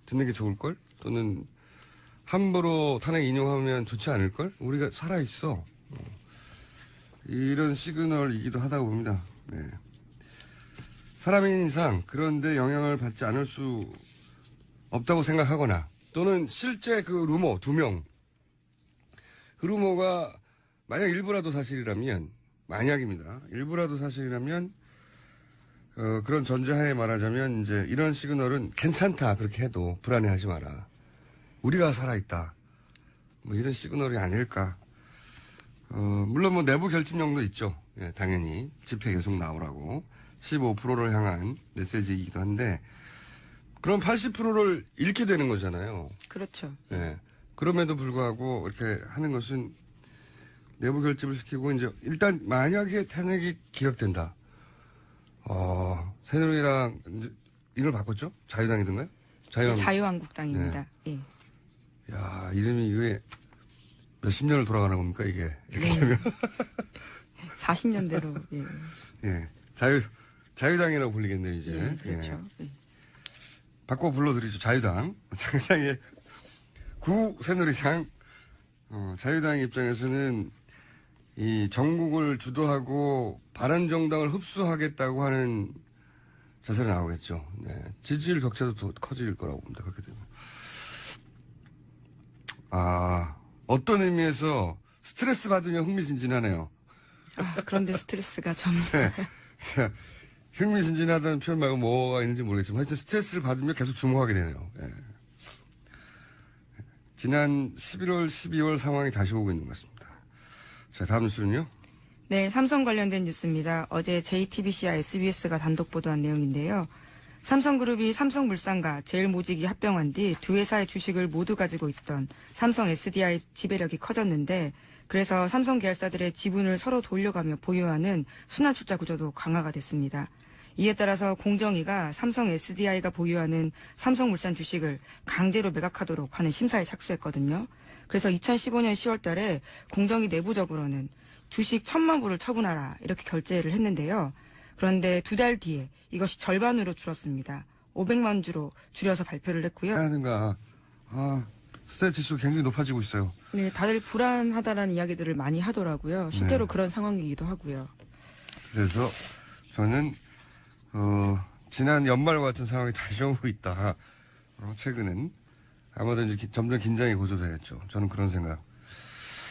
듣는 게 좋을걸? 또는 함부로 탄핵 인용하면 좋지 않을걸? 우리가 살아있어. 이런 시그널이기도 하다고 봅니다. 네. 사람인 이상 그런데 영향을 받지 않을 수 없다고 생각하거나 또는 실제 그 루머 2명 그 루머가 만약 일부라도 사실이라면 만약입니다. 일부라도 사실이라면 그런 전제하에 말하자면 이제 이런 시그널은 괜찮다 그렇게 해도 불안해하지 마라. 우리가 살아있다. 뭐 이런 시그널이 아닐까. 물론 뭐 내부 결집력도 있죠. 예, 당연히 집회 계속 나오라고 15%를 향한 메시지이기도 한데 그럼 80%를 잃게 되는 거잖아요. 그렇죠. 예. 그럼에도 불구하고 이렇게 하는 것은 내부 결집을 시키고 이제 일단 만약에 탄핵이 기각된다. 새누리당 이름을 바꿨죠? 자유당이든가요? 자유한국당입니다. 예. 야, 이름이 이게 몇십 년을 돌아가는 겁니까, 이게? 이렇게 되면. 40년대로, 예. 예. 자유당이라고 불리겠네요, 이제. 예, 그렇죠. 예. 예. 바꿔 불러드리죠, 자유당. 자유당의 새누리당. 자유당 입장에서는 이 전국을 주도하고 바른정당을 흡수하겠다고 하는 자세로 나오겠죠. 네. 지지율 격차도 더 커질 거라고 봅니다. 그렇게 되면. 어떤 의미에서 스트레스 받으면 흥미진진하네요. 그런데 스트레스가 좀. 네. 흥미진진하다는 표현 말고 뭐가 있는지 모르겠지만 하여튼 스트레스를 받으면 계속 주목하게 되네요. 네. 지난 11월, 12월 상황이 다시 오고 있는 것 같습니다. 자, 다음 뉴스는요? 네, 삼성 관련된 뉴스입니다. 어제 JTBC와 SBS가 단독 보도한 내용인데요. 삼성그룹이 삼성물산과 제일모직이 합병한 뒤 두 회사의 주식을 모두 가지고 있던 삼성 SDI 지배력이 커졌는데 그래서 삼성 계열사들의 지분을 서로 돌려가며 보유하는 순환출자 구조도 강화가 됐습니다. 이에 따라서 공정위가 삼성 SDI가 보유하는 삼성물산 주식을 강제로 매각하도록 하는 심사에 착수했거든요. 그래서 2015년 10월 달에 공정위 내부적으로는 주식 1,000만 부를 처분하라 이렇게 결재를 했는데요. 그런데 2달 뒤에 이것이 절반으로 줄었습니다. 500만 주로 줄여서 발표를 했고요. 하든가 스트레스 지수가 굉장히 높아지고 있어요. 네, 다들 불안하다라는 이야기들을 많이 하더라고요. 실제로 네. 그런 상황이기도 하고요. 그래서 저는 지난 연말과 같은 상황이 다시 오고 있다. 최근은 아마도 이제 점점 긴장이 고조되겠죠. 저는 그런 생각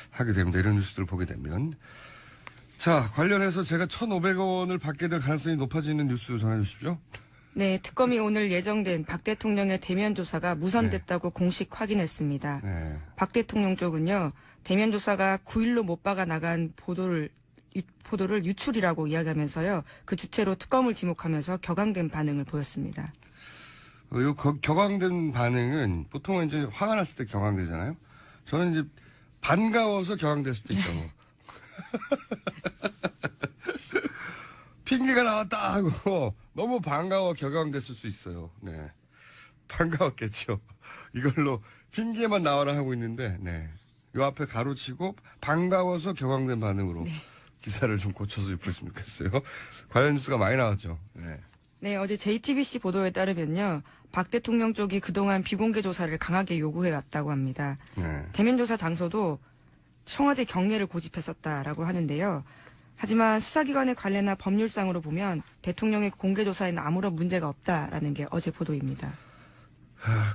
하게 됩니다. 이런 뉴스들을 보게 되면. 자, 관련해서 제가 1,500원을 받게 될 가능성이 높아지는 뉴스 전해주십시오. 네, 특검이 오늘 예정된 박 대통령의 대면 조사가 무산됐다고 공식 확인했습니다. 네. 박 대통령 쪽은요, 대면 조사가 9일로 못 박아 나간 보도를 유출이라고 이야기하면서요, 그 주체로 특검을 지목하면서 격앙된 반응을 보였습니다. 요 격앙된 반응은 보통은 이제 화가 났을 때 격앙되잖아요. 저는 이제 반가워서 격앙될 수도 있다고. 핑계가 나왔다 하고 너무 반가워 격앙됐을 수 있어요. 네. 반가웠겠죠. 이걸로 핑계만 나와라 하고 있는데, 네. 요 앞에 가로치고 반가워서 격앙된 반응으로 기사를 좀 고쳐서 입혔으면 좋겠어요. 관련 뉴스가 많이 나왔죠. 네. 네, 어제 JTBC 보도에 따르면요, 박 대통령 쪽이 그동안 비공개 조사를 강하게 요구해 왔다고 합니다. 네. 대면 조사 장소도 청와대 경례를 고집했었다라고 하는데요. 하지만 수사기관의 관례나 법률상으로 보면 대통령의 공개 조사에는 아무런 문제가 없다라는 게 어제 보도입니다.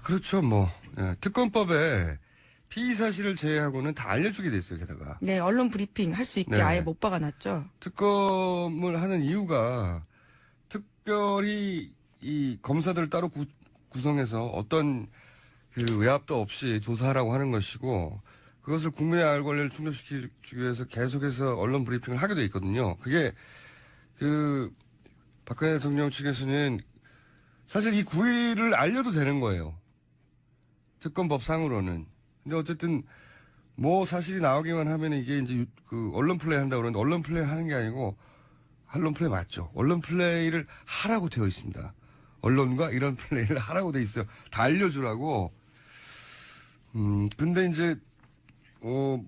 그렇죠. 뭐 예, 특검법에 피의 사실을 제외하고는 다 알려주게 돼 있어요. 게다가 네, 언론 브리핑 할 수 있게 네. 아예 못 박아놨죠. 특검을 하는 이유가 특별히 이 검사들을 따로 구성해서 어떤 그 외압도 없이 조사하라고 하는 것이고, 그것을 국민의 알 권리를 충족시키기 위해서 계속해서 언론 브리핑을 하게 돼 있거든요. 그게 그 박근혜 대통령 측에서는 사실 이 9일을 알려도 되는 거예요. 특검법상으로는. 근데 어쨌든 뭐 사실이 나오기만 하면 이게 이제 그 언론 플레이 한다고 그러는데, 언론 플레이 하는 게 아니고, 언론 플레이 맞죠. 언론 플레이를 하라고 되어 있습니다. 언론과 이런 플레이를 하라고 되어 있어요. 다 알려주라고. 근데 이제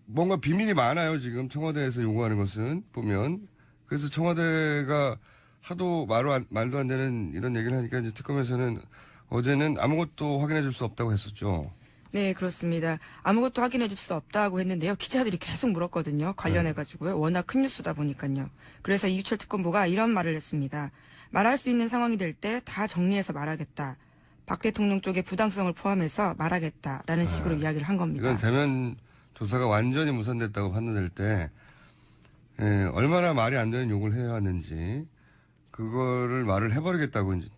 뭔가 비밀이 많아요. 지금 청와대에서 요구하는 것은 보면. 그래서 청와대가 하도 말도 안 되는 이런 얘기를 하니까 이제 특검에서는 어제는 아무것도 확인해 줄 수 없다고 했었죠. 네, 그렇습니다. 아무것도 확인해 줄 수 없다고 했는데요. 기자들이 계속 물었거든요. 관련해가지고요. 워낙 큰 뉴스다 보니까요. 그래서 이유철 특검보가 이런 말을 했습니다. 말할 수 있는 상황이 될 때 다 정리해서 말하겠다. 박 대통령 쪽의 부당성을 포함해서 말하겠다라는 식으로 이야기를 한 겁니다. 이건 대면 조사가 완전히 무산됐다고 판단될 때 얼마나 말이 안 되는 욕을 해야 하는지 그거를 말을 해버리겠다고 이제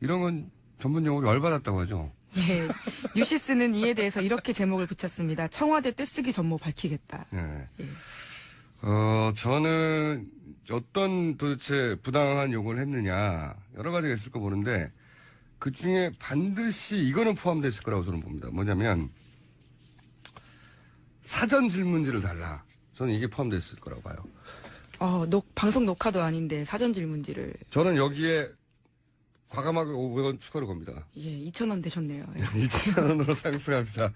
이런 건 전문 용어로 열받았다고 하죠. 네, 뉴시스는 이에 대해서 이렇게 제목을 붙였습니다. 청와대 떼쓰기 전모 밝히겠다. 네. 예. 저는 어떤 도대체 부당한 욕을 했느냐 여러 가지가 있을 거 보는데 그 중에 반드시 이거는 포함되어 있을 거라고 저는 봅니다. 뭐냐면 사전 질문지를 달라. 저는 이게 포함되어 있을 거라고 봐요. 방송 녹화도 아닌데 사전 질문지를. 저는 여기에 과감하게 500원 추가로 겁니다. 예, 2,000원 되셨네요. 2,000원으로 상승합니다.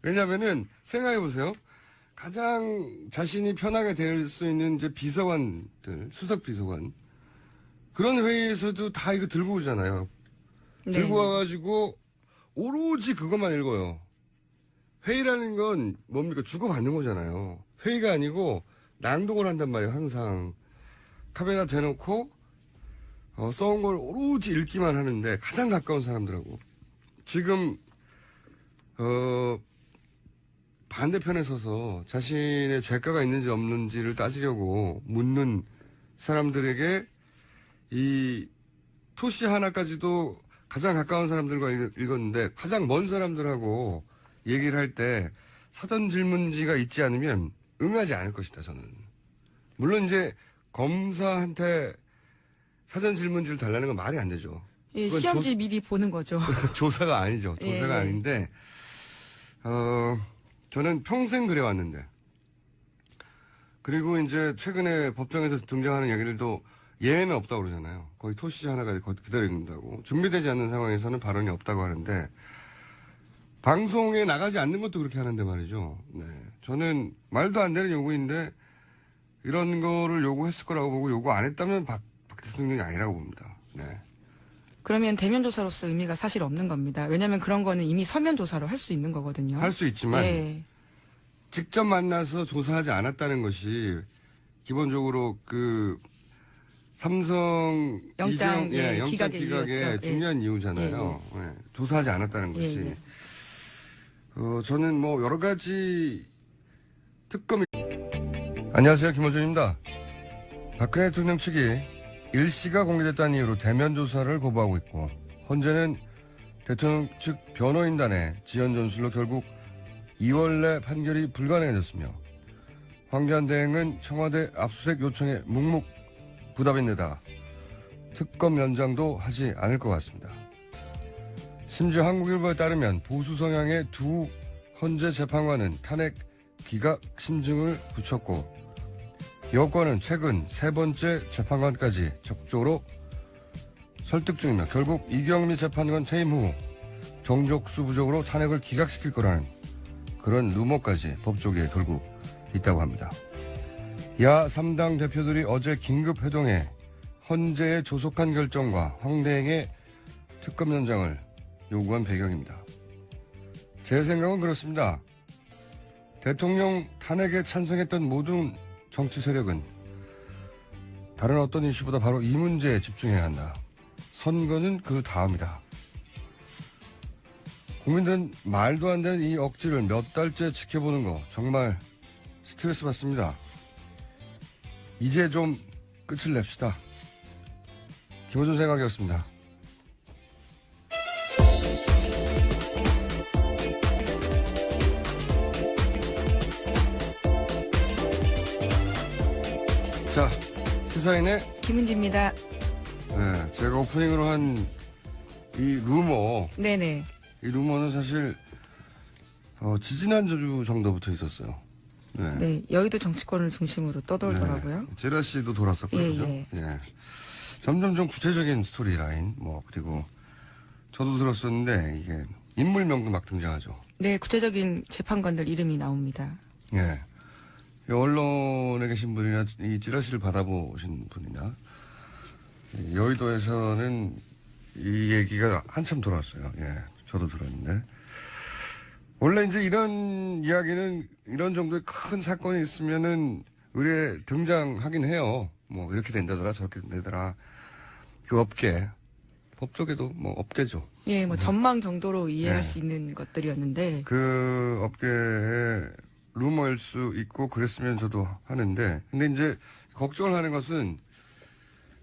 왜냐면은 생각해보세요. 가장 자신이 편하게 될 수 있는 이제 비서관들, 수석 비서관. 그런 회의에서도 다 이거 들고 오잖아요. 네. 들고 와가지고 오로지 그것만 읽어요. 회의라는 건 뭡니까? 주고받는 거잖아요. 회의가 아니고 낭독을 한단 말이에요. 항상. 카메라 대놓고 써온 걸 오로지 읽기만 하는데 가장 가까운 사람들하고. 지금 반대편에 서서 자신의 죄가가 있는지 없는지를 따지려고 묻는 사람들에게 이 토시 하나까지도 가장 가까운 사람들과 읽었는데 가장 먼 사람들하고 얘기를 할 때 사전 질문지가 있지 않으면 응하지 않을 것이다, 저는. 물론 이제 검사한테 사전 질문지를 달라는 건 말이 안 되죠. 예, 시험지 미리 보는 거죠. 조사가 아니죠. 조사가 예. 아닌데, 저는 평생 그래왔는데, 그리고 이제 최근에 법정에서 등장하는 얘기들도 예외는 없다고 그러잖아요. 거의 토시 하나가 기다려 있는다고. 준비되지 않는 상황에서는 발언이 없다고 하는데, 방송에 나가지 않는 것도 그렇게 하는데 말이죠. 네. 저는 말도 안 되는 요구인데, 이런 거를 요구했을 거라고 보고 요구 안 했다면 박 대통령이 아니라고 봅니다. 네. 그러면 대면 조사로서 의미가 사실 없는 겁니다. 왜냐하면 그런 거는 이미 서면 조사로 할 수 있는 거거든요. 할 수 있지만 예. 직접 만나서 조사하지 않았다는 것이 기본적으로 그 삼성 영장, 이재용 예, 영장 기각의 기각의 이유였죠. 중요한 이유잖아요. 예, 조사하지 않았다는 것이. 예, 저는 뭐 여러 가지 특검이. 안녕하세요, 김호준입니다. 박근혜 대통령 측이 일시가 공개됐다는 이유로 대면 조사를 거부하고 있고, 헌재는 대통령 측 변호인단의 지연 전술로 결국 2월 내 판결이 불가능해졌으며, 황교안 대행은 청와대 압수수색 요청에 묵묵부답인데다 특검 연장도 하지 않을 것 같습니다. 심지어 한국일보에 따르면 보수 성향의 두 헌재 재판관은 탄핵 기각 심증을 붙였고, 여권은 최근 세 번째 재판관까지 적극적으로 설득 중이며 결국 이경미 재판관 퇴임 후 정족수 부족으로 탄핵을 기각시킬 거라는 그런 루머까지 법조계에 돌고 있다고 합니다. 야 3당 대표들이 어제 긴급 회동해 헌재의 조속한 결정과 황 대행의 특검 연장을 요구한 배경입니다. 제 생각은 그렇습니다. 대통령 탄핵에 찬성했던 모든 정치 세력은 다른 어떤 이슈보다 바로 이 문제에 집중해야 한다. 선거는 그 다음이다. 국민들은 말도 안 되는 이 억지를 몇 달째 지켜보는 거 정말 스트레스 받습니다. 이제 좀 끝을 냅시다. 김호준 생각이었습니다. 자, 시사인의 김은지입니다. 네, 제가 오프닝으로 한 이 루머, 네네. 이 루머는 사실 지지난주 정도부터 있었어요. 네. 네, 여의도 정치권을 중심으로 떠돌더라고요. 네. 제라 씨도 돌았었고요. 예, 그죠? 예. 예. 점점 좀 구체적인 스토리 라인, 그리고 저도 들었었는데, 이게 인물명도 막 등장하죠. 네, 구체적인 재판관들 이름이 나옵니다. 예. 언론에 계신 분이나 이 찌라시를 받아보신 분이나, 여의도에서는 이 얘기가 한참 돌았어요. 예. 저도 들었는데. 원래 이제 이런 이야기는 이런 정도의 큰 사건이 있으면은 의뢰 등장하긴 해요. 뭐 이렇게 된다더라 저렇게 된다더라. 그 업계 법조계도 뭐 업계죠. 예, 뭐 전망 정도로 이해할 네. 수 있는 것들이었는데 그 업계의 루머일 수 있고 그랬으면 저도 하는데 근데 이제 걱정을 하는 것은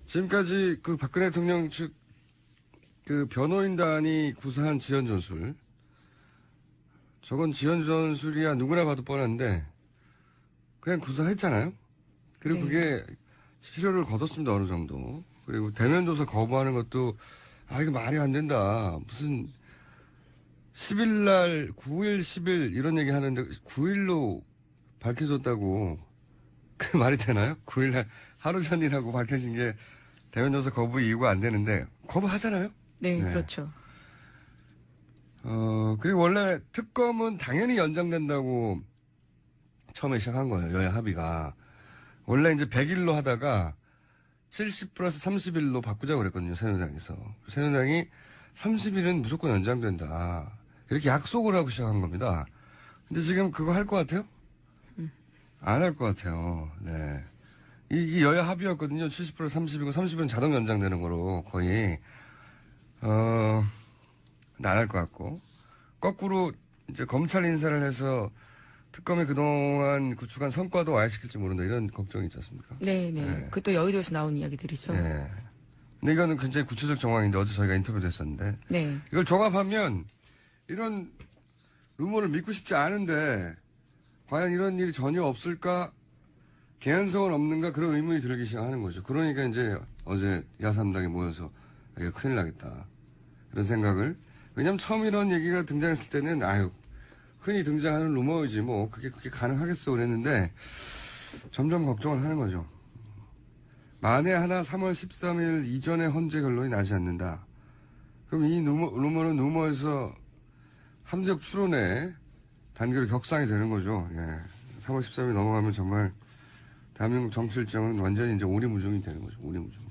지금까지 그 박근혜 대통령 측 그 변호인단이 구사한 지연 전술 저건 지연 전술이야 누구나 봐도 뻔한데 그냥 구사했잖아요. 그리고 네. 그게 실효를 거뒀습니다 어느 정도. 그리고 대면 조사 거부하는 것도 이거 말이 안 된다. 무슨 10일 날 9일 10일 이런 얘기 하는데 9일로 밝혀졌다고 그 말이 되나요? 9일 날 하루 전이라고 밝혀진 게 대면 조사 거부 이유가 안 되는데 거부하잖아요. 네, 네. 그렇죠. 그리고 원래 특검은 당연히 연장된다고 처음에 시작한 거예요. 여야 합의가. 원래 이제 100일로 하다가 70 플러스 30일로 바꾸자고 그랬거든요. 새누리당에서. 새누리당이 30일은 무조건 연장된다. 이렇게 약속을 하고 시작한 겁니다. 근데 지금 그거 할 것 같아요? 안 할 것 같아요. 네. 이게 여야 합의였거든요. 70 플러스 30이고 30일은 자동 연장되는 거로 거의. 안 할 것 같고. 거꾸로 이제 검찰 인사를 해서 특검이 그동안 구축한 성과도 와해시킬지 모른다. 이런 걱정이 있지 않습니까? 네, 네. 네. 그것도 여의도에서 나온 이야기들이죠. 네. 근데 이거는 굉장히 구체적 정황인데 어제 저희가 인터뷰도 했었는데. 네. 이걸 종합하면 이런 루머를 믿고 싶지 않은데 과연 이런 일이 전혀 없을까? 개연성은 없는가? 그런 의문이 들기 시작하는 거죠. 그러니까 이제 어제 야삼당에 모여서 이거 큰일 나겠다. 이런 생각을. 왜냐면 처음 이런 얘기가 등장했을 때는 흔히 등장하는 루머이지 뭐 그게 가능하겠어 그랬는데 점점 걱정을 하는 거죠. 만에 하나 3월 13일 이전에 헌재 결론이 나지 않는다. 그럼 이 루머는 루머에서 함정 추론에 단계로 격상이 되는 거죠. 예. 3월 13일 넘어가면 정말 대한민국 정치 일정은 완전히 이제 오리무중이 되는 거죠. 오리무중.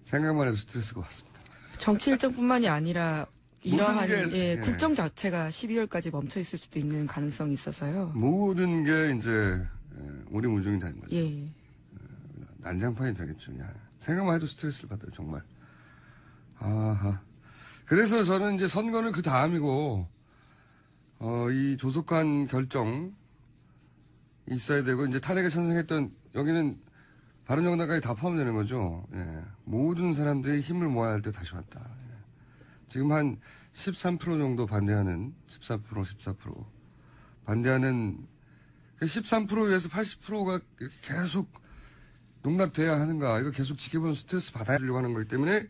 생각만 해도 스트레스가 왔습니다. 정치 일정뿐만이 아니라 이러한 모든 게, 예. 국정 자체가 12월까지 멈춰 있을 수도 있는 가능성이 있어서요. 모든 게 이제 오리무중이 되는 거죠. 예. 난장판이 되겠죠. 야, 생각만 해도 스트레스를 받아요, 정말. 아하. 그래서 저는 이제 선거는 그 다음이고, 이 조속한 결정 있어야 되고, 이제 탄핵에 찬성했던, 여기는 바른정당까지 다 포함되는 거죠. 예. 모든 사람들이 힘을 모아야 할 때 다시 왔다. 예. 지금 한 13% 정도 반대하는, 14% 반대하는, 13%에서 80%가 계속 농락돼야 하는가, 이거 계속 지켜보는 스트레스 받아주려고 하는 거기 때문에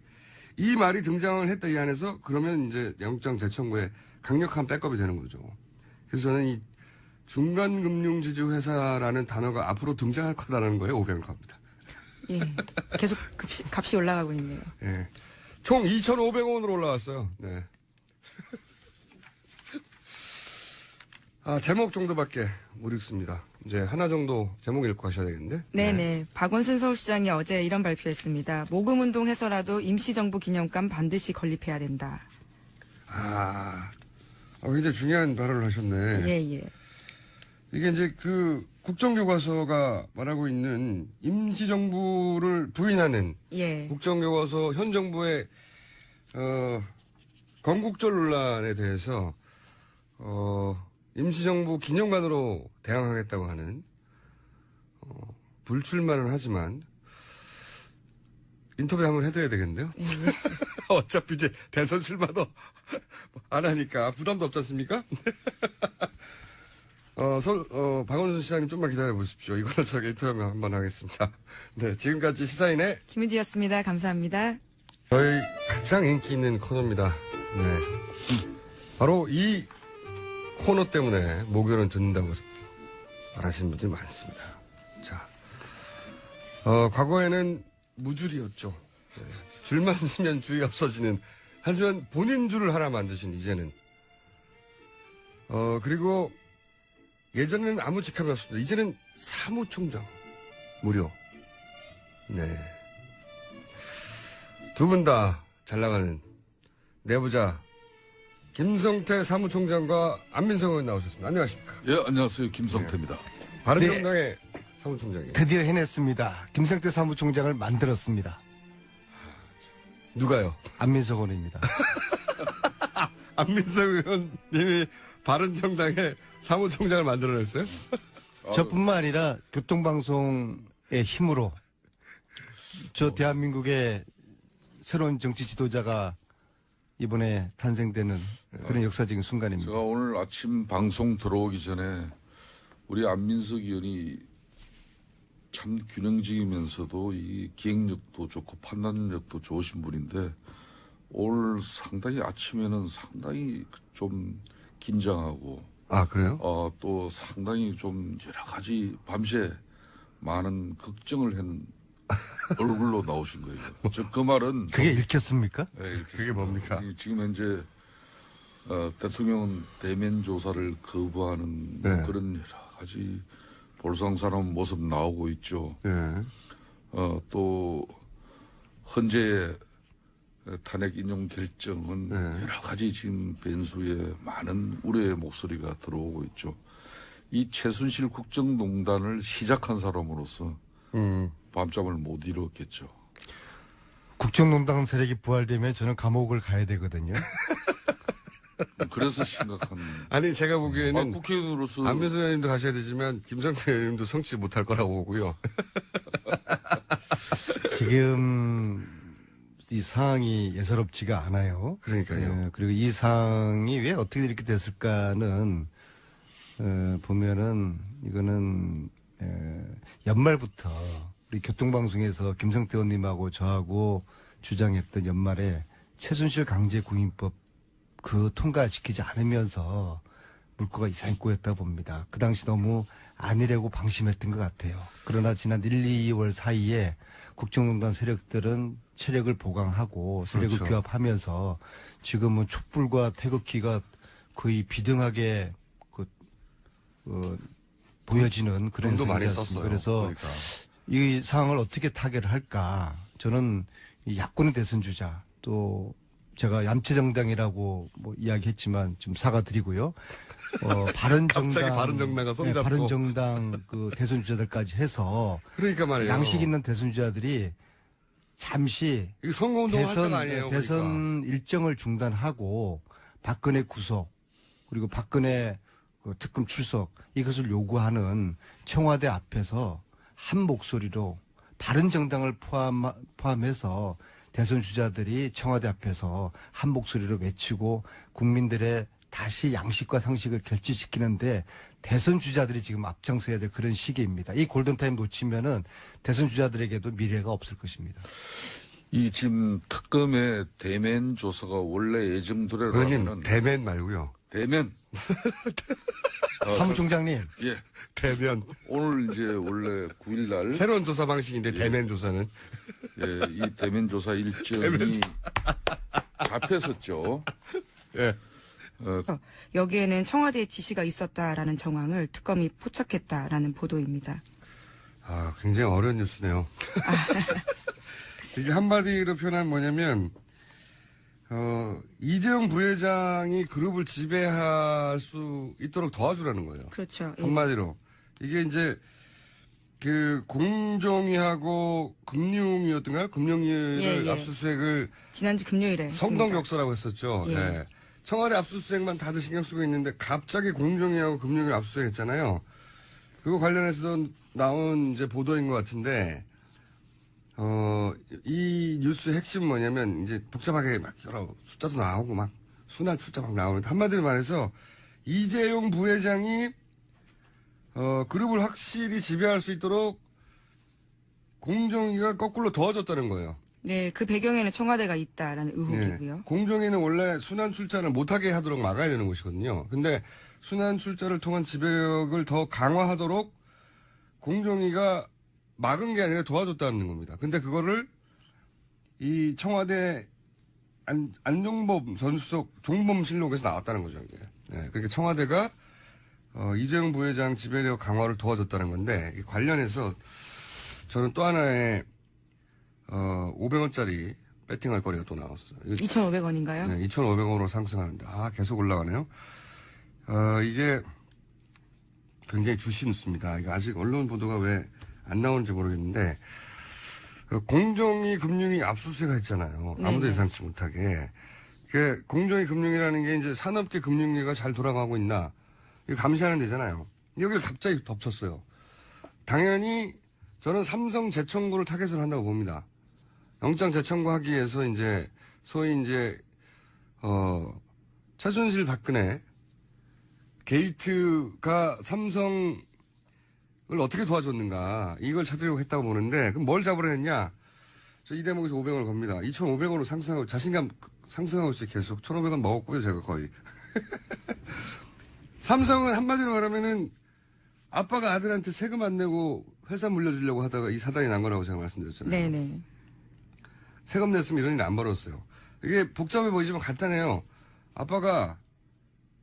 이 말이 등장을 했다 이 안에서 그러면 이제 영장 재청구에 강력한 백업이 되는 거죠. 그래서 저는 이 중간금융지주회사라는 단어가 앞으로 등장할 거다라는 거에 오병을 갑니다. 예. 계속 값이 올라가고 있네요. 예. 총 2,500원으로 올라왔어요. 네. 제목 정도밖에 못 읽습니다. 이제 하나 정도 제목 읽고 가셔야 되겠는데? 네네. 박원순 서울시장이 어제 이런 발표했습니다. 모금운동 해서라도 임시정부 기념관 반드시 건립해야 된다. 굉장히 중요한 발언을 하셨네. 예. 이게 이제 그 국정교과서가 말하고 있는 임시정부를 부인하는 예. 국정교과서 현 정부의 건국절 논란에 대해서 임시정부 기념관으로 대항하겠다고 하는 불출마는 하지만 인터뷰 한번 해드려야 되겠는데요. 예. 어차피 이제 대선 출마도 안 하니까 부담도 없지 않습니까? 박원순 시장님 좀만 기다려 보십시오. 이거는 저기 인터뷰 한번 하겠습니다. 네, 지금까지 시사인의 김은지였습니다. 감사합니다. 저희 가장 인기 있는 코너입니다. 네. 바로 이 코너 때문에 목요일은 듣는다고 말하시는 분들이 많습니다. 자, 과거에는 무줄이었죠. 네. 줄만 서면 줄이 없어지는, 하지만 본인 줄을 하나 만드신 이제는. 그리고 예전에는 아무 직함이 없습니다. 이제는 사무총장. 무료. 네. 두 분 다 잘 나가는 내부자 김성태 사무총장과 안민석 의원 나오셨습니다. 안녕하십니까? 예, 안녕하세요. 김성태입니다. 바른정당의 사무총장이에요. 드디어 해냈습니다. 김성태 사무총장을 만들었습니다. 누가요? 안민석 의원입니다. 안민석 의원님이 바른정당의 사무총장을 만들어냈어요? 저뿐만 아니라 교통방송의 힘으로 저 대한민국의 새로운 정치 지도자가 이번에 탄생되는 그런 역사적인 순간입니다. 제가 오늘 아침 방송 들어오기 전에 우리 안민석 의원이 참 균형적이면서도 이 기획력도 좋고 판단력도 좋으신 분인데 오늘 상당히 아침에는 상당히 좀 긴장하고 그래요? 또 상당히 좀 여러 가지 밤새 많은 걱정을 한 얼굴로 나오신 거예요. 즉 그 말은 그게 읽혔습니까? 네, 그게 뭡니까? 지금 현재 대통령은 대면 조사를 거부하는 네. 그런 여러 가지 볼상사나운 모습 나오고 있죠. 예. 또 헌재의 탄핵 인용 결정은 네. 여러 가지 지금 변수에 많은 우려의 목소리가 들어오고 있죠. 이 최순실 국정농단을 시작한 사람으로서 밤잠을 못 이뤘겠죠. 국정농단 세력이 부활되면 저는 감옥을 가야 되거든요. 그래서 심각한. 아니, 제가 보기에는 국회의원으로서 안민석 의원님도 가셔야 되지만 김성태 의원님도 성취 못할 거라고 보고요. 지금 이 상황이 예사롭지가 않아요. 그러니까요. 그리고 이 상황이 왜 어떻게 이렇게 됐을까는 보면은 이거는 연말부터 우리 교통방송에서 김성태 의원님하고 저하고 주장했던 연말에 최순실 강제구인법 그 통과시키지 않으면서 물꼬가 이상히 꼬였다 봅니다. 그 당시 너무 안일하고 방심했던 것 같아요. 그러나 지난 1, 2월 사이에 국정농단 세력들은 체력을 보강하고 세력을 그렇죠. 규합하면서 지금은 촛불과 태극기가 거의 비등하게 보여지는 그런 돈도 많이 상황이었습니다. 썼어요. 그래서 그러니까. 이 상황을 어떻게 타개를 할까? 저는 이 야권의 대선 주자 또 제가 얌체정당이라고 뭐 이야기했지만 좀 사과드리고요. 바른정당, 갑자기 바른정당과 손잡고. 바른정당 그 대선 주자들까지 해서 그러니까 말이에요. 양식 있는 대선 주자들이 잠시 이거 선거운동 할 때가 아니에요. 대선 그러니까. 일정을 중단하고 박근혜 구속 그리고 박근혜 그 특검 출석 이것을 요구하는 청와대 앞에서 한 목소리로 바른정당을 포함해서 대선 주자들이 청와대 앞에서 한 목소리로 외치고 국민들의 다시 양식과 상식을 결집시키는데 대선 주자들이 지금 앞장서야 될 그런 시기입니다. 이 골든타임 놓치면은 대선 주자들에게도 미래가 없을 것입니다. 이 지금 특검의 대면 조사가 원래 예정대로라면은 의원님 대면 말고요. 대면 사무총장님. 예. 대면. 오늘 이제 원래 9일 날 새로운 조사 방식인데 대면 조사는. 예, 이 대면 조사 일정이 잡혔었죠. 예. 여기에는 청와대의 지시가 있었다라는 정황을 특검이 포착했다라는 보도입니다. 아, 굉장히 어려운 뉴스네요. 이게 한마디로 표현하면 뭐냐면, 이재용 부회장이 그룹을 지배할 수 있도록 도와주라는 거예요. 그렇죠. 예. 한마디로. 이게 이제, 공정위하고 금융위였던가요? 금융위를 예, 예. 압수수색을 지난주 금요일에 성동격서라고 했었죠. 예. 예. 청와대 압수수색만 다들 신경 쓰고 있는데 갑자기 공정위하고 금융위 압수수색 했잖아요. 그거 관련해서 나온 이제 보도인 것 같은데, 이 뉴스의 핵심은 뭐냐면 이제 복잡하게 막 여러 숫자도 나오고 막 순환 숫자 막 나오는데 한마디로 말해서 이재용 부회장이 그룹을 확실히 지배할 수 있도록 공정위가 거꾸로 도와줬다는 거예요. 네, 그 배경에는 청와대가 있다라는 의혹이고요. 네. 공정위는 원래 순환 출자를 못하게 하도록 막아야 되는 곳이거든요. 근데 순환 출자를 통한 지배력을 더 강화하도록 공정위가 막은 게 아니라 도와줬다는 겁니다. 근데 그거를 이 청와대 안종범 전 수석 종범실록에서 나왔다는 거죠. 이게. 네, 그러니까 청와대가 이재용 부회장 지배력 강화를 도와줬다는 건데 이 관련해서 저는 또 하나의 500원짜리 배팅할 거리가 또 나왔어요. 2,500원인가요? 네, 2,500원으로 상승하는데 계속 올라가네요. 이게 굉장히 주시 뉴스입니다. 이게 아직 언론 보도가 왜 안 나오는지 모르겠는데 공정위 금융위 압수수색을 했잖아요. 아무도 네네. 예상치 못하게. 공정위 금융위라는 게 이제 산업계 금융위가 잘 돌아가고 있나 이거 감시하는 데잖아요. 여기를 갑자기 덮쳤어요. 당연히 저는 삼성 재청구를 타겟으로 한다고 봅니다. 영장 재청구하기 위해서 이제 소위 이제 최순실 박근혜 게이트가 삼성을 어떻게 도와줬는가 이걸 찾으려고 했다고 보는데 그럼 뭘 잡으려 했냐? 저 이 대목에서 500원을 겁니다. 2,500원으로 상승하고 자신감 상승하고 있어요. 계속 1,500원 먹었고요. 제가 거의. 삼성은 한마디로 말하면은 아빠가 아들한테 세금 안 내고 회사 물려주려고 하다가 이 사단이 난 거라고 제가 말씀드렸잖아요. 네네. 세금 냈으면 이런 일이 안 벌었어요. 이게 복잡해 보이지만 간단해요. 아빠가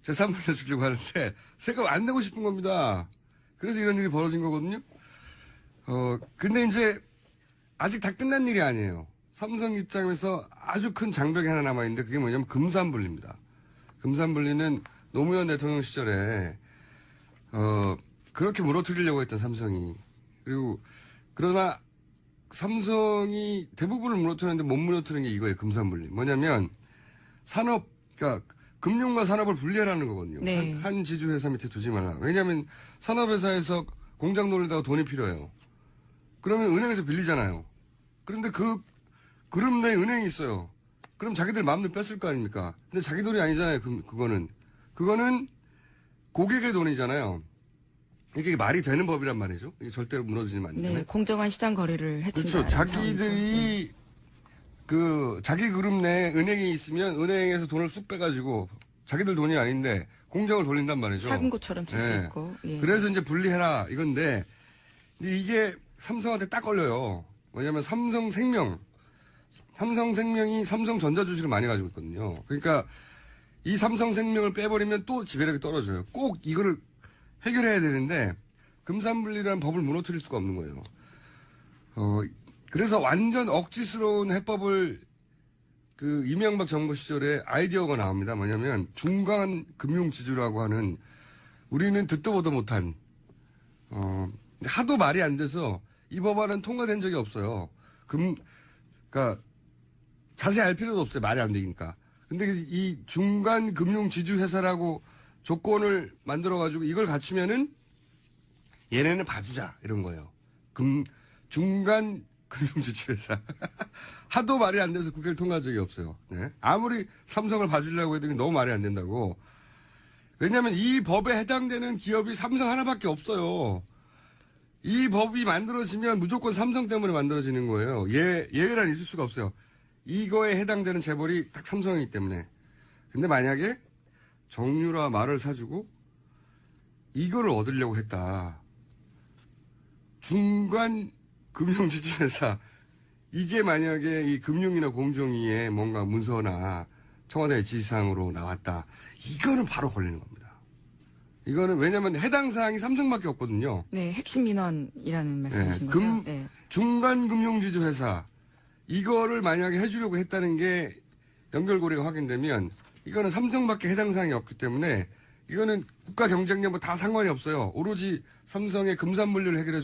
재산 물려주려고 하는데 세금 안 내고 싶은 겁니다. 그래서 이런 일이 벌어진 거거든요. 근데 이제 아직 다 끝난 일이 아니에요. 삼성 입장에서 아주 큰 장벽이 하나 남아있는데 그게 뭐냐면 금산분리입니다. 금산분리는 노무현 대통령 시절에 그렇게 무너뜨리려고 했던 삼성이. 그리고 그러나 삼성이 대부분을 무너뜨렸는데 못 무너뜨리는 게 이거예요. 금산분리. 뭐냐면 산업, 그러니까 금융과 산업을 분리하라는 거거든요. 네. 한 지주회사 밑에 두지 말라. 왜냐하면 산업회사에서 공장 돌리다가 돈이 필요해요. 그러면 은행에서 빌리잖아요. 그런데 그 그룹 내에 은행이 있어요. 그럼 자기들 마음대로 뺐을 거 아닙니까? 근데 자기 돈이 아니잖아요. 그거는 고객의 돈이잖아요. 이게 말이 되는 법이란 말이죠. 이게 절대로 무너지면 안 되는. 네, 공정한 시장 거래를 해친다. 그렇죠. 자기들이 자기 그룹 내에 은행이 있으면 은행에서 돈을 쑥 빼가지고 자기들 돈이 아닌데 공장을 돌린단 말이죠. 작은 곳처럼 쓸 수 네. 있고. 예. 그래서 이제 분리해라 이건데 근데 이게 삼성한테 딱 걸려요. 왜냐하면 삼성생명이 삼성전자 주식을 많이 가지고 있거든요. 그러니까 이 삼성생명을 빼버리면 또 지배력이 떨어져요. 꼭 이거를 해결해야 되는데 금산분리라는 법을 무너뜨릴 수가 없는 거예요. 그래서 완전 억지스러운 해법을 그 이명박 정부 시절에 아이디어가 나옵니다. 뭐냐면 중간 금융지주라고 하는 우리는 듣도 보도 못한 하도 말이 안 돼서 이 법안은 통과된 적이 없어요. 그러니까 자세히 알 필요도 없어요. 말이 안 되니까. 근데 이 중간 금융지주 회사라고 조건을 만들어가지고 이걸 갖추면은 얘네는 봐주자 이런 거예요. 중간 금융지주 회사. 하도 말이 안 돼서 국회를 통과한 적이 없어요. 네. 아무리 삼성을 봐주려고 해도 너무 말이 안 된다고. 왜냐하면 이 법에 해당되는 기업이 삼성 하나밖에 없어요. 이 법이 만들어지면 무조건 삼성 때문에 만들어지는 거예요. 예외란 있을 수가 없어요. 이거에 해당되는 재벌이 딱 삼성이기 때문에. 근데 만약에 정유라 말을 사주고 이거를 얻으려고 했다. 중간 금융지주회사. 이게 만약에 이 금융이나 공정위에 뭔가 문서나 청와대 지시사항으로 나왔다. 이거는 바로 걸리는 겁니다. 이거는 왜냐면 해당 사항이 삼성밖에 없거든요. 네, 핵심 민원이라는 말씀이신 거죠? 네. 중간 금융지주 회사 이거를 만약에 해주려고 했다는 게 연결고리가 확인되면 이거는 삼성밖에 해당 사항이 없기 때문에 이거는 국가 경쟁력 뭐 다 상관이 없어요. 오로지 삼성의 금산물류를 해결해